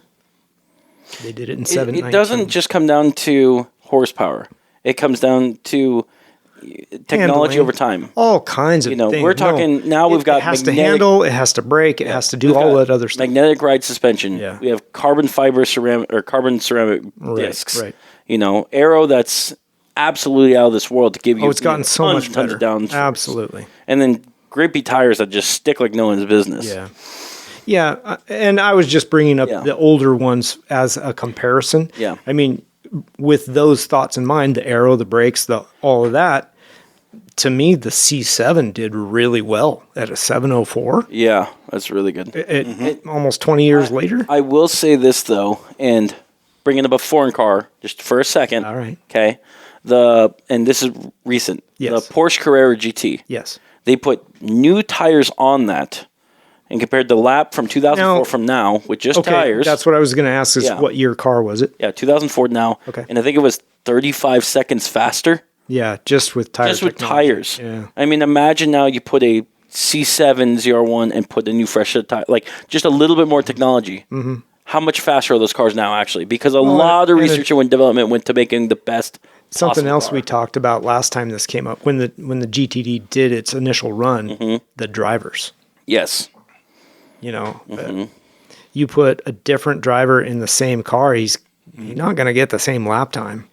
They did it in 719. It doesn't just come down to horsepower. It comes down to technology over time. All kinds of things. We're talking now. We've got it has to handle. It has to brake. It has to do all that other stuff. Magnetic ride suspension. Yeah. We have carbon fiber ceramic or carbon ceramic discs. Right. Aero that's absolutely out of this world to give you. It's gotten so much better. Down absolutely. And then grippy tires that just stick like no one's business. Yeah. Yeah, and I was just bringing up the older ones as a comparison. Yeah. I mean, with those thoughts in mind, the aero, the brakes, all of that, to me, the C7 did really well at a 704. Yeah, that's really good. Almost 20 years later. I will say this, though, and bringing up a foreign car just for a second. All right. Okay. And this is recent. Yes. The Porsche Carrera GT. Yes. They put new tires on that. And compared the lap from 2004 from now with just tires. That's what I was going to ask is what year car was it? Yeah, 2004 now. Okay. And I think it was 35 seconds faster. Yeah, just with tires. Just with tires. Yeah. I mean, imagine now you put a C7 ZR1 and put a new fresh tire. Like, just a little bit more technology. Mm-hmm. How much faster are those cars now, actually? Because a lot of research and development went to making the best something else car. We talked about last time this came up. When the GTD did its initial run, the drivers. Yes. You put a different driver in the same car, he's not going to get the same lap time.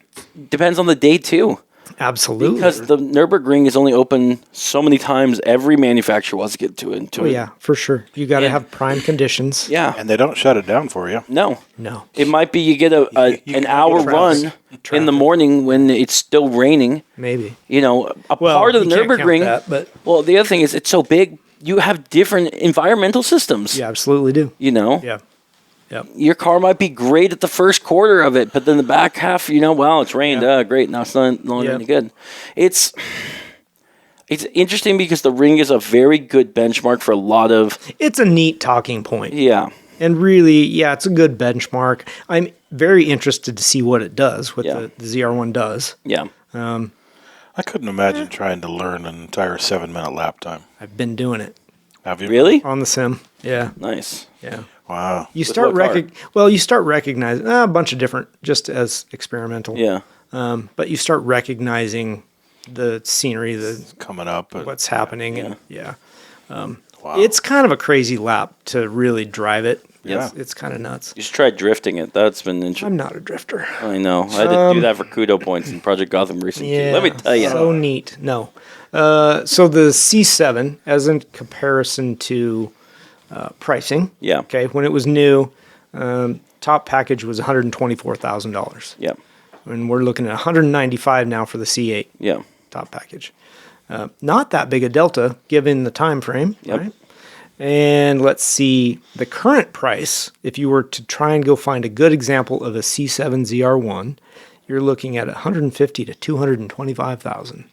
Depends on the day, too. Absolutely. Because the Nürburgring is only open so many times every manufacturer wants to get to it. Yeah, for sure. You got to have prime conditions. Yeah. And they don't shut it down for you. No. It might be you get an hour run in the morning when it's still raining. Maybe. Part of the Nürburgring. Well, the other thing is it's so big. You have different environmental systems. You absolutely do. Yeah. Your car might be great at the first quarter of it, but then the back half, it's rained. Great. Now it's no longer any good. It's interesting because the ring is a very good benchmark for a lot of... It's a neat talking point. Yeah. And really, it's a good benchmark. I'm very interested to see what it does, what the ZR1 does. Yeah. I couldn't imagine trying to learn an entire 7-minute lap time. I've been doing it. Have you? Really? On the sim. Yeah. Nice. Yeah. Wow. You start recognizing a bunch of different, just as experimental. Yeah. But you start recognizing the scenery, coming up, what's happening, and wow. It's kind of a crazy lap to really drive it. Yeah. It's kind of nuts. You should try drifting it. That's been interesting. I'm not a drifter. I know. I had to do that for Kudo points in Project Gotham recently. Yeah, let me tell you. So neat. No. So the C7, as in comparison to pricing. Yeah. Okay. When it was new, top package was $124,000. Yeah. And we're looking at $195,000 now for the C8. Yeah. Top package. Not that big a delta given the time frame. Yep. Right? And let's see the current price. If you were to try and go find a good example of a C7 ZR1, you're looking at $150,000 to $225,000.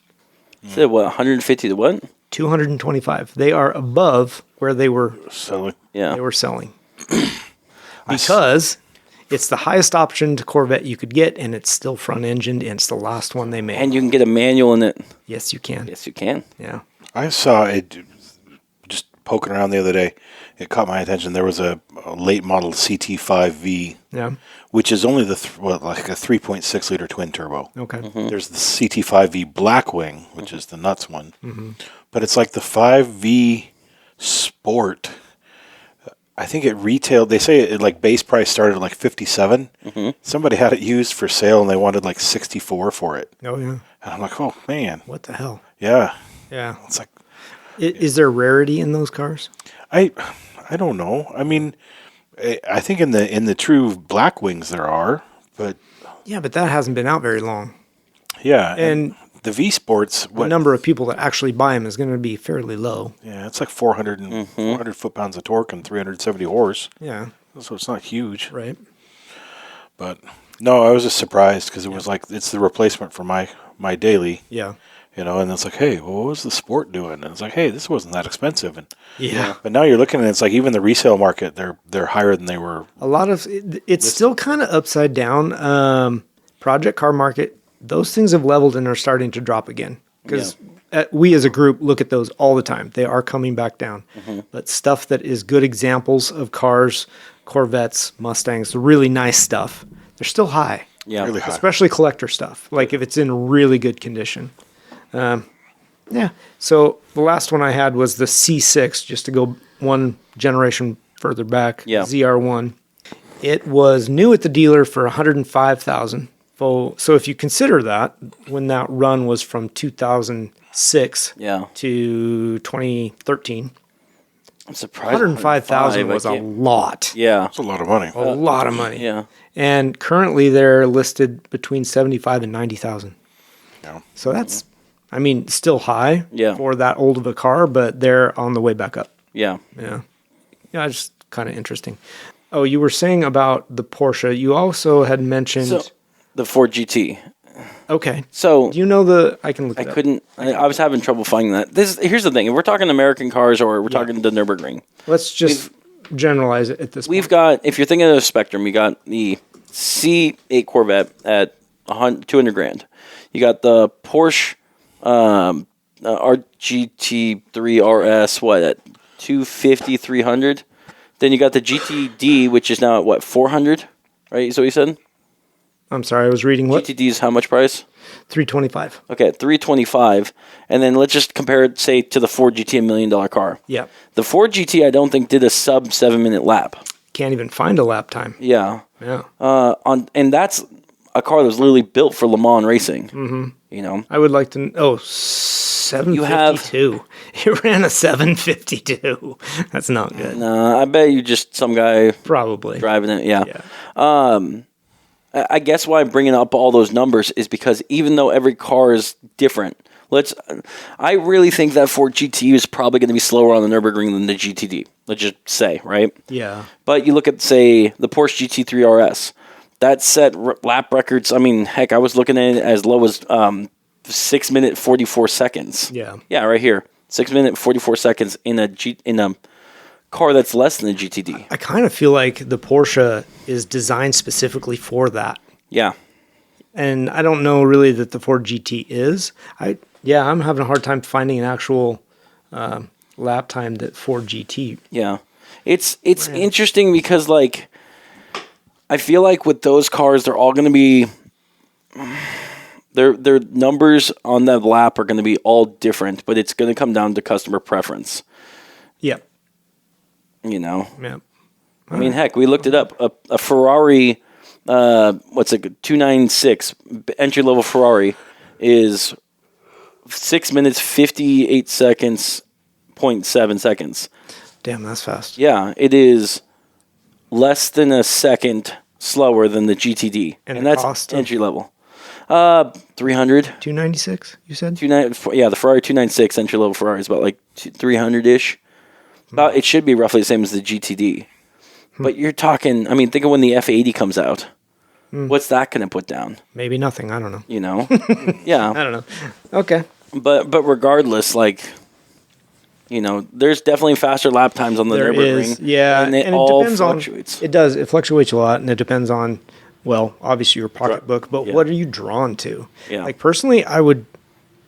So what? 150 to what? 225. They are above where they were selling. Yeah. They were selling because it's the highest optioned Corvette you could get, and it's still front engined, and it's the last one they made. And you can get a manual in it. Yes, you can. Yes, you can. Yeah. I saw it just poking around the other day. It caught my attention. There was a late model CT5V, which is only like a 3.6 liter twin turbo. Okay. Mm-hmm. There's the CT5V Blackwing, which is the nuts one, but it's like the 5V Sport. I think it retailed. They say it like base price started at like 57. Mm-hmm. Somebody had it used for sale and they wanted like 64 for it. Oh yeah. And I'm like, oh man, what the hell? Yeah. Yeah. It's like, is there rarity in those cars? I don't know. I mean, I think in the true black wings there are, but yeah, but that hasn't been out very long. Yeah, and the V Sports, the number of people that actually buy them is going to be fairly low. Yeah, it's like 400 foot-pounds of torque and 370 horse. Yeah. So it's not huge. Right. But, no, I was just surprised because it was like, it's the replacement for my daily. Yeah. You know, and it's like, hey, well, what was the Sport doing? And it's like, hey, this wasn't that expensive. And yeah. But now you're looking at it, it's like even the resale market, they're higher than they were. A lot of, it's still kind of upside down. Project car market, those things have leveled and are starting to drop again. Because we as a group look at those all the time. They are coming back down. Mm-hmm. But stuff that is good examples of cars, Corvettes, Mustangs, the really nice stuff, they're still high. Yeah, really high. Especially collector stuff, like if it's in really good condition. Yeah. So the last one I had was the C6, just to go one generation further back. Yeah. ZR1. It was new at the dealer for $105,000. So if you consider that, when that run was from 2006 to 2013, I'm surprised. $105,000 was a lot. Yeah, that's a lot of money. A lot of money. Yeah. And currently they're listed between $75,000 and $90,000. Yeah. So that's, I mean, still high for that old of a car, but they're on the way back up. Yeah. Yeah. Yeah, just kind of interesting. Oh, you were saying about the Porsche. You also had mentioned the Ford GT. Okay. So do you know I can look it up. I was having trouble finding that. Here's the thing. If we're talking American cars or we're talking the Nürburgring. Let's just generalize it at this point. We've got, if you're thinking of the spectrum, you got the C8 Corvette at $200,000. You got the Porsche RGT3 RS, at 250, 300. Then you got the GTD, which is now at 400, right? Is that what you said? I'm sorry, I was reading what? GTD is how much price? $325,000. Okay, $325,000. And then let's just compare it, say, to the Ford GT, $1 million car. Yeah. The Ford GT, I don't think did a sub 7-minute lap. Can't even find a lap time. Yeah. Yeah. And that's a car that was literally built for Le Mans racing. Mm-hmm. You know, I would like to. 752. It ran a 752. That's not good. No, I bet you just some guy probably driving it. Yeah. I guess why I'm bringing up all those numbers is because even though every car is different, I really think that Ford GT is probably going to be slower on the Nürburgring than the GTD. Let's just say, right? Yeah. But you look at, say, the Porsche GT3 RS. That set lap records. I mean, heck, I was looking at it as low as 6 minute 44 seconds. Yeah. Yeah, right here. 6 minute 44 seconds in a car that's less than a GTD. I kind of feel like the Porsche is designed specifically for that. Yeah. And I don't know really that the Ford GT is. I'm having a hard time finding an actual lap time that Ford GT. Yeah. It's interesting because I feel like with those cars they're all going to be their numbers on that lap are going to be all different, but it's going to come down to customer preference. Yep. You know? Yep. I mean, heck, we looked it up. A Ferrari, 296 entry-level Ferrari is 6 minutes, 58 seconds, 0.7 seconds. Damn, that's fast. Yeah, it is less than a second slower than the GTD. And that's entry-level. 300. 296, you said? The Ferrari 296 entry-level Ferrari is about 300-ish. It should be roughly the same as the GTD. But you're talking, I mean, think of when the F80 comes out. What's that going to put down? Maybe nothing. I don't know. You know? Yeah. I don't know. Okay. But regardless, there's definitely faster lap times on the Nürburgring. Yeah. And it all fluctuates. It does. It fluctuates a lot, and it depends on, obviously your pocketbook, but what are you drawn to? Yeah. Personally, I would,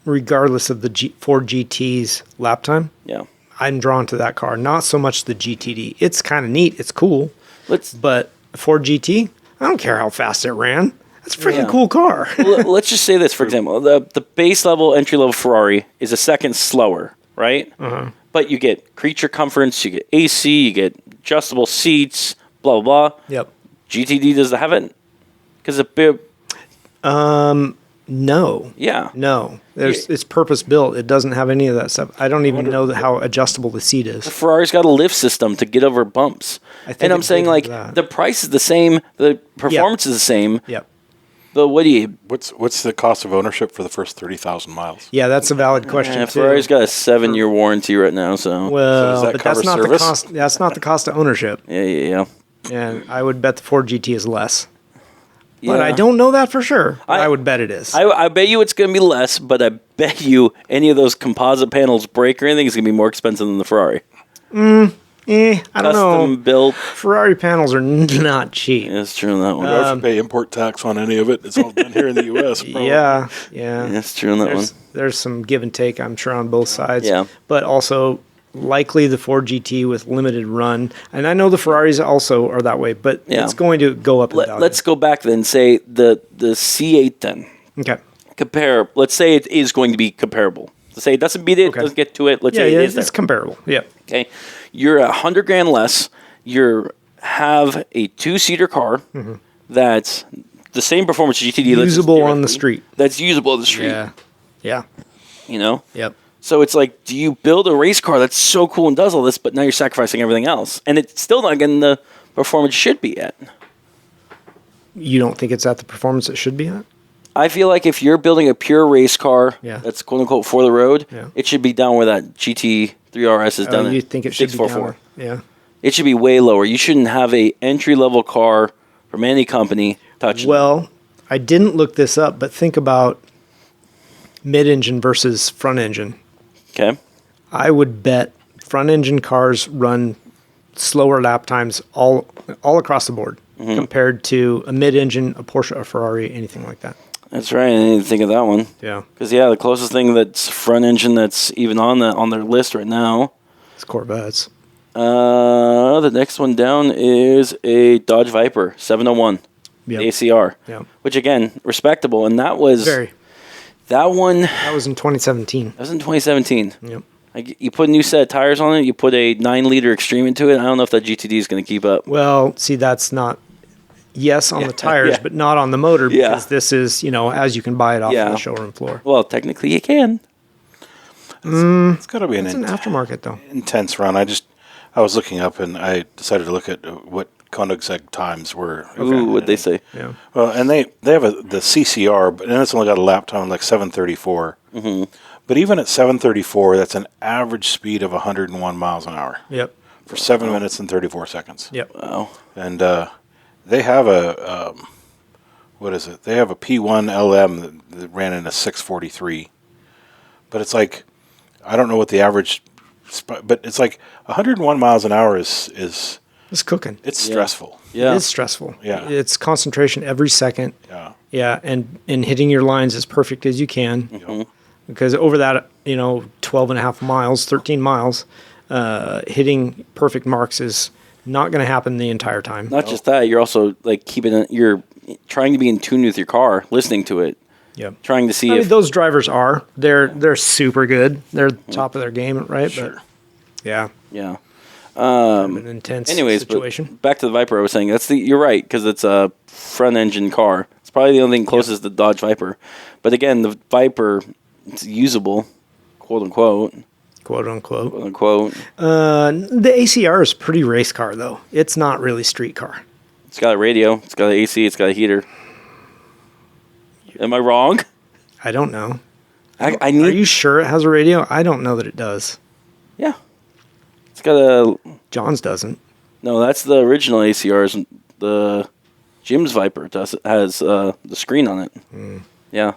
regardless of the Ford GT's lap time, I'm drawn to that car. Not so much the GTD. It's kind of neat. It's cool. But Ford GT, I don't care how fast it ran. That's a freaking cool car. Let's just say this, for example. The base level, entry level Ferrari is a second slower right? But you get creature comforts, you get AC, you get adjustable seats, blah, blah, blah. Yep. GTD does it have it? Because a bit... No. Yeah. No. It's purpose built. It doesn't have any of that stuff. I don't even know how adjustable the seat is. Ferrari's got a lift system to get over bumps. And I'm saying, like, the price is the same, the performance is the same. Yep. But what do you... What's the cost of ownership for the first 30,000 miles? Yeah, that's a valid question, too. Ferrari's got a 7-year warranty right now, so... Well, so does that but cover that's not service? the cost. That's not the cost of ownership. Yeah. And I would bet the Ford GT is less. But Yeah. I don't know that for sure. I would bet it is. I bet you it's going to be less, but I bet you any of those composite panels break or anything is going to be more expensive than the Ferrari. I don't know. Custom built. Ferrari panels are not cheap. Yeah, it's true on that one. You don't have to pay import tax on any of it. It's all done here in the U.S. Probably. Yeah. It's true on that one. There's some give and take, I'm sure, on both sides. Yeah. But also, likely the Ford GT with limited run. And I know the Ferraris also are that way, but it's going to go up in value. Let's go back then. Say the C8 then. Okay. Compare. Let's say it is going to be comparable. Let's say it doesn't beat it, doesn't get to it. Let's say it is it's comparable. Yeah. Okay. You're $100,000 less. You have a 2-seater car that's the same performance GTD. Usable on the street. That's usable on the street. Yeah. You know? Yep. So it's like, do you build a race car that's so cool and does all this, but now you're sacrificing everything else? And it's still not getting the performance it should be at. You don't think it's at the performance it should be at? I feel like if you're building a pure race car that's quote-unquote for the road, it should be down where that GT3RS is down. You think it should be down? Yeah. It should be way lower. You shouldn't have a entry-level car from any company touching. Well, I didn't look this up, but think about mid-engine versus front-engine. Okay. I would bet front-engine cars run slower lap times all across the board compared to a mid-engine, a Porsche, a Ferrari, anything like that. That's right. I didn't think of that one. Yeah. Because, the closest thing that's front engine that's even on their list right now. It's Corvettes. The next one down is a Dodge Viper 701 ACR. Yeah. Which, again, respectable. And that was... That one... That was in 2017. That was in 2017. Yep. You put a new set of tires on it. You put a 9-liter Extreme into it. I don't know if that GTD is going to keep up. Well, see, that's not... Yes, on the tires, but not on the motor because this is, as you can buy it off the showroom floor. Well, technically you can. It's got to be an aftermarket, though. Intense run. I was looking up and I decided to look at what Koenigsegg times were. Ooh, what'd they say? Yeah. Well, and they have the CCR, but it's only got a lap time like 734. But even at 734, that's an average speed of 101 miles an hour. Yep. For 7 minutes and 34 seconds. Yep. Wow. And they have a what is it? They have a P1 LM that ran in a 643. But it's like, I don't know what the average, but it's like 101 miles an hour is it's cooking. It's stressful. Yeah. It is stressful. Yeah. It's concentration every second. Yeah. Yeah, and hitting your lines as perfect as you can. Because over that, 12 and a half miles, 13 miles, hitting perfect marks is not going to happen the entire time. Not just that, you're also like you're trying to be in tune with your car, listening to it. Yeah. Trying to see if those drivers they're super good. They're top of their game, right? Sure. But yeah. Yeah. An intense situation. But back to the Viper, I was saying you're right because it's a front engine car. It's probably the only thing closest to the Dodge Viper. But again, the Viper, it's usable, quote unquote. Quote unquote. Quote unquote. The ACR is a pretty race car though. It's not really street car. It's got a radio. It's got an AC. It's got a heater. Am I wrong? I don't know. I need. Are you sure it has a radio? I don't know that it does. Yeah. It's got a. John's doesn't. No, that's the original ACRs. The Jim's Viper has the screen on it. Yeah.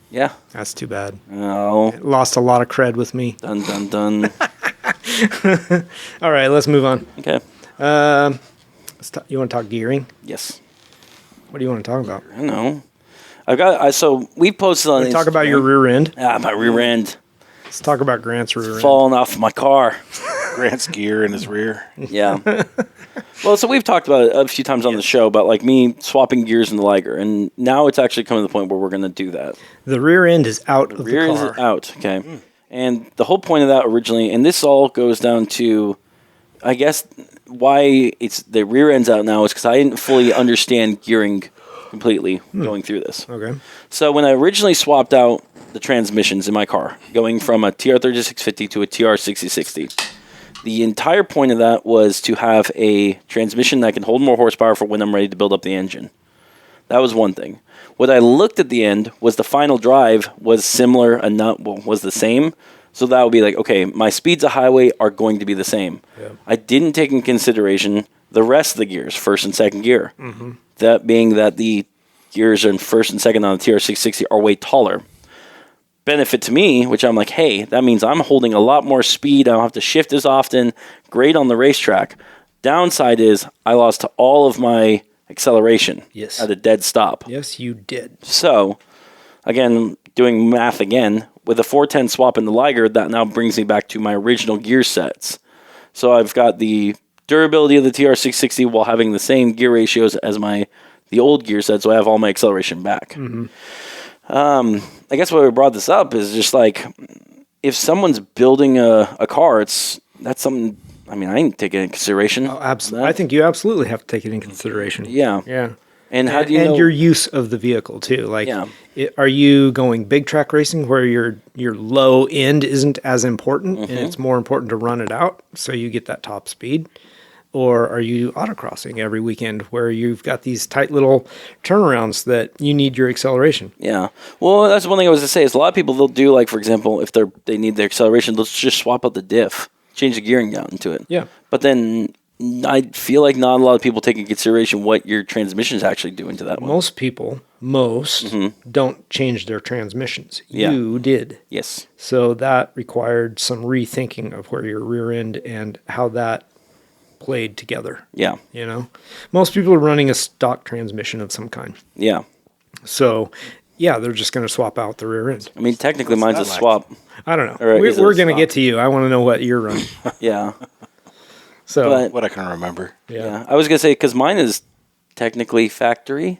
Yeah. That's too bad. No. It lost a lot of cred with me. Dun, dun, dun. All right, let's move on. Okay. You want to talk gearing? Yes. What do you want to talk about? I don't know. So we posted on Instagram. Talk about your rear end. My rear end. Let's talk about Grant's rear end. Falling off my car. Grant's gear in his rear. Yeah. Well, so we've talked about it a few times on the show about like me swapping gears in the Liger, and now it's actually coming to the point where we're going to do that. The rear end is out of the car. Rear end is out, okay. And the whole point of that originally, and this all goes down to, I guess, why it's the rear end's out now is because I didn't fully understand gearing completely going through this. Okay. So when I originally swapped out the transmissions in my car, going from a TR3650 to a TR6060, the entire point of that was to have a transmission that can hold more horsepower for when I'm ready to build up the engine. That was one thing. What I looked at the end was the final drive was similar and was the same. So that would be like, okay, my speeds of highway are going to be the same. Yeah. I didn't take in consideration the rest of the gears, first and second gear. Mm-hmm. That being that the gears in first and second on the TR660 are way taller. Benefit to me, which I'm like, hey, that means I'm holding a lot more speed. I don't have to shift as often. Great on the racetrack. Downside is I lost all of my acceleration at a dead stop. Yes, you did. So, again, doing math again, with a 410 swap in the Liger, that now brings me back to my original gear sets. So I've got the durability of the TR660 while having the same gear ratios as the old gear set, so I have all my acceleration back. Mm-hmm. I guess why we brought this up is just like, if someone's building a car, that's something, I didn't take it into consideration. Oh, absolutely. I think you absolutely have to take it into consideration. Yeah. Yeah. And how do you know? And your use of the vehicle, too. Like, are you going big track racing where your low end isn't as important and it's more important to run it out so you get that top speed? Or are you autocrossing every weekend where you've got these tight little turnarounds that you need your acceleration? Yeah. Well, that's one thing I was going to say is a lot of people, they'll do, like, for example, if they need their acceleration, they'll just swap out the diff, change the gearing down into it. Yeah. But then I feel like not a lot of people take into consideration what your transmission is actually doing to that one. Most people, don't change their transmissions. You did. Yes. So that required some rethinking of where your rear end and how that played together. Yeah. You know, most people are running a stock transmission of some kind. Yeah. So, they're just going to swap out the rear end. Technically, mine's a swap. I don't know. We're going to get to you. I want to know what you're running. Yeah. So what I can remember. Yeah. I was going to say, because mine is technically factory.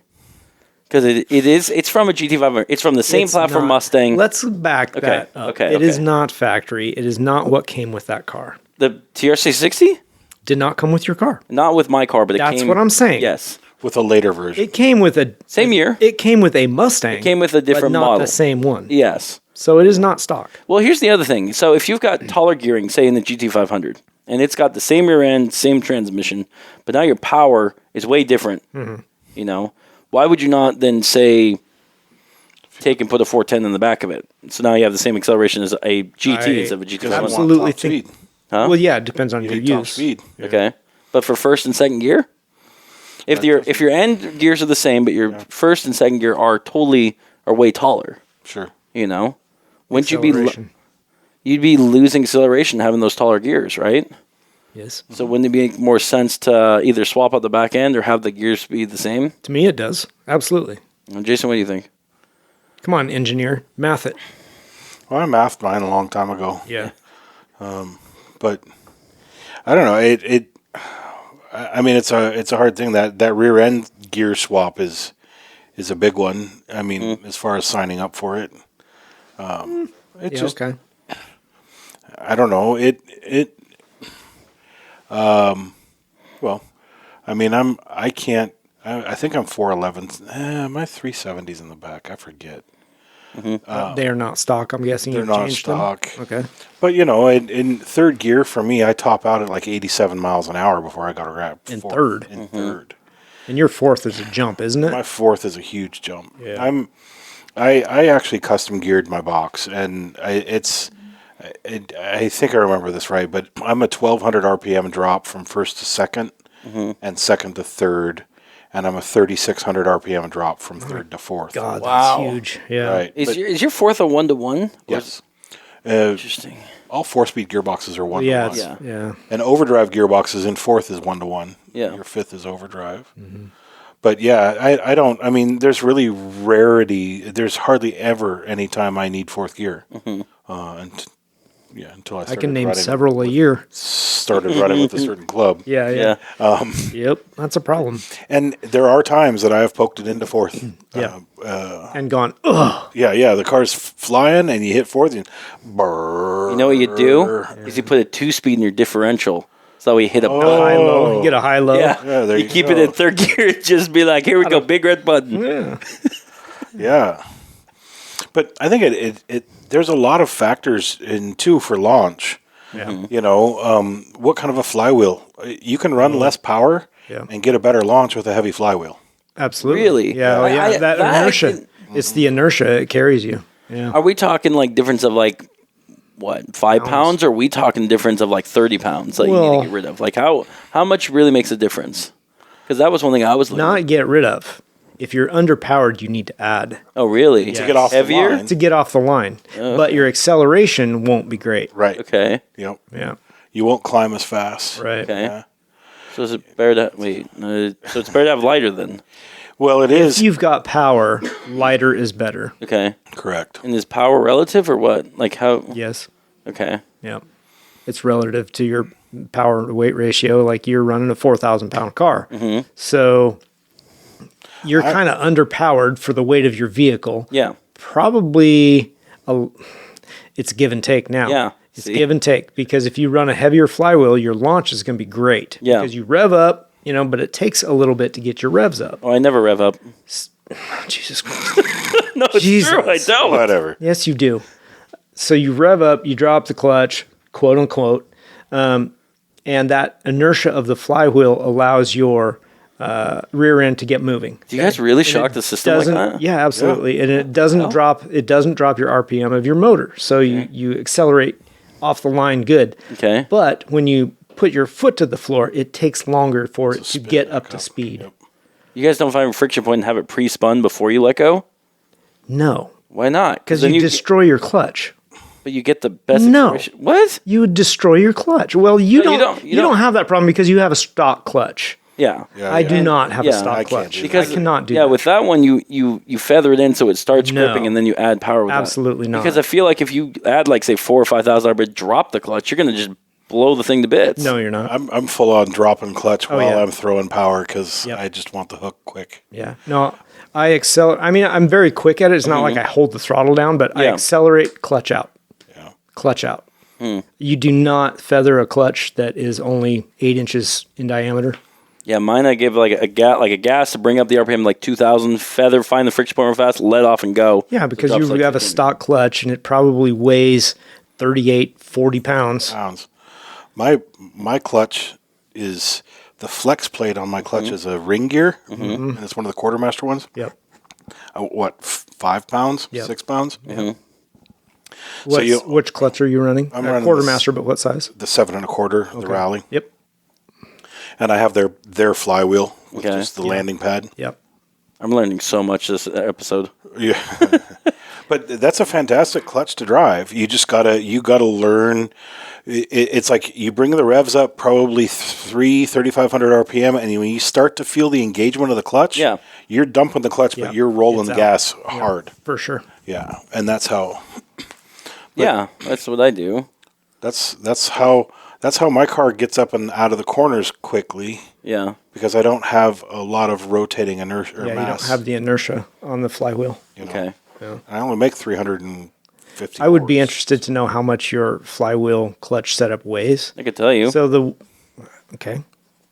Because it's from a GT500. It's from the same platform Mustang. Let's back that up. Okay. It is not factory. It is not what came with that car. The TR660? Did not come with your car. Not with my car, but That's what I'm saying. Yes. With a later version. It came with same year. It came with a Mustang. It came with a different but not model. the same one. Yes. So it is not stock. Well, here's the other thing. So if you've got taller gearing, say in the GT500, and it's got the same rear end, same transmission, but now your power is way different, why would you not then say take and put a 410 in the back of it? So now you have the same acceleration as a GT instead of a GT500. Absolutely think. Huh? Well, yeah, it depends on your use. Top speed. Yeah. Okay. But for first and second gear? If your end gears are the same, but your first and second gear are way taller. Sure. Wouldn't you you'd be losing acceleration having those taller gears, right? Yes. So wouldn't it make more sense to either swap out the back end or have the gears be the same? To me, it does. Absolutely. Well, Jason, what do you think? Come on, engineer. Math it. Well, I mathed mine a long time ago. Yeah. But I don't know. It's a hard thing. That rear end gear swap is a big one. As far as signing up for it, okay. I don't know. I think I'm 411. My 370's in the back. I forget. Mm-hmm. They're not stock, I'm guessing. They're not stock. Them? Okay. But, in third gear, for me, I top out at like 87 miles an hour before I got to wrap. In third. And your fourth is a jump, isn't it? My fourth is a huge jump. Yeah. I actually custom geared my box, and I think I remember this right, but I'm a 1,200 RPM drop from first to second, and second to third. And I'm a 3,600 RPM drop from third to fourth. God, that's huge. Yeah. Right. Is your fourth a 1-to-1? Yes. Interesting. All 4-speed gearboxes are 1-to-1. Yeah. And overdrive gearboxes in fourth is 1-to-1. Yeah. Your fifth is overdrive. Mm-hmm. But there's really rarity. There's hardly ever any time I need fourth gear. Until I can name several a year. started running with a certain club. Yeah. Yep, that's a problem. And there are times that I have poked it into fourth. And gone, ugh. Yeah. The car's flying, and you hit fourth, and brrr. You know what you do? Is you put a 2-speed in your differential. So you hit a high low. You get a high low. Yeah, there you keep it in third gear. Just be like, here we go, big red button. Yeah. Yeah. But I think it there's a lot of factors in too for launch. Yeah. You know, what kind of a flywheel? You can run less power and get a better launch with a heavy flywheel. Absolutely. Really? Yeah. That inertia. It's the inertia. It carries you. Yeah. Are we talking like difference of like what 5 pounds, or are we talking difference of like 30 pounds that you need to get rid of? Like how much really makes a difference? Because that was one thing I was looking not get rid of. If you're underpowered, you need to add. Oh, really? To get off heavier the line. To get off the line. Okay. But your acceleration won't be great. Right. Okay. Yep. Yeah. You won't climb as fast. Right. Okay. Yeah. So is it better to so it's better to have lighter then? Well, it If is. you've got power, lighter is better. Okay. Correct. And is power relative or what? Like how? Yes. Okay. Yeah. It's relative to your power to weight ratio. Like you're running a 4,000 pound car. Mm-hmm. So you're kind of underpowered for the weight of your vehicle. Yeah. Probably it's give and take now. Yeah. It's give and take because if you run a heavier flywheel, your launch is going to be great. Yeah. Because you rev up, but it takes a little bit to get your revs up. Oh, I never rev up. Jesus Christ. No, it's true. I don't. Whatever. Yes, you do. So you rev up, you drop the clutch, quote unquote, and that inertia of the flywheel allows your rear end to get moving. Do you guys really shock the system like that? Yeah, absolutely. Yeah. And it doesn't drop. It doesn't drop your RPM of your motor, so you accelerate off the line good. Okay. But when you put your foot to the floor, it takes longer for it to get up to speed. Yep. You guys don't find a friction point and have it pre-spun before you let go? No, Why not? because you destroy your clutch. But you get the best. No. What? You would destroy your clutch. Well, you don't have that problem because you have a stock clutch. Yeah. I do not have a stock I can't clutch. do that. Because I cannot do Yeah, that. with that one, you feather it in so it starts gripping, and then you add power with Absolutely that. not. Because I feel like if you add like say 4,000 or 5,000 RPM, drop the clutch, you're gonna just blow the thing to bits. No, you're not. I'm full on dropping clutch while yeah. I'm throwing power because I just want the hook quick. Yeah. No, I accelerate. I mean, I'm very quick at it. It's not like I hold the throttle down, but I accelerate, clutch out. Yeah. Clutch out. You do not feather a clutch that is only 8 inches in diameter. Yeah, mine I give like a gas to bring up the RPM like 2,000, feather, find the friction point real fast, let off and go. Yeah, because you have a stock clutch and it probably weighs 38, 40 pounds. My clutch is the flex plate on my clutch is a ring gear, and it's one of the quartermaster ones. Yep. 5 pounds, Yep. 6 pounds? Which clutch are you running? I'm running quartermaster, but what size? The 7 1/4, the Rally. Yep. And I have their flywheel, which is the landing pad. Yep. I'm learning so much this episode. Yeah. But that's a fantastic clutch to drive. You just gotta learn. It's like you bring the revs up probably 3,500 RPM, and when you start to feel the engagement of the clutch, you're dumping the clutch, but you're rolling the gas hard. For sure. Yeah, and that's how. Yeah, that's what I do. That's how my car gets up and out of the corners quickly. Yeah, because I don't have a lot of rotating inertia or mass. You don't have the inertia on the flywheel. Okay. Yeah. I only make 350. I would be interested to know how much your flywheel clutch setup weighs. I could tell you. So okay.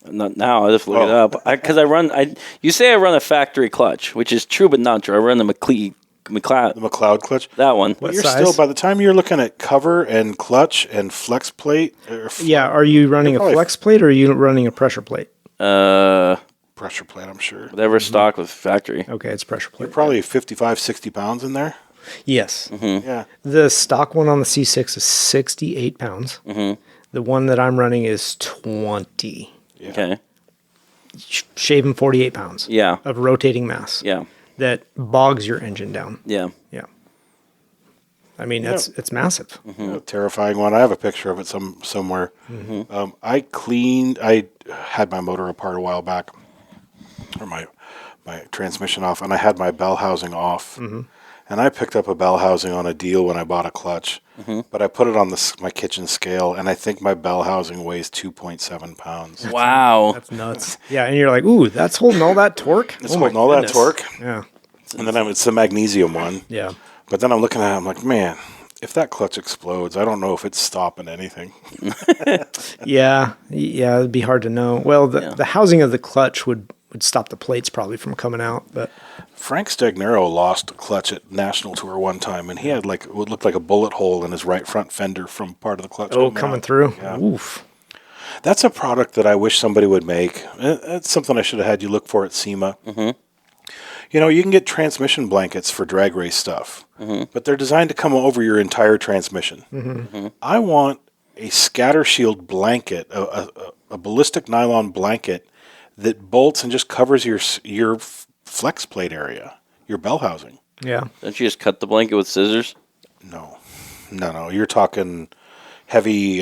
Not now. I just look it up because You say I run a factory clutch, which is true but not true. I run the McLeod clutch. That one. But you're still, by the time you're looking at cover and clutch and flex plate. Are you running a flex plate or are you running a pressure plate? Pressure plate, I'm sure. Whatever stock with factory. Okay, it's pressure plate. You're probably 55, 60 pounds in there. Yes. Mm-hmm. Yeah. The stock one on the C6 is 68 pounds. Mm-hmm. The one that I'm running is 20. Yeah. Okay. Shaving 48 pounds. Yeah. Of rotating mass. Yeah. That bogs your engine down. Yeah. Yeah. I mean, it's massive. Mm-hmm. A terrifying one. I have a picture of it somewhere. Mm-hmm. I had my motor apart a while back, or my transmission off, and I had my bell housing off. And And I picked up a bell housing on a deal when I bought a clutch, but I put it on my kitchen scale, and I think my bell housing weighs 2.7 pounds. Wow. That's nuts. Yeah, and you're like, ooh, that's holding all that torque? It's holding all that torque. Yeah. And then it's the magnesium one. Yeah. But then I'm looking at it, I'm like, man, if that clutch explodes, I don't know if it's stopping anything. Yeah, it'd be hard to know. Well, the housing of the clutch would stop the plates probably from coming out. But Frank Stagnaro lost a clutch at National Tour one time, and he had what looked like a bullet hole in his right front fender from part of the clutch. Coming through? Yeah. Oof. That's a product that I wish somebody would make. It's something I should have had you look for at SEMA. You know, you can get transmission blankets for drag race stuff, but they're designed to come over your entire transmission. I want a scatter shield blanket, a ballistic nylon blanket that bolts and just covers your flex plate area, your bell housing. Yeah. Don't you just cut the blanket with scissors? No. You're talking heavy,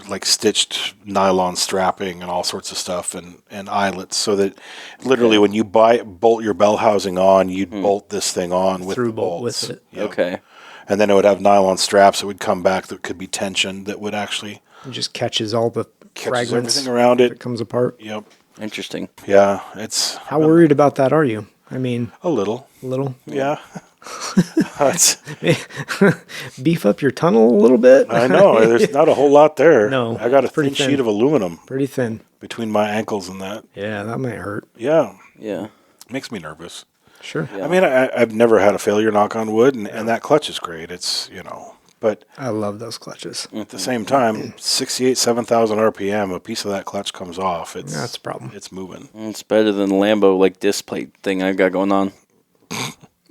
like stitched nylon strapping and all sorts of stuff and eyelets, so that literally when you bolt your bell housing on, you'd bolt this thing on with the bolts. With it. Yep. Okay. And then it would have nylon straps that would come back that could be tensioned, that would actually It just catches all the fragments, everything around it. It comes apart. Yep. Interesting. Yeah, it's... How worried about that are you? I mean... A little. Yeah. Beef up your tunnel a little bit? I know. There's not a whole lot there. No. I got a thin sheet of aluminum. Pretty thin. Between my ankles and that. Yeah, that might hurt. Yeah. Yeah. Makes me nervous. Sure. Yeah. I mean, I've never had a failure, knock on wood, and that clutch is great. It's, but I love those clutches. at the same time, 7,000 RPM, a piece of that clutch comes off. That's a problem. It's moving. It's better than the Lambo disc plate thing I got going on.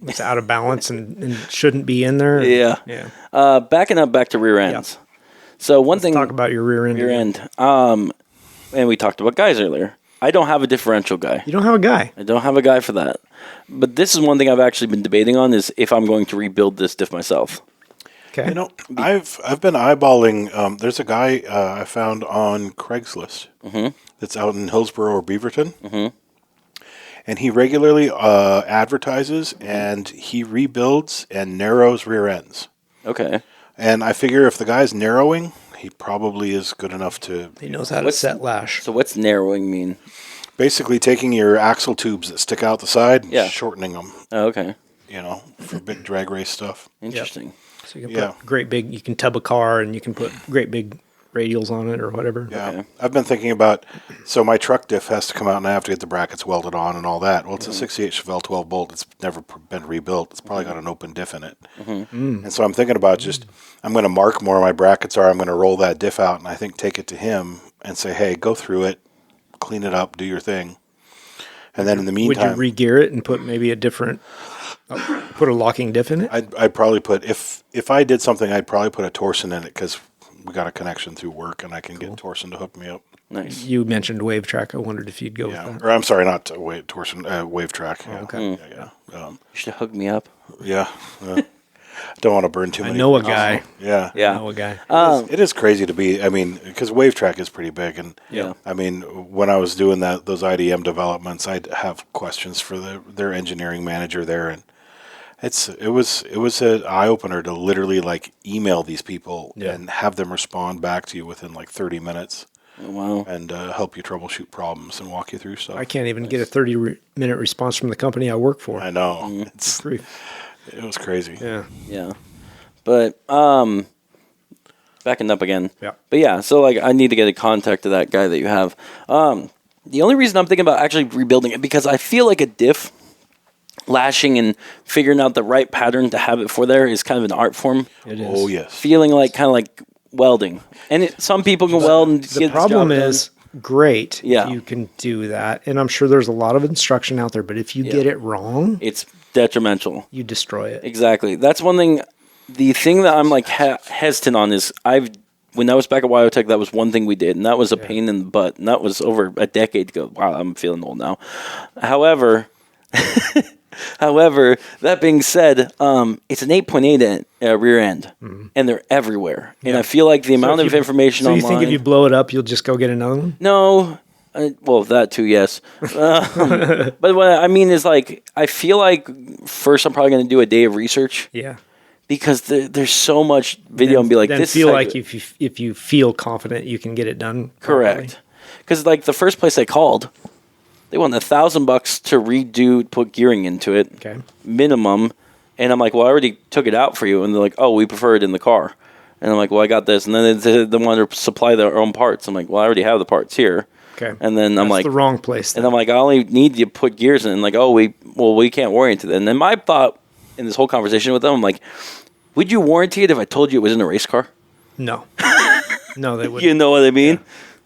It's out of balance and shouldn't be in there. Yeah. Yeah. Backing up back to rear ends. Yeah. So one thing. Talk about your rear end. Rear end. And we talked about guys earlier. I don't have a differential guy. You don't have a guy. I don't have a guy for that. But this is one thing I've actually been debating on, is if I'm going to rebuild this diff myself. Okay. I've been eyeballing. There's a guy I found on Craigslist that's out in Hillsborough or Beaverton, and he regularly advertises and he rebuilds and narrows rear ends. Okay. And I figure if the guy's narrowing, he probably is good enough to... He knows how to set lash. So what's narrowing mean? Basically taking your axle tubes that stick out the side and shortening them. Oh, okay. For big drag race stuff. Interesting. Yep. So you can put you can tub a car and you can put great big radials on it or whatever. Yeah. Okay. I've been thinking about, so my truck diff has to come out and I have to get the brackets welded on and all that. Well, it's a 68 Chevelle 12 bolt. It's never been rebuilt. It's probably got an open diff in it. And so I'm thinking about I'm going to mark more of my brackets, or I'm going to roll that diff out and I think take it to him and say, hey, go through it, clean it up, do your thing. And then in the meantime... Would you re-gear it and put maybe a different... put a locking diff in it? I'd probably put... If I did something, I'd probably put a torsion in it, because we got a connection through work and I can get torsion to hook me up. Nice. You mentioned wave track. I wondered if you'd go with that. Or I'm sorry, not torsion, wave track. Oh, okay. Yeah. You should hook me up. Yeah. Don't want to burn too many. I know a guy. Yeah. Yeah. I know a guy. It is crazy to be, because wave track is pretty big. And Yeah. when I was doing those IDM developments, I'd have questions for their engineering manager there. And it was an eye opener to literally email these people and have them respond back to you within 30 minutes. Oh, wow. And help you troubleshoot problems and walk you through stuff. I can't even get a 30-minute response from the company I work for. I know. It was crazy. Yeah. Yeah. But backing up again. Yeah. But yeah, so I need to get a contact to that guy that you have. The only reason I'm thinking about actually rebuilding it, because I feel like a diff, lashing and figuring out the right pattern to have it for there is kind of an art form. It is. Oh, yes. Feeling kind of like welding. And some people can weld and The problem is great if you can do that. And I'm sure there's a lot of instruction out there, but if you get it wrong, it's detrimental. You destroy it. Exactly. That's one thing. The thing that I'm hesitant on is when I was back at Wyotech, that was one thing we did, and that was a pain in the butt. And that was over a decade ago. Wow, I'm feeling old now. However, that being said, it's an 8.8 rear end, and they're everywhere. And I feel like the amount of information online... So you think if you blow it up, you'll just go get another one? No. Well, that too, yes. But what I mean is, like, I feel like first I'm probably going to do a day of research. Yeah. Because there's so much video and be like, then this feel is like if you feel confident, you can get it done. Correct. Because, like, the first place I called, they want $1,000 to put gearing into it. Okay. Minimum. And I'm like, well, I already took it out for you. And they're like, oh, we prefer it in the car. And I'm like, well, I got this. And then they want to supply their own parts. I'm like, well, I already have the parts here. Okay. And then I'm like, the wrong place. Then. And I'm like, I only need you to put gears in. And like, oh, we can't warranty that. And then my thought in this whole conversation with them, I'm like, would you warranty it if I told you it was in a race car? No. No, they wouldn't. You know what I mean? Yeah.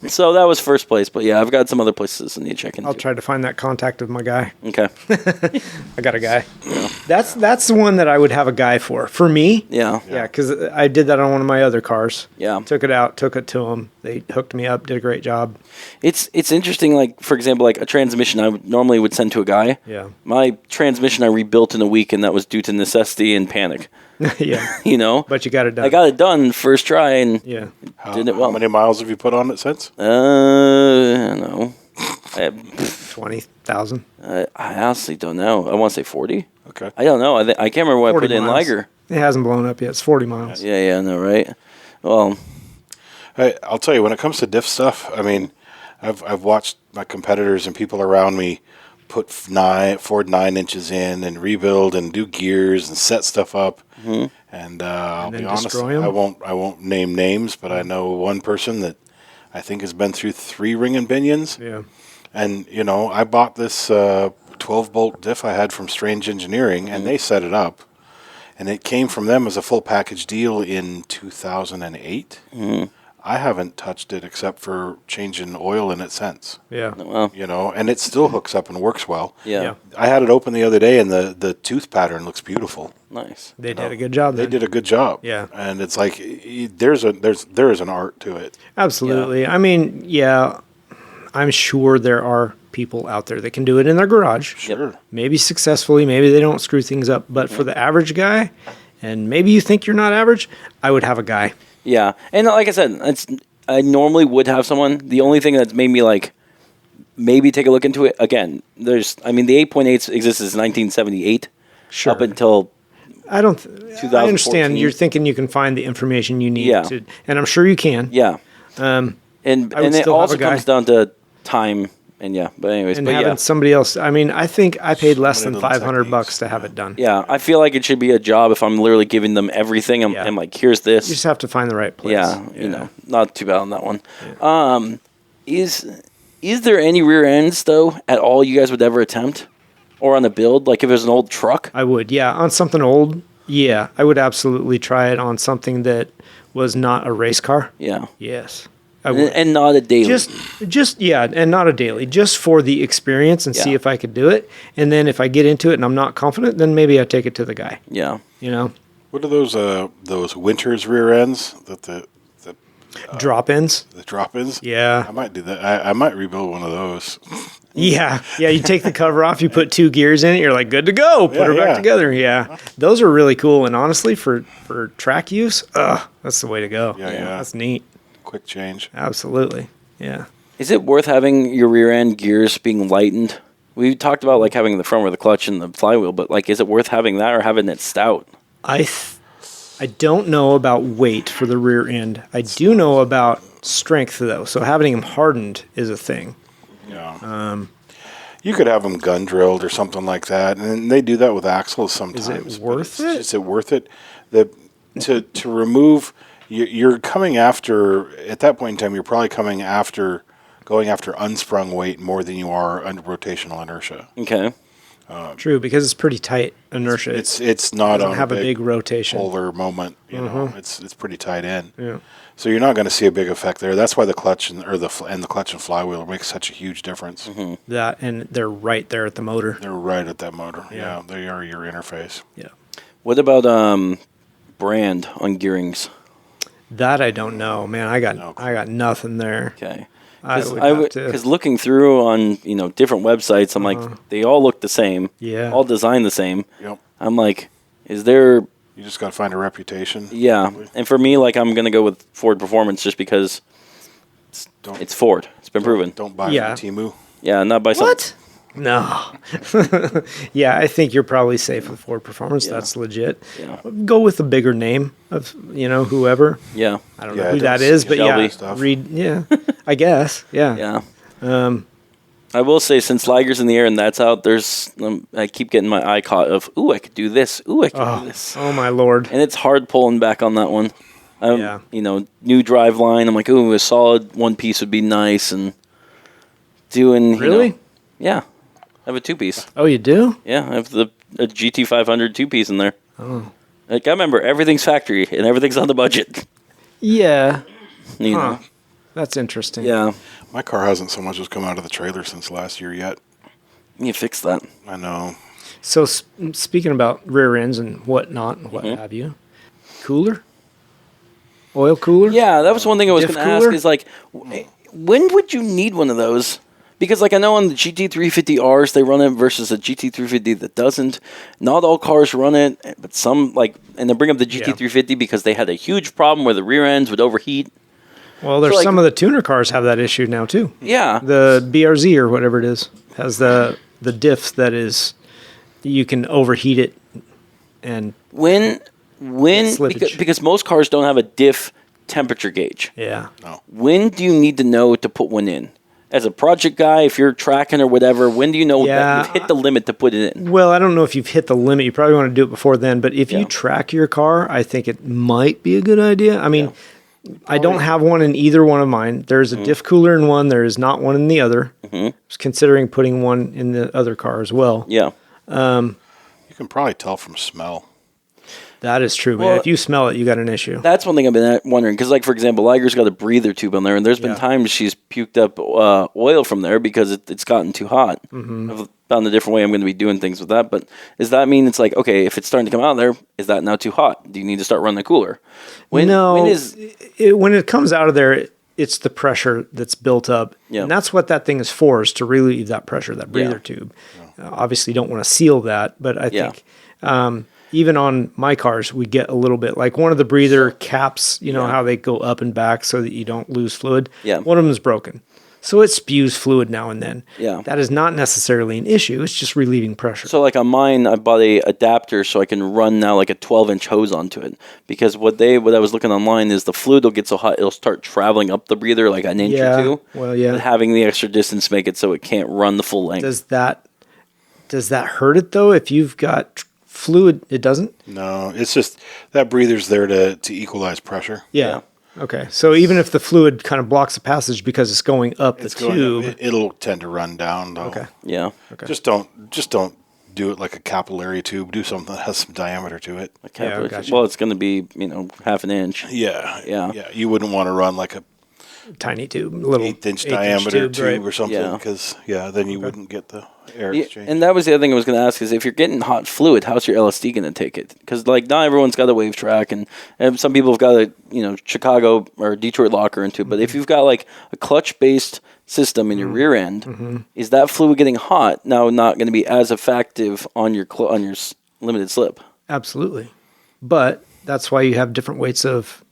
So that was first place, but yeah, I've got some other places I need to check into. I'll try to find that contact of my guy. Okay. I got a guy. Yeah. That's the one that I would have a guy for. For me? Yeah. Yeah, because I did that on one of my other cars. Yeah. Took it out, took it to them. They hooked me up, did a great job. It's interesting, like, for example, like a transmission I normally would send to a guy. Yeah. My transmission I rebuilt in a week, and that was due to necessity and panic. Yeah. You know? But you got it done. I got it done first try and yeah. did it well. How many miles have you put on it since? I don't know. 20,000. I honestly don't know. I want to say 40. Okay. I don't know. I can't remember what I put in Liger. It hasn't blown up yet. It's 40 miles. Yeah, I know, right? Well, I'll tell you, when it comes to diff stuff, I mean, I've watched my competitors and people around me put 4 9-inches in and rebuild and do gears and set stuff up. Mm-hmm. And I'll be honest, I won't name names, but I know one person that I think has been through 3 ring and pinions. Yeah. And, you know, I bought this 12-bolt diff I had from Strange Engineering, and they set it up. And it came from them as a full package deal in 2008. Mm-hmm. I haven't touched it except for changing oil in it since. Yeah. Well. You know, and it still hooks up and works well. Yeah. I had it open the other day, and the tooth pattern looks beautiful. Nice. They did a good job. They did a good job. Yeah. And it's like there is an art to it. Absolutely. Yeah. I mean, yeah, I'm sure there are people out there that can do it in their garage. Sure. Maybe successfully, maybe they don't screw things up, but for the average guy, and maybe you think you're not average, I would have a guy. Yeah, and like I said, I normally would have someone. The only thing that's made me like maybe take a look into it again. The 8.8 exists since 1978, sure, up until I understand. You're thinking you can find the information you need, to, and I'm sure you can. Yeah, and it also comes down to time. And but anyways, having somebody else. I mean, I think I paid less than $500 to have it done. Yeah, I feel like it should be a job if I'm literally giving them everything. I'm like, here's this. You just have to find the right place. Yeah, you know, not too bad on that one. Yeah. Is there any rear ends though at all you guys would ever attempt, or on a build? Like if it was an old truck, I would. Yeah, on something old. Yeah, I would absolutely try it on something that was not a race car. Yeah. Yes. And not a daily. And not a daily. Just for the experience and see if I could do it. And then if I get into it and I'm not confident, then maybe I take it to the guy. Yeah. You know. What are those Winters rear ends that the drop-ins? The drop-ins? Yeah. I might do that. I might rebuild one of those. Yeah. Yeah, you take the cover off, you put 2 gears in it, you're like, good to go. Put her back together. Yeah. Those are really cool. And honestly, for track use, that's the way to go. Yeah. That's neat. Quick change. Absolutely. Yeah. Is it worth having your rear end gears being lightened? We talked about like having the front with the clutch and the flywheel, but like, is it worth having that or having it stout? I don't know about weight for the rear end. I do know about strength though. So having them hardened is a thing. Yeah. You could have them gun drilled or something like that, and they do that with axles sometimes. Is it worth it? Is it worth it? To remove. You're coming after, at that point in time, you're probably going after unsprung weight more than you are under rotational inertia. Okay. True, because it's pretty tight inertia. It's not on have a big rotation polar moment. You know, it's pretty tight in. Yeah. So you're not going to see a big effect there. That's why the clutch and the clutch and flywheel makes such a huge difference. Mm-hmm. That and they're right there at the motor. They're right at that motor. Yeah, they are your interface. Yeah. What about brand on gearings? That I don't know, man. I got nothing there. Okay. Because looking through on different websites, I'm like, they all look the same. Yeah. All designed the same. Yep. I'm like, is there? You just got to find a reputation. Yeah. Probably. And for me, like, I'm gonna go with Ford Performance just because It's Ford. It's been proven. Don't buy from Temu. Yeah, not by some. What? No. Yeah, I think you're probably safe with Ford Performance. Yeah. That's legit. Yeah. Go with a bigger name of, whoever. Yeah. I don't know who that is, but I guess. Yeah. Yeah. I will say, since Liger's in the air and that's out, I keep getting my eye caught of, ooh, I could do this. Ooh, I could do this. Oh, my Lord. And it's hard pulling back on that one. New drive line. I'm like, ooh, a solid one piece would be nice. And doing, Really? Yeah. I have a 2-piece. Oh, you do? Yeah, I have a GT500 2-piece in there. Oh. Like, I remember, everything's factory and everything's on the budget. Yeah. You know. That's interesting. Yeah. My car hasn't so much as come out of the trailer since last year yet. You fix that. I know. So, speaking about rear ends and whatnot and what have you, cooler? Oil cooler? Yeah, that was one thing I was going to ask is, like, when would you need one of those? Because, like, I know on the GT350Rs, they run it versus a GT350 that doesn't. Not all cars run it, but some, like, and they bring up the GT350 because they had a huge problem where the rear ends would overheat. Well, there's some of the tuner cars have that issue now, too. Yeah. The BRZ or whatever it is has the diff that is, you can overheat it and because most cars don't have a diff temperature gauge. Yeah. No. When do you need to know to put one in? As a project guy, if you're tracking or whatever, when do you know that you've hit the limit to put it in? Well, I don't know if you've hit the limit. You probably want to do it before then. But if you track your car, I think it might be a good idea. I mean, I don't have one in either one of mine. There's a diff cooler in one. There is not one in the other. I was considering putting one in the other car as well. Yeah. You can probably tell from smell. That is true, man. Well, if you smell it, you got an issue. That's one thing I've been wondering. Because, like, for example, Liger's got a breather tube on there, and there's been times she's puked up oil from there because it's gotten too hot. I've found a different way I'm going to be doing things with that. But does that mean it's like, okay, if it's starting to come out of there, is that now too hot? Do you need to start running the cooler? When it comes out of there, it's the pressure that's built up. Yeah. And that's what that thing is for, is to relieve that pressure, that breather tube. Obviously, you don't want to seal that, but I think... even on my cars, we get a little bit, like one of the breather caps, how they go up and back so that you don't lose fluid. Yeah. One of them is broken. So it spews fluid now and then. Yeah. That is not necessarily an issue. It's just relieving pressure. So, like, on mine, I bought a adapter so I can run now like a 12-inch hose onto it. Because what I was looking online is the fluid will get so hot, it'll start traveling up the breather like an inch or two. Well, yeah. And having the extra distance make it so it can't run the full length. Does that hurt it, though, if you've got... fluid? It doesn't? No, it's just that breather's there to equalize pressure. Yeah. Okay. So even if the fluid kind of blocks the passage because it's going up the tube, it'll tend to run down though. Okay. Yeah. Okay. Just don't do it like a capillary tube. Do something that has some diameter to it. Gotcha. Well, it's going to be half an inch. Yeah. You wouldn't want to run like a tiny tube, little 1/8-inch diameter tube or something, because then you wouldn't get the air exchange. And that was the other thing I was going to ask is if you're getting hot fluid, how's your LSD going to take it? Because like not everyone's got a wave track, and some people have got a Chicago or Detroit locker into it. But if you've got like a clutch based system in your rear end, is that fluid getting hot now not going to be as effective on your limited slip? Absolutely, but that's why you have different weights of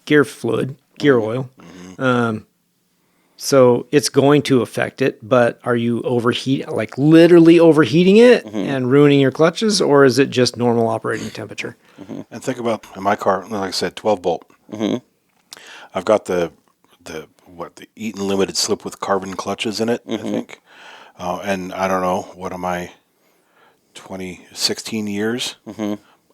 gear fluid, gear oil. So it's going to affect it, but are you literally overheating it and ruining your clutches, or is it just normal operating temperature? And think about in my car, like I said, 12 bolt. I've got the Eaton Limited slip with carbon clutches in it, I think. And I don't know, what am I, 16 years?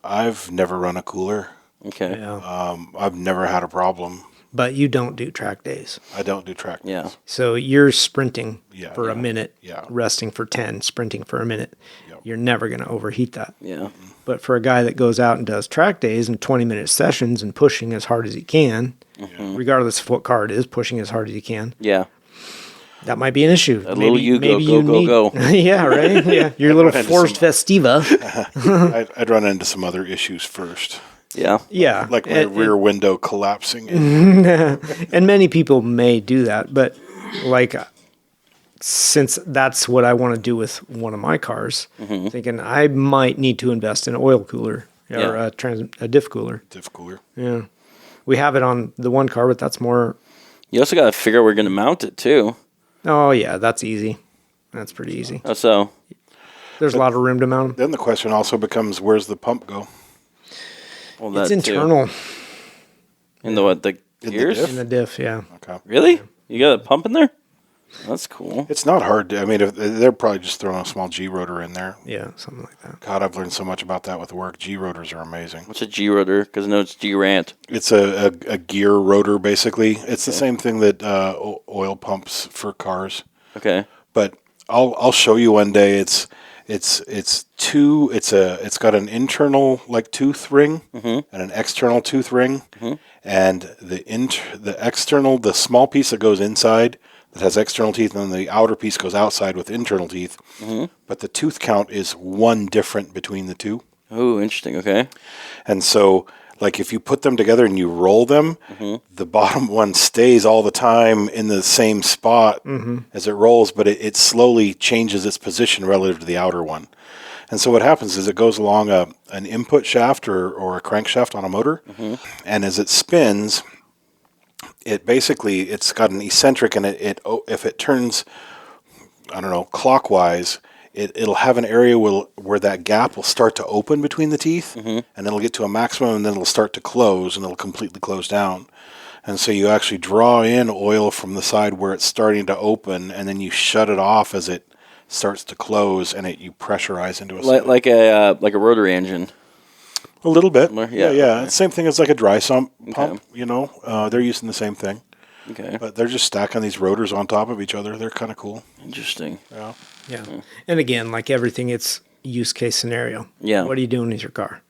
I've never run a cooler. Okay. Yeah. I've never had a problem. But you don't do track days. I don't do track days. Yeah. So you're sprinting for a minute, Yeah. resting for 10, sprinting for a minute. Yep. You're never going to overheat that. Yeah. But for a guy that goes out and does track days and 20-minute sessions and pushing as hard as he can, regardless of what car it is, pushing as hard as he can. Yeah. That might be an issue. A little go. Yeah, right? Yeah. Your little forced Festiva. I'd run into some other issues first. Yeah. Yeah. Like my rear window collapsing. And many people may do that, but since that's what I want to do with one of my cars, thinking I might need to invest in an oil cooler or a diff cooler. Diff cooler. Yeah. We have it on the one car, but that's more You also got to figure out where you're going to mount it, too. Oh, yeah, that's easy. That's pretty easy. Oh, so? There's a lot of room to mount them. Then the question also becomes, where's the pump go? Well, it's internal. In the what? The gears? In the diff, yeah. Okay. Really? You got a pump in there? That's cool. It's not hard. They're probably just throwing a small G rotor in there. Yeah, something like that. God, I've learned so much about that with work. G rotors are amazing. What's a G rotor? Because I know it's G rant. It's a gear rotor, basically. It's the same thing that oil pumps for cars. Okay. But I'll show you one day. It's got an internal tooth ring and an external tooth ring, and the external, the small piece that goes inside that has external teeth, and then the outer piece goes outside with internal teeth. But the tooth count is one different between the two. Oh, interesting. Okay. And so, if you put them together and you roll them, the bottom one stays all the time in the same spot as it rolls, but it slowly changes its position relative to the outer one. And so what happens is it goes along an input shaft or a crankshaft on a motor, and as it spins, it's got an eccentric, and if it turns, I don't know, clockwise, it'll have an area where that gap will start to open between the teeth, and it'll get to a maximum, and then it'll start to close, and it'll completely close down. And so you actually draw in oil from the side where it's starting to open, and then you shut it off as it starts to close, and you pressurize into a like a rotary engine. A little bit. Yeah. Okay. It's the same thing as like a dry sump pump, they're using the same thing. Okay. But they're just stacking these rotors on top of each other. They're kind of cool. Interesting. Yeah. Yeah. And again, like everything, it's use case scenario. Yeah. What are you doing with your car?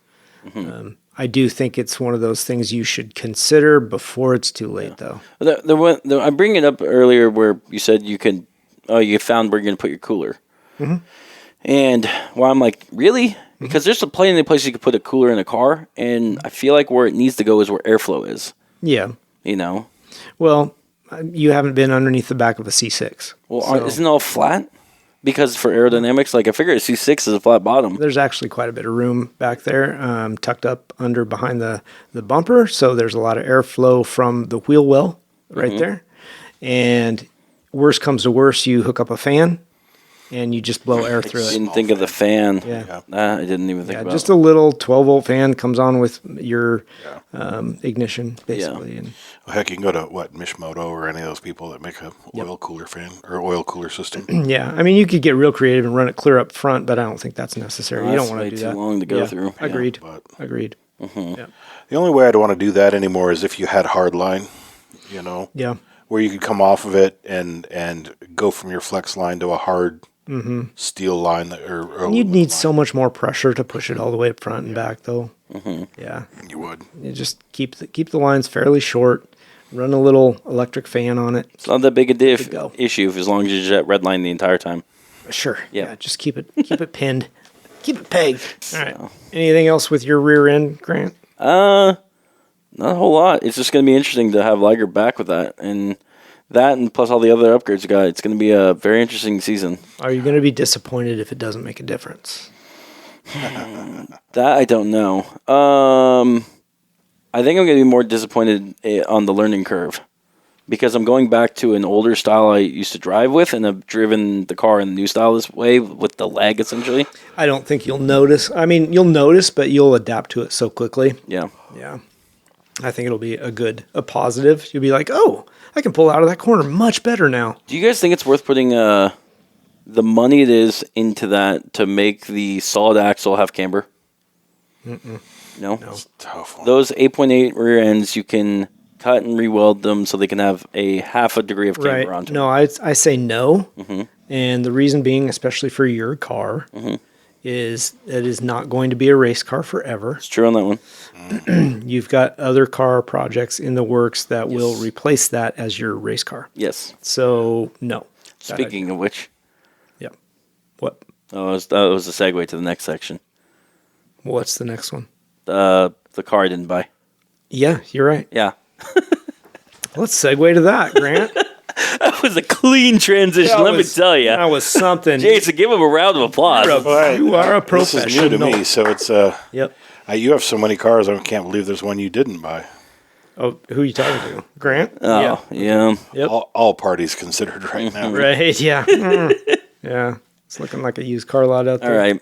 I do think it's one of those things you should consider before it's too late, though. I bring it up earlier where you said you found where you're going to put your cooler. And I'm like, really? Because there's plenty of places you could put a cooler in a car, and I feel like where it needs to go is where airflow is. Yeah. Well, you haven't been underneath the back of a C6. Well, isn't it all flat? Because for aerodynamics, I figure a C6 is a flat bottom. There's actually quite a bit of room back there, tucked up behind the bumper, so there's a lot of airflow from the wheel well right there. And worst comes to worst, you hook up a fan, and you just blow air through it. I didn't think of the fan. Yeah. I didn't even think about it. Just a little 12-volt fan comes on with your ignition, basically. Yeah. And Heck, you can go to, Mishimoto or any of those people that make a oil cooler fan or oil cooler system. Yeah. I mean, you could get real creative and run it clear up front, but I don't think that's necessary. You don't want to do that. That's way too long to go through. Agreed. Yeah, Agreed. The only way I'd want to do that anymore is if you had hard line, Yeah. where you could come off of it and go from your flex line to a hard steel line. And you'd need so much more pressure to push it all the way up front and back, though. Yeah. You would. You just keep the lines fairly short. Run a little electric fan on it. It's not that big a issue as long as you jet red line the entire time. Sure. Yeah. Just keep it pinned. Keep it pegged. All right. Anything else with your rear end, Grant? Not a whole lot. It's just going to be interesting to have Liger back with that. And plus all the other upgrades you got. It's going to be a very interesting season. Are you going to be disappointed if it doesn't make a difference? That I don't know. I think I'm going to be more disappointed on the learning curve because I'm going back to an older style I used to drive with, and I've driven the car in the new style this way with the lag, essentially. I don't think you'll notice. I mean, you'll notice, but you'll adapt to it so quickly. Yeah. Yeah. I think it'll be a positive. You'll be like, oh, I can pull out of that corner much better now. Do you guys think it's worth putting the money it is into that to make the solid axle have camber? No? It's a tough one. Those 8.8 rear ends, you can cut and re-weld them so they can have a half a degree of camber onto them. No, I say no. And the reason being, especially for your car, is it is not going to be a race car forever. It's true on that one. You've got other car projects in the works that will replace that as your race car. Yes. So, no. Speaking of which. Yeah. What? Oh, that was a segue to the next section. What's the next one? The car I didn't buy. Yeah, you're right. Yeah. Let's segue to that, Grant. That was a clean transition, let me tell you. That was something. Jason, give him a round of applause. You are a professional. This is new to me, so it's... Yep. You have so many cars, I can't believe there's one you didn't buy. Oh, who are you talking to? Grant? Oh, yeah. Yep. All parties considered right now. Right, yeah. Yeah. It's looking like a used car lot out there. All right.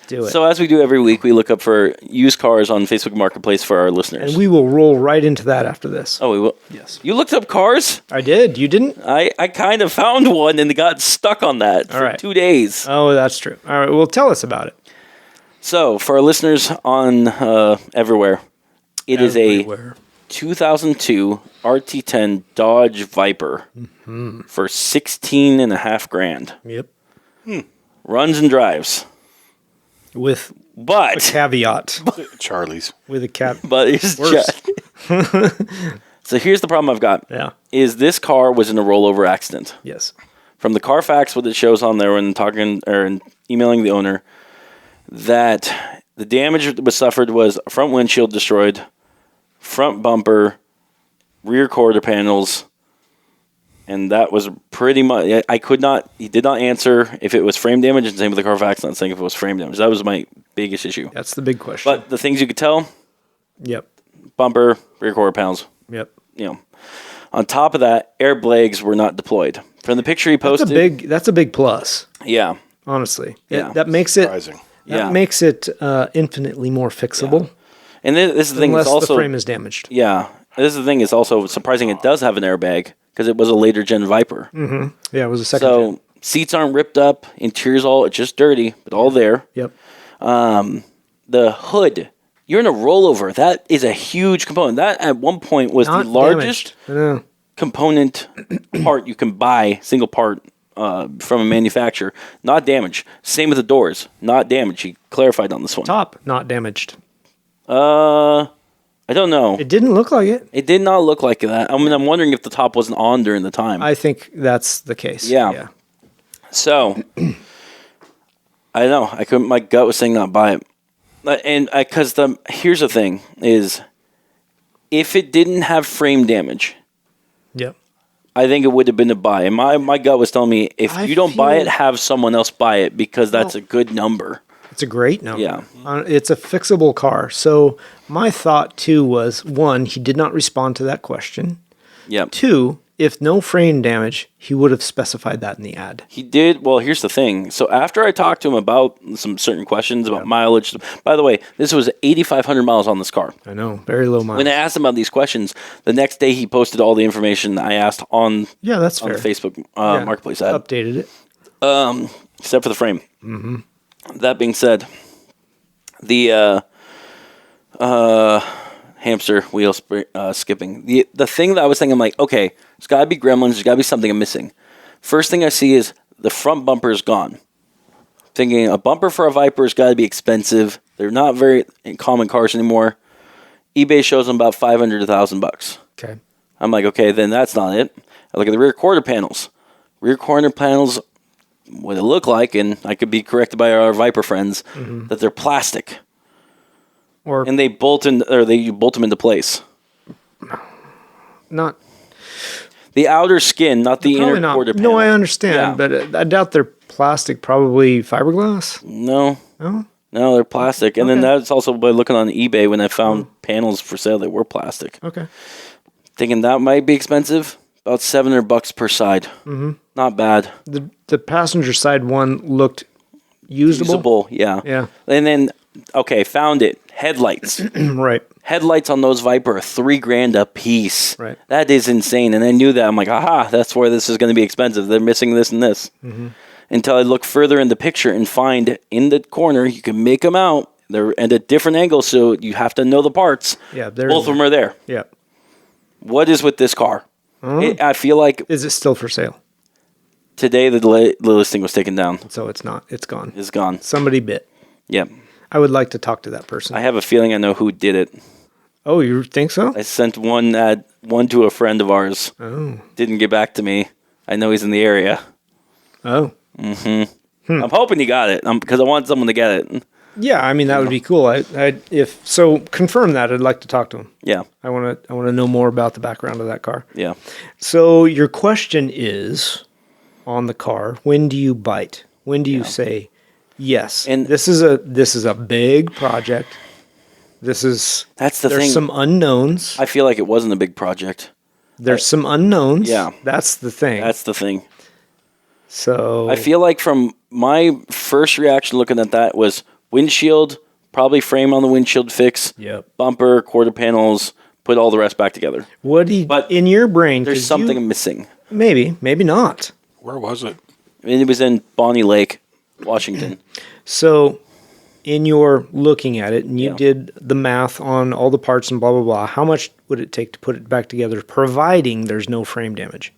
Do it. So as we do every week, we look up for used cars on Facebook Marketplace for our listeners. And we will roll right into that after this. Oh, we will? Yes. You looked up cars? I did. You didn't? I kind of found one and got stuck on that for 2 days. Oh, that's true. All right. Well, tell us about it. So for our listeners on everywhere, it is a 2002 RT10 Dodge Viper for $16,500. Yep. Runs and drives. With But a caveat. Charlie's. With a cat. But it's Worse. So here's the problem I've got. Yeah. Is this car was in a rollover accident. Yes. From the Carfax, what it shows on there when talking or emailing the owner, that the damage that was suffered was front windshield destroyed, front bumper, rear quarter panels, and that was pretty much. He did not answer if it was frame damage, and same with the Carfax, not saying if it was frame damage. That was my biggest issue. That's the big question. But the things you could tell: Yep. bumper, rear quarter panels. Yep. On top of that, air blades were not deployed. From the picture he posted, That's a big plus. Yeah. Honestly, Yeah. That makes Surprising. makes it infinitely more fixable. Yeah. And this is the thing. Unless It's also, the frame is damaged. Yeah. This is the thing. It's also surprising it does have an airbag because it was a later gen Viper. Mm-hmm. Yeah, it was a second. So seats aren't ripped up. Interior's all just dirty, but all there. Yep. The hood. You're in a rollover. That is a huge component. That at one point was Not the largest component part you can buy, single part from a manufacturer. Not damaged. Same with the doors. Not damaged. He clarified on this one. Top not damaged. I don't know. It didn't look like it. It did not look like that. I mean, I'm wondering if the top wasn't on during the time. I think that's the case. Yeah. So, I don't know. My gut was saying not buy it. And because here's the thing is, if it didn't have frame damage, Yep. I think it would have been a buy. And my gut was telling me, if you don't buy it, have someone else buy it because that's a good number. It's a great number. Yeah. It's a fixable car. So my thought, too, was, one, he did not respond to that question. Yeah. Two, if no frame damage, he would have specified that in the ad. He did. Well, here's the thing. So after I talked to him about some certain questions about mileage, by the way, this was 8,500 miles on this car. I know. Very low miles. When I asked him about these questions, the next day he posted all the information I asked on that's on fair. the Facebook Marketplace ad. Updated it. Except for the frame. Mm-hmm. That being said, the hamster wheel skipping. The thing that I was thinking, I'm like, okay, there's got to be gremlins. There's got to be something I'm missing. First thing I see is the front bumper is gone. Thinking a bumper for a Viper has got to be expensive. They're not very common cars anymore. eBay shows them about $500 to $1,000. Okay. I'm like, okay, then that's not it. I look at the rear quarter panels. Rear quarter panels, what it look like, and I could be corrected by our Viper friends, that they're plastic. And they bolt you bolt them into place. Not the outer skin, not the inner quarter panel. No, I understand, but I doubt they're plastic. Probably fiberglass. No, No, they're plastic. And then that's also by looking on eBay when I found panels for sale that were plastic. Okay. Thinking that might be expensive. About $700 per side. Mm-hmm. Not bad. The passenger side one looked usable. Yeah. Yeah. And then, okay, found it. Headlights. Right. Headlights on those Viper are $3,000 a piece. Right. That is insane. And I knew that. I'm like, aha, that's where this is going to be expensive. They're missing this and this. Mm-hmm. Until I look further in the picture and find in the corner, you can make them out. They're at a different angle, so you have to know the parts. Yeah. Both of them are there. Yeah. What is with this car? I feel like... Is it still for sale? Today, the listing was taken down. So it's not. It's gone. It's gone. Somebody bit. Yeah. I would like to talk to that person. I have a feeling I know who did it. Oh, you think so? I sent one to a friend of ours. Oh. Didn't get back to me. I know he's in the area. Oh. Mm-hmm. I'm hoping he got it because I want someone to get it. Yeah, I mean that would be cool. If so, confirm that. I'd like to talk to him. Yeah. I want to know more about the background of that car. Yeah. So your question is on the car, when do you bite? When do you say yes? And this is a big project. That's the thing. There's some unknowns. I feel like it wasn't a big project. There's some unknowns. Yeah. That's the thing. So I feel like from my first reaction looking at that was windshield, probably frame on the windshield fix, bumper, quarter panels, put all the rest back together. But in your brain, there's something missing. Maybe not. Where was it? It was in Bonnie Lake, Washington. So in your looking at it, and you did the math on all the parts and blah, blah, blah, how much would it take to put it back together, providing there's no frame damage?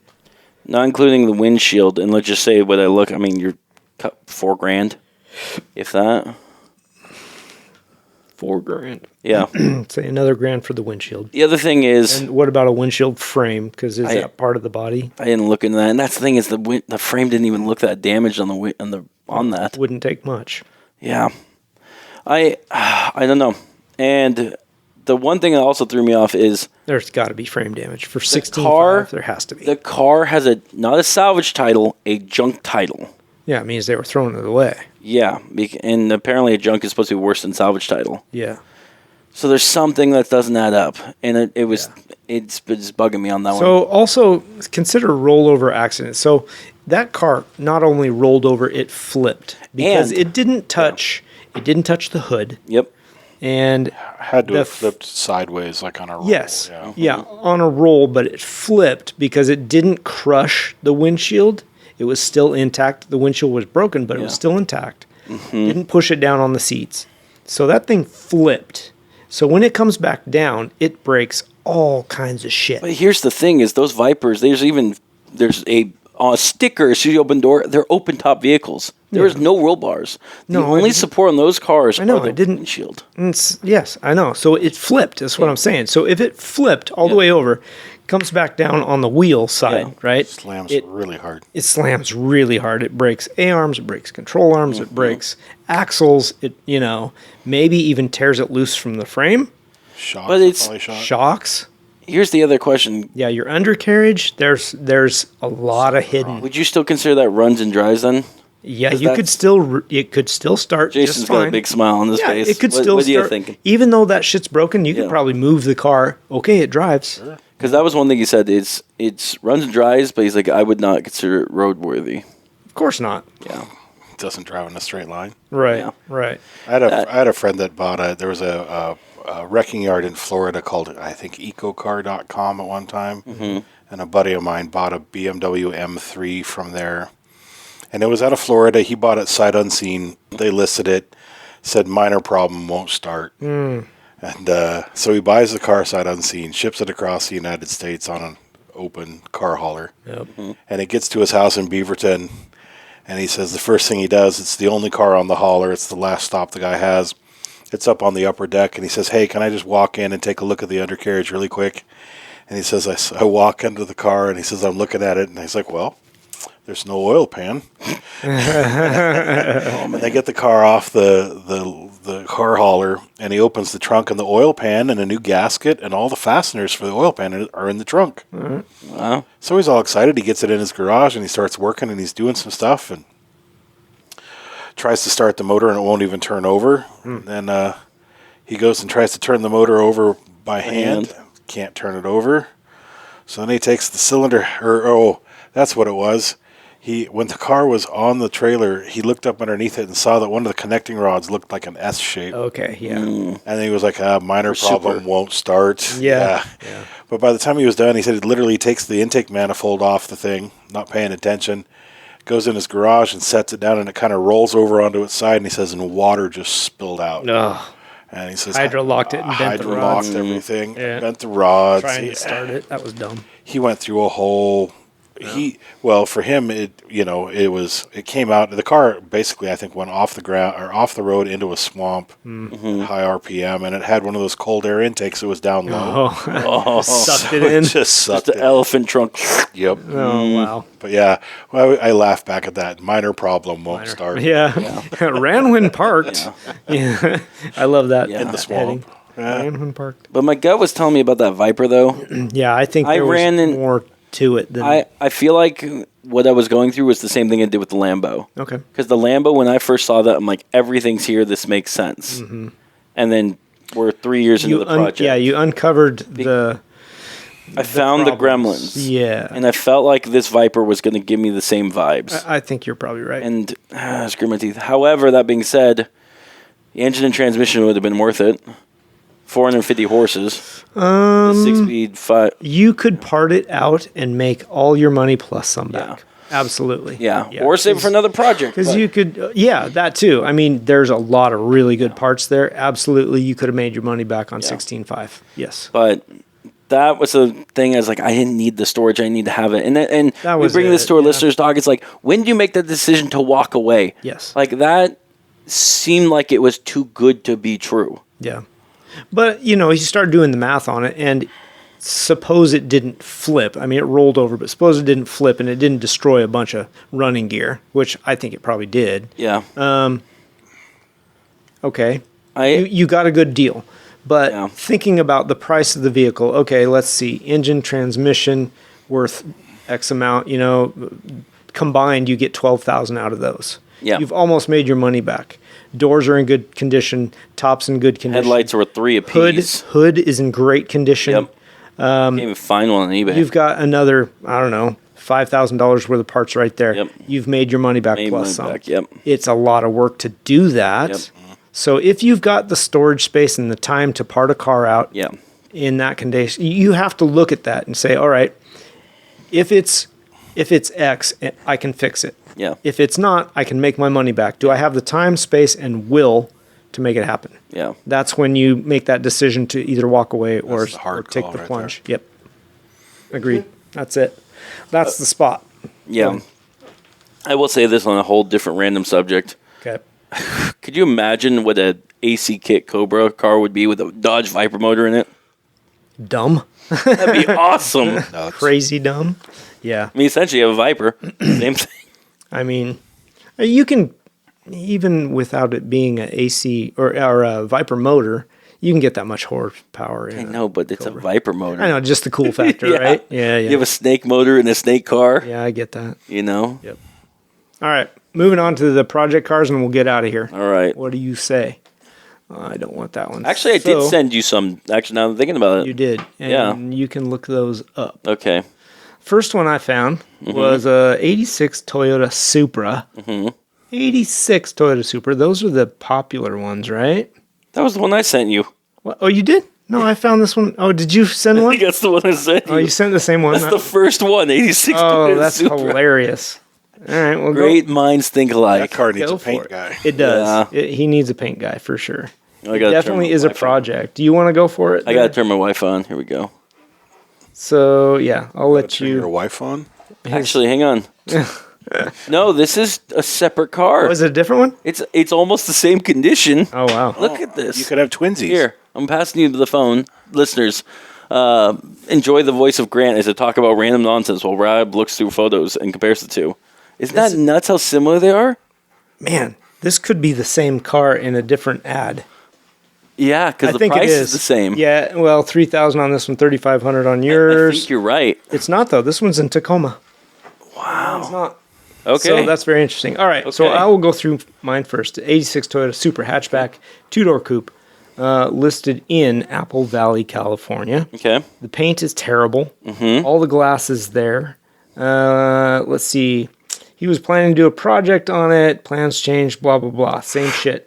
Not including the windshield, and let's just say what I look. I mean, you're $4,000, if that. $4,000. Yeah. Say another $1,000 for the windshield. The other thing is, and what about a windshield frame? Because is that part of the body? I didn't look into that, and that's the thing is the frame didn't even look that damaged on that. Wouldn't take much. Yeah. I don't know, and. The one thing that also threw me off is there's got to be frame damage for 16.5. There has to be. The car has not a salvage title, a junk title. Yeah, it means they were throwing it away. Yeah, and apparently a junk is supposed to be worse than salvage title. Yeah. So there's something that doesn't add up, and it's bugging me on that one. So also consider rollover accidents. So that car not only rolled over, it flipped because it didn't touch. It didn't touch the hood. Yep. And had to have flipped sideways, like on a roll. Yes, on a roll, but it flipped because it didn't crush the windshield. It was still intact. The windshield was broken, but it was still intact. Didn't push it down on the seats. So that thing flipped. So when it comes back down, it breaks all kinds of shit. But here's the thing: is those Vipers? There's a sticker as soon as you open door. They're open top vehicles. There is no roll bars. The only support on those cars are the windshield. Yes, I know. So it flipped. That's what I'm saying. So if it flipped all the way over, comes back down on the wheel side, right? Slams really hard. It slams really hard. It breaks A-arms. It breaks control arms. It breaks axles. It, maybe even tears it loose from the frame. Shocks. But it's shocks. Here's the other question. Yeah, your undercarriage, there's a lot of hidden. Would you still consider that runs and drives then? Yeah, it could still start. Jason's just got fine. a big smile on his face. It could still what start. What are you thinking? Even though that shit's broken, you could probably move the car. Okay, it drives. Because that was one thing he said. It's runs and drives, but he's like, I would not consider it roadworthy. Of course not. Yeah. It doesn't drive in a straight line. Right. Yeah. Right. I had a friend that bought there was a wrecking yard in Florida called, I think, ecocar.com at one time. Mm-hmm. And a buddy of mine bought a BMW M3 from there. And it was out of Florida. He bought it sight unseen. They listed it, said minor problem, won't start. And so he buys the car sight unseen, ships it across the United States on an open car hauler. Yep. And it gets to his house in Beaverton. And he says the first thing he does, it's the only car on the hauler. It's the last stop the guy has. It's up on the upper deck. And he says, hey, can I just walk in and take a look at the undercarriage really quick? And he says, I walk into the car, and he says, I'm looking at it. And he's like, well, there's no oil pan. And they get the car off the car hauler, and he opens the trunk, and the oil pan and a new gasket and all the fasteners for the oil pan are in the trunk. Mm-hmm. Wow. So he's all excited. He gets it in his garage, and he starts working, and he's doing some stuff, and tries to start the motor, and it won't even turn over. And then he goes and tries to turn the motor over by hand. Can't turn it over. So then he takes the cylinder, that's what it was. When the car was on the trailer, he looked up underneath it and saw that one of the connecting rods looked like an S shape. Okay, yeah. And then he was like, minor problem, won't start. Yeah. But by the time he was done, he said it literally takes the intake manifold off the thing, not paying attention, goes in his garage and sets it down, and it kind of rolls over onto its side, and he says, and water just spilled out. Ugh. And he says, hydrolocked it and bent the rods. Hydrolocked everything, bent the rods. Trying to start it. That was dumb. He went through a whole... for him, it came out. The car basically, I think, went off the ground or off the road into a swamp, high RPM, and it had one of those cold air intakes that was down low. Sucked it in. Just sucked the elephant trunk. Yep. Oh wow. But yeah, I laugh back at that. Minor problem, won't start. Yeah. Ran when parked. Yeah. I love that. In the swamp. Ran when parked. But my gut was telling me about that Viper, though. Yeah, I think there was more to it than I feel like what I was going through was the same thing I did with the Lambo. Okay. Because the Lambo, when I first saw that, I'm like, everything's here. This makes sense. Mm-hmm. And then we're 3 years into the project. Yeah, you uncovered I found the gremlins. Yeah. And I felt like this Viper was going to give me the same vibes. I think you're probably right. And screw my teeth. However, that being said, the engine and transmission would have been worth it. 450 horses. 6-speed, 5. You could part it out and make all your money plus some back. Absolutely. Yeah. Or save it for another project. Because you could, that too. I mean, there's a lot of really good parts there. Absolutely, you could have made your money back on 16.5. Yes. But that was the thing. I was like, I didn't need the storage. I need to have it. And we bring this to our listeners, dog. It's like, when do you make the decision to walk away? Yes. Like, that seemed like it was too good to be true. Yeah. But, you start doing the math on it, and suppose it didn't flip. I mean, it rolled over, but suppose it didn't flip and it didn't destroy a bunch of running gear, which I think it probably did. Yeah. Okay. You got a good deal. But thinking about the price of the vehicle, okay, let's see. Engine, transmission, worth X amount. Combined, you get $12,000 out of those. Yeah. You've almost made your money back. Doors are in good condition. Top's in good condition. Headlights are $3 apiece. Hood is in great condition. Yep. Can't even find one on eBay. You've got another, I don't know, $5,000 worth of parts right there. Yep. You've made your money back plus some. Yep. It's a lot of work to do that. Yep. So if you've got the storage space and the time to part a car out in that condition, you have to look at that and say, all right, if it's X, I can fix it. Yeah. If it's not, I can make my money back. Do I have the time, space, and will to make it happen? Yeah. That's when you make that decision to either walk away or take the plunge. Yep. Agreed. That's it. That's the spot. Yeah. I will say this on a whole different random subject. Okay. Could you imagine what an AC kit Cobra car would be with a Dodge Viper motor in it? Dumb. That'd be awesome. Crazy dumb. Yeah. I mean, essentially, you have a Viper. Same thing. I mean, you can, even without it being an AC or a Viper motor, you can get that much horsepower. I know, but it's a Viper motor. I know, just the cool factor, right? Yeah. You have a snake motor in a snake car. Yeah, I get that. Yep. All right. Moving on to the project cars, and we'll get out of here. All right. What do you say? I don't want that one. Actually, I did send you some. Actually, now I'm thinking about it. You did. And you can look those up. Okay. First one I found was a 86 Toyota Supra. 86 Toyota Supra. Those are the popular ones, right? That was the one I sent you. What? Oh, you did? No, I found this one. Oh, did you send one? I think that's the one I sent you. Oh, you sent the same one? That's the first one, 86 Toyota that's Supra. Hilarious. All right, well, Great minds think alike. That car needs a paint guy. It does. He needs a paint guy for sure. It definitely is a project. Do you want to go for it? I got to turn my wife on. Here we go. So, yeah, I'll let you. Turn your wife on? Actually, hang on. No, this is a separate car. Oh, is it a different one? It's almost the same condition. Oh, wow. Look at this. You could have twinsies. Here, I'm passing you the phone. Listeners, enjoy the voice of Grant as I talk about random nonsense while Rob looks through photos and compares the two. Isn't that nuts how similar they are? Man, this could be the same car in a different ad. Yeah, because the price is the same. Yeah, well, $3,000 on this one, $3,500 on yours. I think you're right. It's not, though. This one's in Tacoma. Wow. It's not. Okay. So that's very interesting. All right, so I will go through mine first. 86 Toyota Supra hatchback, two-door coupe, listed in Apple Valley, California. Okay. The paint is terrible. All the glass is there. Let's see. He was planning to do a project on it. Plans changed, blah, blah, blah. Same shit.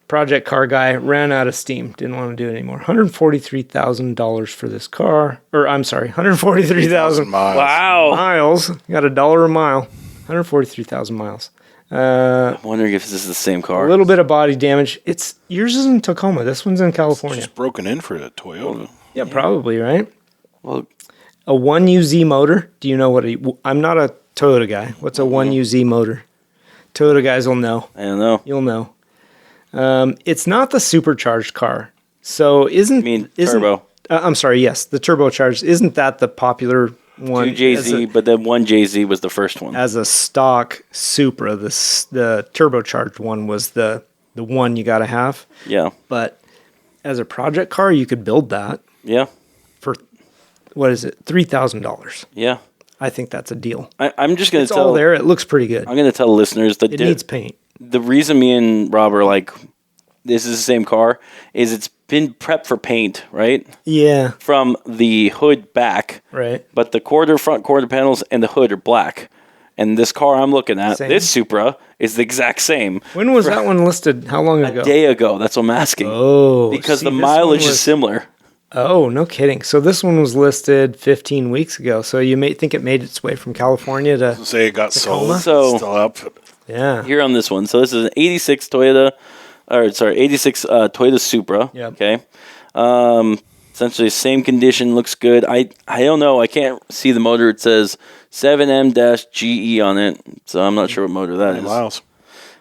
Project car guy ran out of steam. Didn't want to do it anymore. $143,000 for this car. Or, I'm sorry, 143,000 miles. Wow. Miles. Got $1 a mile. 143,000 miles. I'm wondering if this is the same car. A little bit of body damage. Yours is in Tacoma. This one's in California. It's just broken in for a Toyota. Yeah, probably, right? Well, a 1UZ motor. Do you know what I'm not a Toyota guy. What's a 1UZ motor? Toyota guys will know. I don't know. You'll know. It's not the supercharged car. So turbo? I'm sorry, yes, the turbocharged. Isn't that the popular one? 2JZ, but then 1JZ was the first one. As a stock Supra, the turbocharged one was the one you got to have. Yeah. But as a project car, you could build that. Yeah. For, what is it, $3,000. Yeah. I think that's a deal. I'm just going to tell... It's all there. It looks pretty good. I'm going to tell listeners that... It needs paint. The reason me and Rob are like this is the same car, is it's been prepped for paint, right? Yeah. From the hood back. Right. But the front quarter panels and the hood are black. And this car I'm looking at, this Supra, is the exact same. When was that one listed? How long ago? A day ago. That's what I'm asking. Oh. Because the mileage is similar. Oh, no kidding. So this one was listed 15 weeks ago. So you may think it made its way from California to say it got Tacoma? sold. Still up. Yeah. Here on this one. So this is an 86 Toyota Supra. Yep. Okay. Essentially same condition, looks good. I don't know. I can't see the motor. It says 7M-GE on it. So I'm not sure what motor that is. Miles.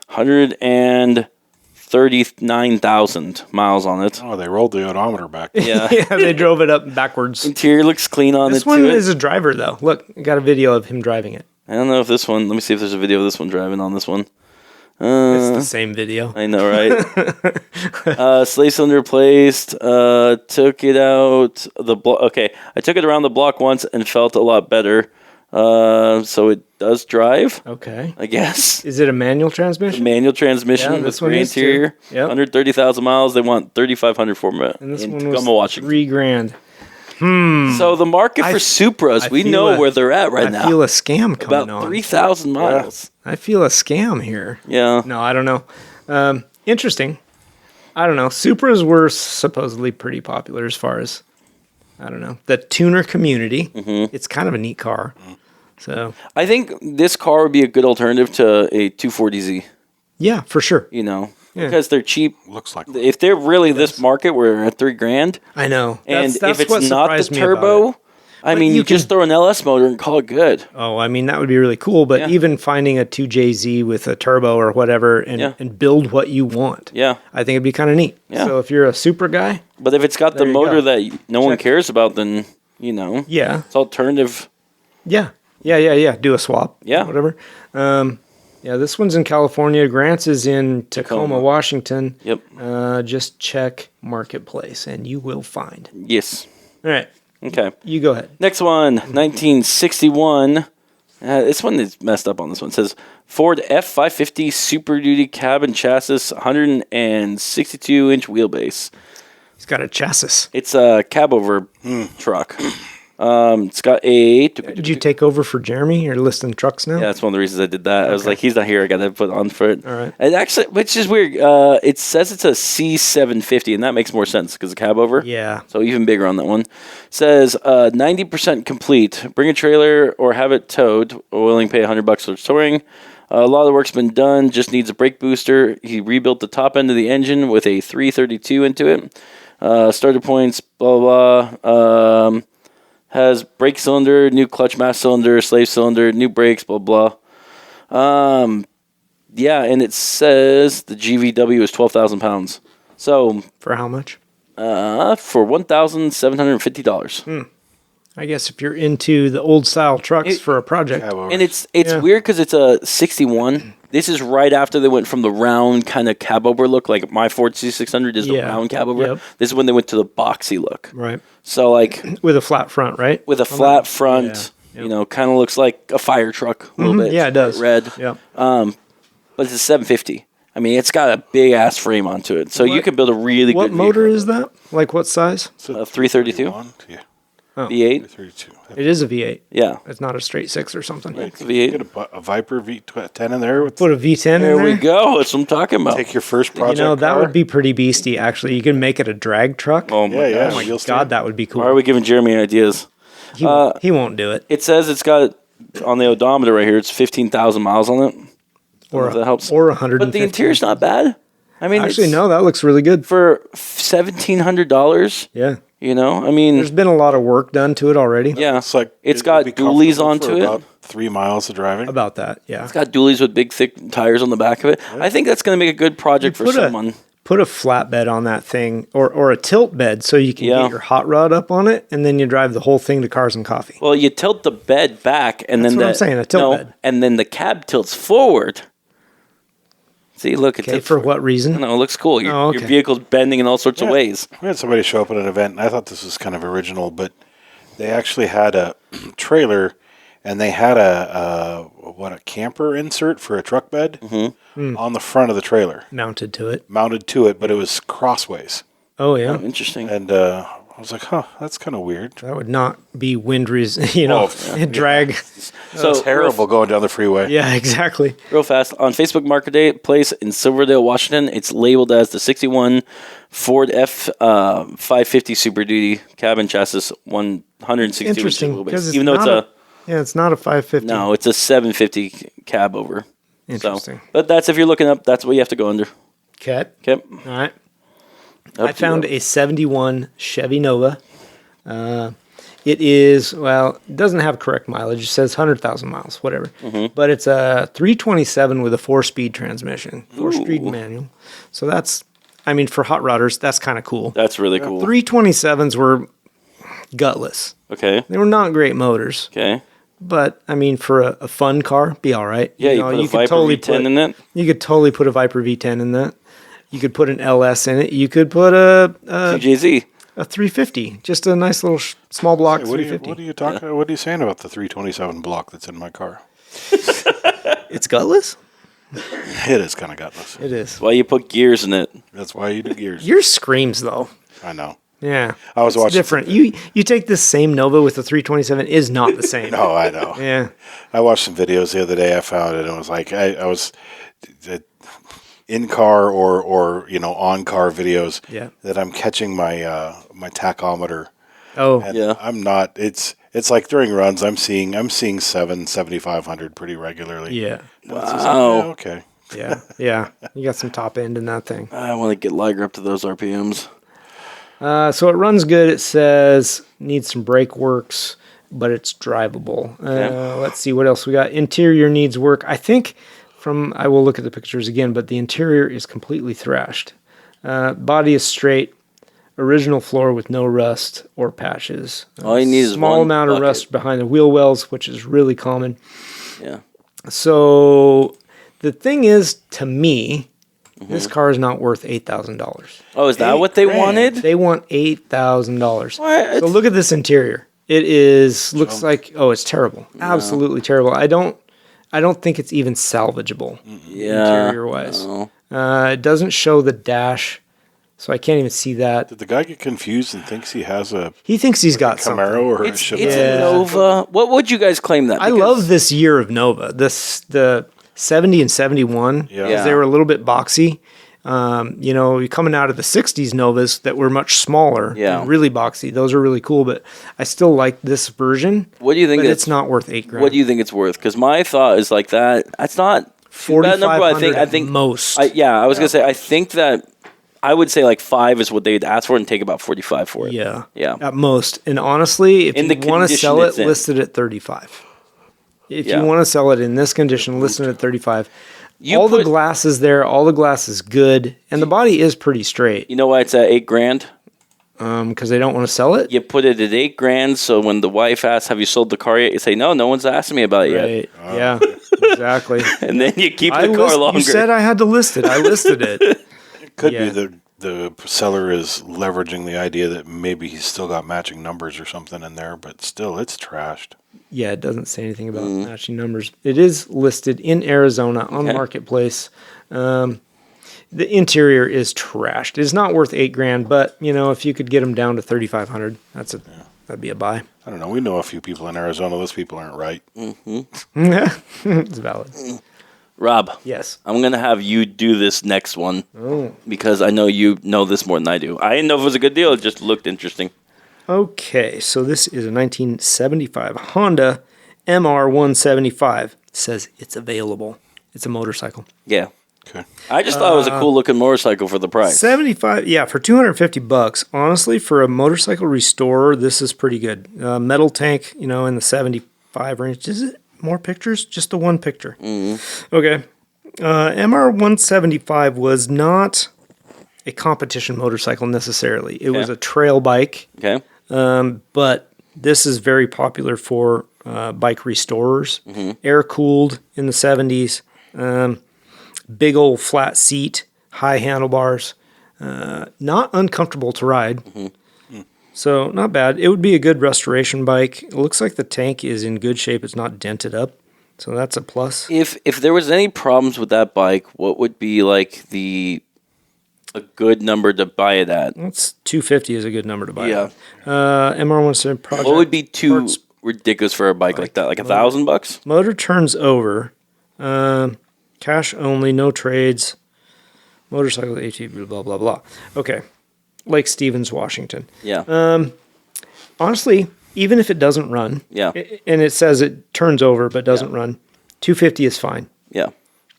139,000 miles on it. Oh, they rolled the odometer back. Yeah. Yeah, they drove it up backwards. Interior looks clean on this it. This one is a driver, though. Look, I got a video of him driving it. I don't know if this one. Let me see if there's a video of this one driving on this one. It's the same video. I know, right? Slave cylinder replaced. Took it out the block. Okay, I took it around the block once and felt a lot better. So it does drive. Okay, I guess. Is it a manual transmission? Manual transmission. Yeah, this with one is interior. Yep. 130,000 miles. They want 3,500 for me. And this in one was Tacoma, Washington. $3,000. So the market for Supras, we know where they're at right now. I feel a scam coming about on. 3,000 miles. Yeah. I feel a scam here. Yeah. No, I don't know. Interesting. I don't know. Supras were supposedly pretty popular as far as, I don't know, the tuner community. Mm-hmm. It's kind of a neat car. So I think this car would be a good alternative to a 240Z. Yeah, for sure. You know, because they're cheap. Looks like if they're really this market, we're at $3,000. I know. And if it's not the turbo, I mean, you just throw an LS motor and call it good. Oh, I mean, that would be really cool. But even finding a 2JZ with a turbo or whatever and build what you want, I think it'd be kind of neat. Yeah. So if you're a Supra guy. But if it's got the motor that no one cares about, then, you know, it's alternative. Yeah. Do a swap. Yeah. Whatever. Yeah, this one's in California. Grant's is in Tacoma, Washington. Yep. Just check Marketplace, and you will find. Yes. All right. Okay. You go ahead. Next one, 1961. This one is messed up on this one. It says Ford F550 Super Duty cab and chassis, 162-inch wheelbase. It's got a chassis. It's a cab-over truck. It's got a... Did you take over for Jeremy? You're listing trucks now? Yeah, that's one of the reasons I did that. I was like, he's not here. I got to put on for it. All right. And actually, which is weird. It says it's a C750, and that makes more sense because it's a cab over. Yeah. So even bigger on that one. It says 90% complete. Bring a trailer or have it towed. Willing to pay $100 for towing. A lot of the work's been done. Just needs a brake booster. He rebuilt the top end of the engine with a 332 into it. Starter points, blah, blah. Has brake cylinder, new clutch mass cylinder, slave cylinder, new brakes, blah, blah. Yeah, and it says the GVW is 12,000 pounds. So for how much? For $1,750. I guess if you're into the old style trucks for a project. And it's weird because it's a 61. This is right after they went from the round kind of cab over look. Like my Ford C600 is the round cab over. Yep. This is when they went to the boxy look. Right. So like with a flat front, right? With a flat front, you know, kind of looks like a fire truck a little bit. Yeah, it does. Red. Yeah. But it's a 750. I mean, it's got a big ass frame onto it, so you can build a really good. What motor is that? Like what size? 332. Yeah. Oh. V8. 332. It is a V8. Yeah. It's not a straight 6 or something. Yeah, it's a V8. Get a Viper V10 in there. Put a V10 in there. There we go. That's what I'm talking about. Take your first project. You know, that would be pretty beasty, actually. You can make it a drag truck. Oh, my gosh. Oh, my God, that would be cool. Why are we giving Jeremy ideas? He won't do it. It says it's got, on the odometer right here, it's 15,000 miles on it. Or if that helps. Or 150. But the interior's not bad. I mean, actually, no, that looks really good. For $1,700. Yeah. You know, I mean, there's been a lot of work done to it already. Yeah, it's like it's got dualies onto it. About 3 miles of driving. About that, yeah. It's got dualies with big, thick tires on the back of it. Yeah. I think that's going to make a good project for someone. Put a flatbed on that thing, or a tilt bed, so you can get your hot rod up on it, and then you drive the whole thing to Cars and Coffee. Well, you tilt the bed back, and that's then what I'm saying, a tilt bed, and then the cab tilts forward. See, look at it. For what reason? No, it looks cool. Your vehicle's bending in all sorts of ways. We had somebody show up at an event, and I thought this was kind of original, but they actually had a trailer, and they had a camper insert for a truck bed on the front of the trailer. Mounted to it, but it was crossways. Oh, yeah. Oh, interesting. And I was like, that's kind of weird. That would not be wind drag. So it's terrible going down the freeway. Yeah, exactly. Real fast, on Facebook Marketplace in Silverdale, Washington, it's labeled as the 61 Ford F550 Super Duty cabin chassis, 160. Interesting, because even though it's not a 550. No, it's a 750 cab over. Interesting. So, but that's if you're looking up, that's what you have to go under. Okay. All right. I found a 71 Chevy Nova. It is, it doesn't have correct mileage. It says 100,000 miles, whatever. But it's a 327 with a 4-speed transmission, 4-speed manual. So that's, for hot rodders, that's kind of cool. That's really cool. 327s were gutless. Okay. They were not great motors. Okay. But, for a fun car, be all right. Yeah, you could totally put a Viper V10 in that. You could totally put a Viper V10 in that. You could put an LS in it. You could put a CJZ. A 350, just a nice little small block 350. What are you talking? Yeah. What are you saying about the 327 block that's in my car? It's gutless. It is kind of gutless. It is. Why you put gears in it? That's why you do gears. Yours screams though. I know. Yeah, I was watching. Different. You take this same Nova with the 327 is not the same. No, I know. Yeah. I watched some videos the other day. I found it and it was like I was. In car or on car videos that I'm catching my my tachometer. Oh, and I'm not. It's like during runs I'm seeing 7,500 pretty regularly. Yeah. Wow. Okay. Yeah. You got some top end in that thing. I want to get Liger up to those RPMs. So it runs good. It says needs some brake works, but it's drivable. Let's see what else we got. Interior needs work. I think. I will look at the pictures again, but the interior is completely thrashed. Body is straight, original floor with no rust or patches. All you need is small amount of rust behind the wheel wells, which is really common. Yeah. So the thing is, to me, this car is not worth $8,000. Oh, is that what they wanted? They want $8,000. What? So look at this interior. It looks like it's terrible, absolutely terrible. I don't think it's even salvageable interior-wise. No. It doesn't show the dash, so I can't even see that. Did the guy get confused and thinks he has a... He thinks he's got Camaro something. or it's a Nova. What would you guys claim that? I love this year of Nova. The 70 and 71, because they were a little bit boxy. You're coming out of the 60s Novas that were much smaller and really boxy. Those are really cool, but I still like this version. What do you think? It's not worth $8,000. What do you think it's worth? Because my thought is like that. That's not bad number. I think most. I was gonna say. I think that I would say like 5 is what they'd ask for and take about 45 for it. Yeah, yeah, at most. And honestly, if you want to sell it, list it at 35. If you want to sell it in this condition, list it at 35. The glass is there. All the glass is good, and the body is pretty straight. You know why it's at $8,000? Because they don't want to sell it. You put it at $8,000, so when the wife asks, "Have you sold the car yet?" You say, "No, no one's asking me about it yet." Yeah, exactly. And then you keep the car longer. You said I had to list it. I listed it. It could be the seller is leveraging the idea that maybe he's still got matching numbers or something in there, but still, it's trashed. Yeah, it doesn't say anything about matching numbers. It is listed in Arizona on Marketplace. The interior is trashed. It's not worth $8,000, but if you could get them down to $3,500, that'd be a buy. I don't know. We know a few people in Arizona. Those people aren't right. It's valid. Rob. Yes. I'm going to have you do this next one because I know you know this more than I do. I didn't know if it was a good deal. It just looked interesting. Okay, so this is a 1975 Honda MR175. It says it's available. It's a motorcycle. Yeah. Okay. I just thought it was a cool looking motorcycle for the price. 75, for $250. Honestly, for a motorcycle restorer, this is pretty good. Metal tank, in the 75 range. Is it more pictures? Just the one picture. Mm-hmm. Okay. MR175 was not a competition motorcycle necessarily. It was a trail bike. Okay. But this is very popular for bike restorers. Air cooled in the 70s. Big old flat seat, high handlebars. Not uncomfortable to ride. So not bad. It would be a good restoration bike. It looks like the tank is in good shape. It's not dented up. So that's a plus. If there was any problems with that bike, what would be like a good number to buy it at? That's $250 is a good number to buy. Yeah. It. MR1 project. What would be too ridiculous for a bike like that? Like $1,000? Motor turns over. Cash only, no trades. Motorcycle, ATV, blah, blah, blah. Okay. Lake Stevens, Washington. Yeah. Honestly, even if it doesn't run, Yeah. And it says it turns over but doesn't run, $250 is fine. Yeah.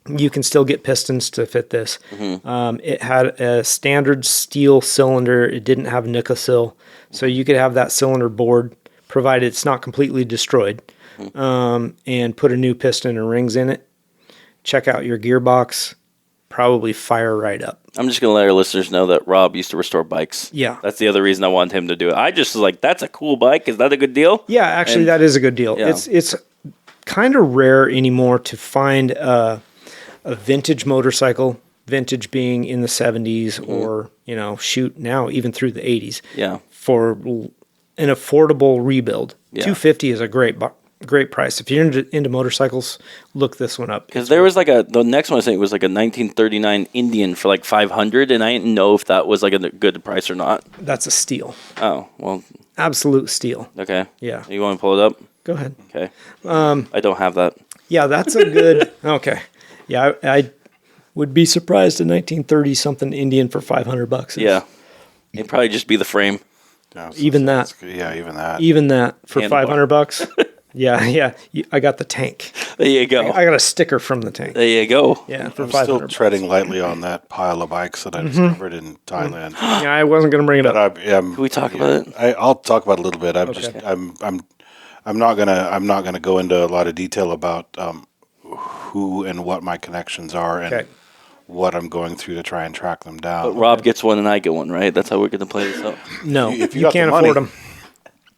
You can still get pistons to fit this. Mm-hmm. It had a standard steel cylinder. It didn't have Nicosil, so you could have that cylinder bored, provided it's not completely destroyed, and put a new piston and rings in it. Check out your gearbox. Probably fire right up. I'm just going to let our listeners know that Rob used to restore bikes. Yeah. That's the other reason I wanted him to do it. I just was like, that's a cool bike. Is that a good deal? Yeah, actually, that is a good deal. Yeah. It's kind of rare anymore to find a vintage motorcycle, vintage being in the 70s or, shoot, now even through the 80s. Yeah. For an affordable rebuild. Yeah. $250 is a great price. If you're into motorcycles, look this one up. Because there was the next one I think was like a 1939 Indian for like $500, and I didn't know if that was like a good price or not. That's a steal. Oh, well. Absolute steal. Okay. Yeah. You want to pull it up? Go ahead. Okay. I don't have that. Yeah, that's a good. Okay. Yeah, I would be surprised a 1930 something Indian for $500. Yeah. It'd probably just be the frame. Yeah, even that. Yeah, even that. Even that for Handlebar. $500. Yeah. I got the tank. There you go. I got a sticker from the tank. There you go. Yeah, for I'm $500. still treading lightly on that pile of bikes that I discovered in Thailand. Yeah, I wasn't going to bring it up. Can we talk about it? I'll talk about it a little bit. Okay. I'm not gonna go into a lot of detail about who and what my connections are and what I'm going through to try and track them down. But Rob gets one and I get one, right? That's how we're going to play this out. No, If you you got the can't money. afford them.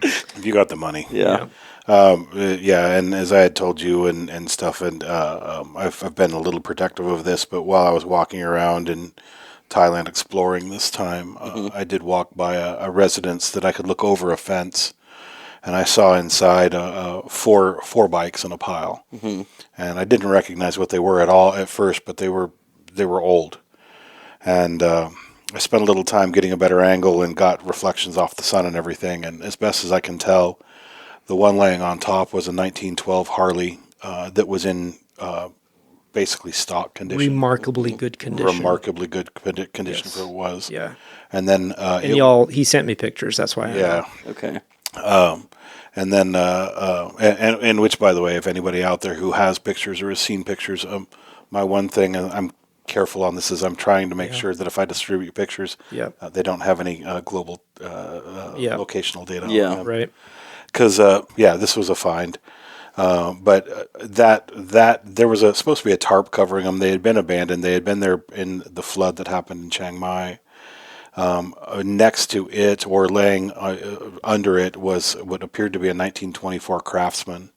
If you got the money. Yeah. And as I had told you and stuff, and I've been a little protective of this, but while I was walking around in Thailand exploring this time, I did walk by a residence that I could look over a fence, and I saw inside four bikes in a pile, and I didn't recognize what they were at all at first, but they were old, and I spent a little time getting a better angle and got reflections off the sun and everything, and as best as I can tell, the one laying on top was a 1912 Harley that was in basically stock condition. Remarkably good condition. Remarkably good condition for it was. Yeah. And then he sent me pictures. That's why. Okay. And then and which, by the way, if anybody out there who has pictures or has seen pictures, my one thing, and I'm careful on this, is I'm trying to make sure that if I distribute pictures, they don't have any global locational data. Yeah. on them. Right. Because this was a find, but that there was supposed to be a tarp covering them. They had been abandoned. They had been there in the flood that happened in Chiang Mai. Next to it, or laying under it, was what appeared to be a 1924 Craftsman,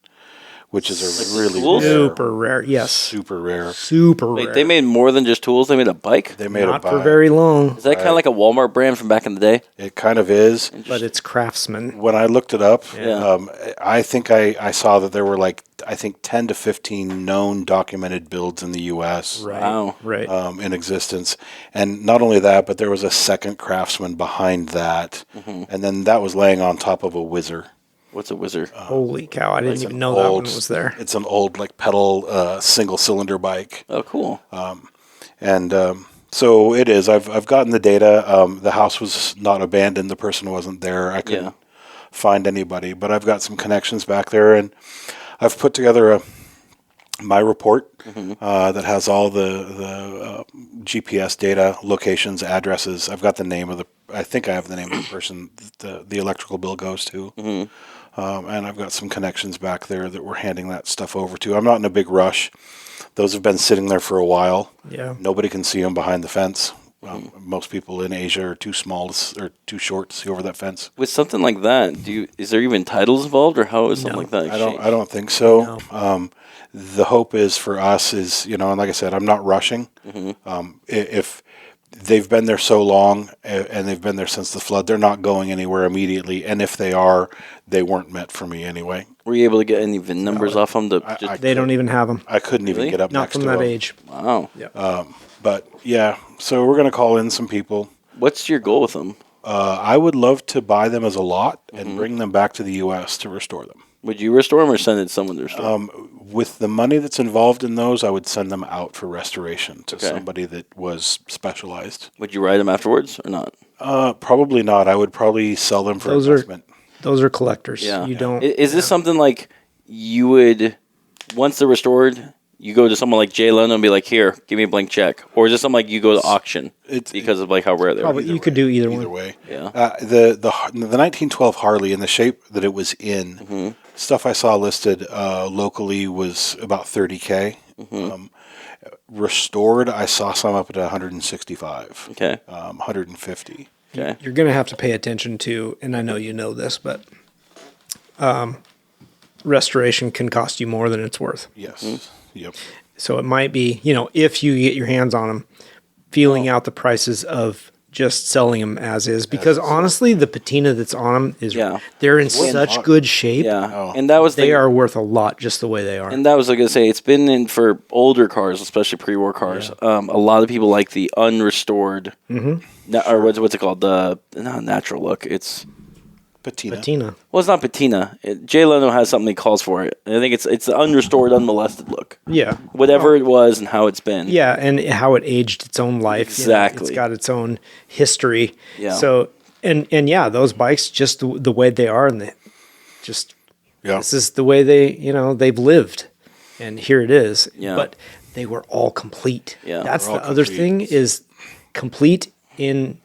which is a really super rare. Yes, super rare. Super Wait, rare. they made more than just tools. They made a bike. They made Not a bike. for very long. Is that kind of like a Walmart brand from back in the day? It kind of is. But it's Craftsman. When I looked it up, Yeah. I think I saw that there were 10 to 15 known documented builds in the U.S. Right. Wow. Right. In existence. And not only that, but there was a second Craftsman behind that. And then that was laying on top of a Whizzer. What's a Whizzer? Holy cow! I didn't even know that one was there. It's an old pedal single cylinder bike. Oh, cool. So it is. I've gotten the data. The house was not abandoned. The person wasn't there. I couldn't find anybody, but I've got some connections back there, and I've put together my report that has all the GPS data, locations, addresses. I've got the name of I think I have the name of the person the electrical bill goes to. And I've got some connections back there that we're handing that stuff over to. I'm not in a big rush. Those have been sitting there for a while. Yeah. Nobody can see them behind the fence. Most people in Asia are too small or too short to see over that fence. With something like that, is there even titles involved, or how is something like that? I don't think so. No. The hope is for us is, and like I said, I'm not rushing. If they've been there so long, and they've been there since the flood. They're not going anywhere immediately, and if they are, they weren't meant for me anyway. Were you able to get any VIN numbers off them? They don't even have them. I couldn't even get up Not next to from that them. age. Wow. Yeah. But yeah, so we're going to call in some people. What's your goal with them? I would love to buy them as a lot and bring them back to the U.S. to restore them. Would you restore them or send it to someone to restore them? With the money that's involved in those, I would send them out for restoration to somebody that was specialized. Would you ride them afterwards or not? Probably not. I would probably sell them for investment. Those are collectors. Yeah. You don't. Is this something like you would, once they're restored, you go to someone like Jay Leno and be like, here, give me a blank check? Or is this something like you go to auction because of like how rare they are? Probably you could do either one. Either way. Yeah. The 1912 Harley in the shape that it was in, stuff I saw listed locally was about $30K. Restored, I saw some up at 165. Okay. 150. Okay. You're going to have to pay attention to, and I know you know this, but restoration can cost you more than it's worth. Yes. Yep. So it might be, if you get your hands on them, feeling out the prices of just selling them as is. Because honestly, the patina that's on them they're in such good shape. Yeah. Oh. And that was they are worth a lot just the way they are. And that was like I say, it's been in for older cars, especially pre-war cars. A lot of people like the unrestored, or what's it called? The not natural look. It's Patina. Well, it's not patina. Jay Leno has something he calls for it. I think it's the unrestored, unmolested look. Yeah. Whatever it was and how it's been. Yeah, and how it aged its own life. Exactly. It's got its own history. Yeah. So, and those bikes, just the way they are, and this is the way they've lived. And here it is. Yeah. But they were all complete. Yeah. That's the other thing is complete in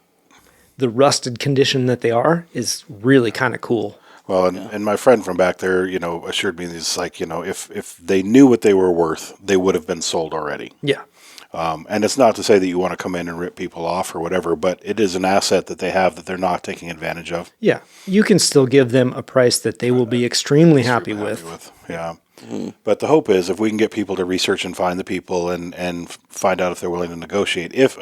the rusted condition that they are is really kind of cool. Well, and my friend from back there, assured me this like, if they knew what they were worth, they would have been sold already. Yeah. And it's not to say that you want to come in and rip people off or whatever, but it is an asset that they have that they're not taking advantage of. Yeah. You can still give them a price that they will be extremely happy with. Yeah. But the hope is if we can get people to research and find the people and find out if they're willing to negotiate. If,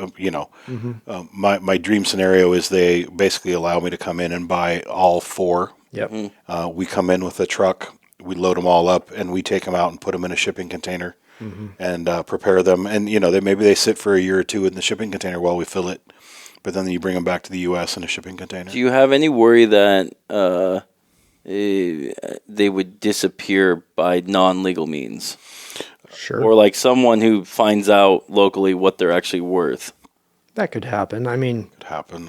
my dream scenario is they basically allow me to come in and buy all four. Yep. We come in with a truck, we load them all up, and we take them out and put them in a shipping container and prepare them. And, maybe they sit for a year or two in the shipping container while we fill it. But then you bring them back to the U.S. in a shipping container. Do you have any worry that they would disappear by non-legal means? Sure. Or like someone who finds out locally what they're actually worth? That could happen. I mean... Could happen.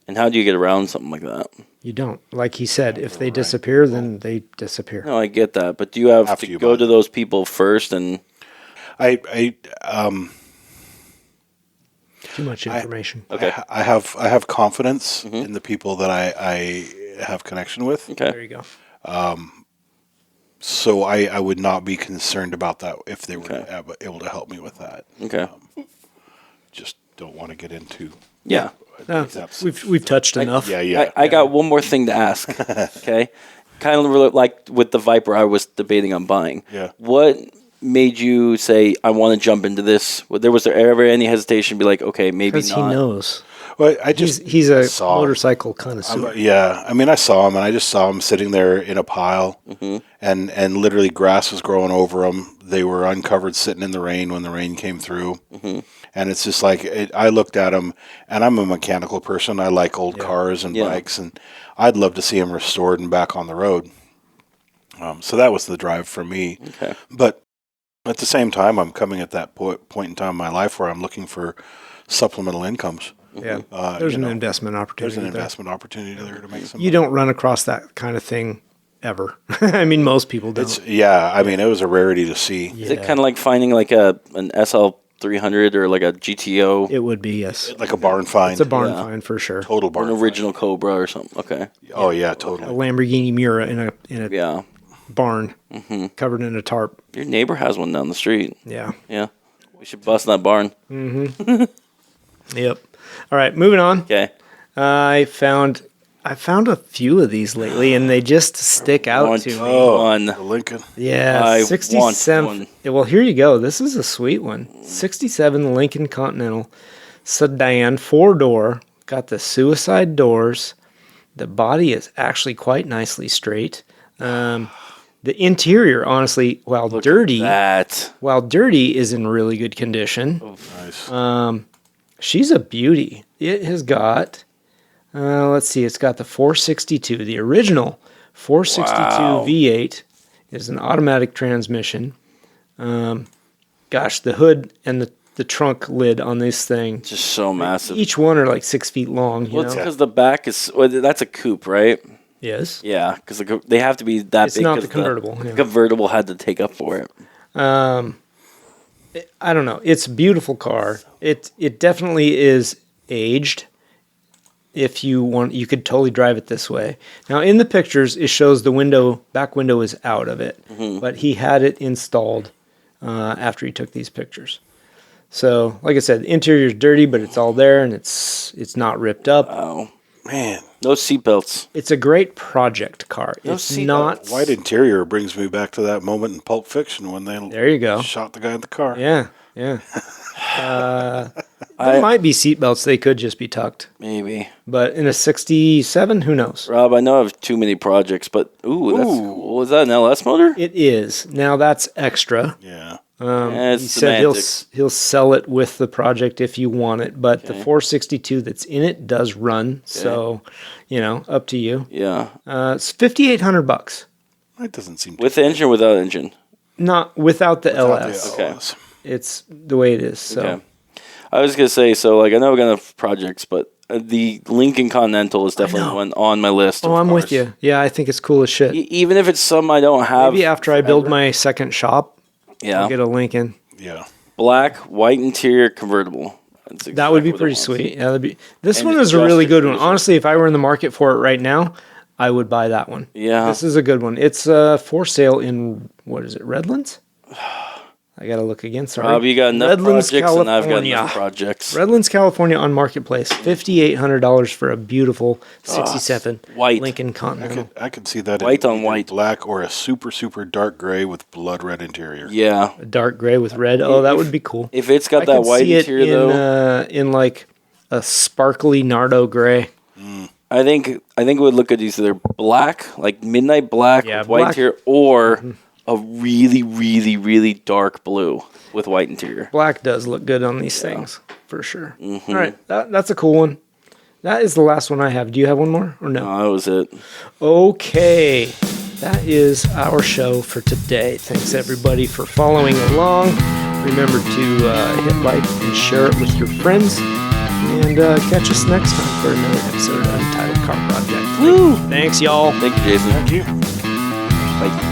And how do you get around something like that? You don't. Like he said, if they disappear, then they disappear. No, I get that. But do you have to go to those people first and... Too much information. Okay. I have confidence in the people that I have connection with. Okay. There you go. So I would not be concerned about that if they were able to help me with that. Okay. Just don't want to get into. Yeah. We've touched enough. Yeah. I got one more thing to ask. Okay. Kind of like with the Viper I was debating on buying. Yeah. What made you say, I want to jump into this? Was there ever any hesitation to be like, okay, maybe not? Because he knows. Well, he's a motorcycle connoisseur. I saw him, and I just saw him sitting there in a pile, and literally grass was growing over them. They were uncovered, sitting in the rain when the rain came through, and it's just like I looked at him, and I'm a mechanical person. I like old cars and bikes, and I'd love to see them restored and back on the road. So that was the drive for me. Okay. But at the same time, I'm coming at that point in time in my life where I'm looking for supplemental incomes. Yeah, there's an investment opportunity. There's an investment opportunity there to make some. You don't run across that kind of thing ever. I mean, most people don't. It was a rarity to see. Yeah. Is it kind of like finding like an SL300 or like a GTO? It would be, yes. Like a barn find. It's a barn find for sure. Total barn. An original Cobra or something. Okay. Oh yeah, totally. A Lamborghini Miura in a barn covered in a tarp. Your neighbor has one down the street. Yeah. Yeah. We should bust that barn. Yep. All right, moving on. Okay. I found I found a few of these lately, and they just stick out to me. Oh, the Lincoln. Yeah, 67. Well, here you go. This is a sweet one. 67 Lincoln Continental sedan, 4-door. Got the suicide doors. The body is actually quite nicely straight. The interior, honestly, while dirty, is in really good condition. Oh, nice. She's a beauty. It has got, let's see, it's got the 462. The original 462 V8 is an automatic transmission. Gosh, the hood and the trunk lid on this thing. Just so massive. Each one are like 6 feet long. Well, it's because the back is, that's a coupe, right? Yes. Yeah, because they have to be that it's big. It's not the convertible. The convertible had to take up for it. I don't know. It's a beautiful car. It definitely is aged. If you want, you could totally drive it this way. Now, in the pictures, it shows the back window is out of it, but he had it installed after he took these pictures. So, like I said, the interior is dirty, but it's all there, and it's not ripped up. Oh, man. No seatbelts. It's a great project car. It's not... White interior brings me back to that moment in Pulp Fiction when they shot the guy in the car. Yeah. There might be seatbelts. They could just be tucked. Maybe. But in a 67, who knows? Rob, I know I have too many projects, but that's cool. Was that an LS motor? It is. Now that's extra. Yeah. He said he'll sell it with the project if you want it, but the 462 that's in it does run. So, up to you. Yeah. It's $5,800. That doesn't seem with the engine or without engine? Not without the LS. Okay. It's the way it is. So. Okay. I was gonna say, so I know we're gonna have projects, but the Lincoln Continental is definitely one on my list. Oh, I'm with you. Yeah, I think it's cool as shit. Even if it's something I don't have. Maybe after I build my second shop. Yeah. I'll get a Lincoln. Yeah. Black, white interior, convertible. Exactly that would be pretty sweet. Yeah, this one is a really good one. Honestly, if I were in the market for it right now, I would buy that one. Yeah. This is a good one. It's for sale in, what is it, Redlands? I got to look again. Sorry. Rob, you got enough Redlands, projects, California. and I've got enough projects. Redlands, California on Marketplace. $5,800 for a beautiful 67 white Lincoln Continental. I could see that white in on white, black, or a super, super dark gray with blood red interior. Yeah. A dark gray with red. Oh, that would be cool. If it's got that white interior, though. In like a sparkly Nardo gray. I think it would look good either black, like midnight black with white interior, or a really, really, really dark blue with white interior. Black does look good on these things, for sure. All right, that's a cool one. That is the last one I have. Do you have one more, or no? No, that was it. Okay, that is our show for today. Thanks, everybody, for following along. Remember to hit like and share it with your friends. And catch us next time for another episode of Untitled Car Project. Woo! Thanks, y'all. Thank you, Jason. Thank you. Bye.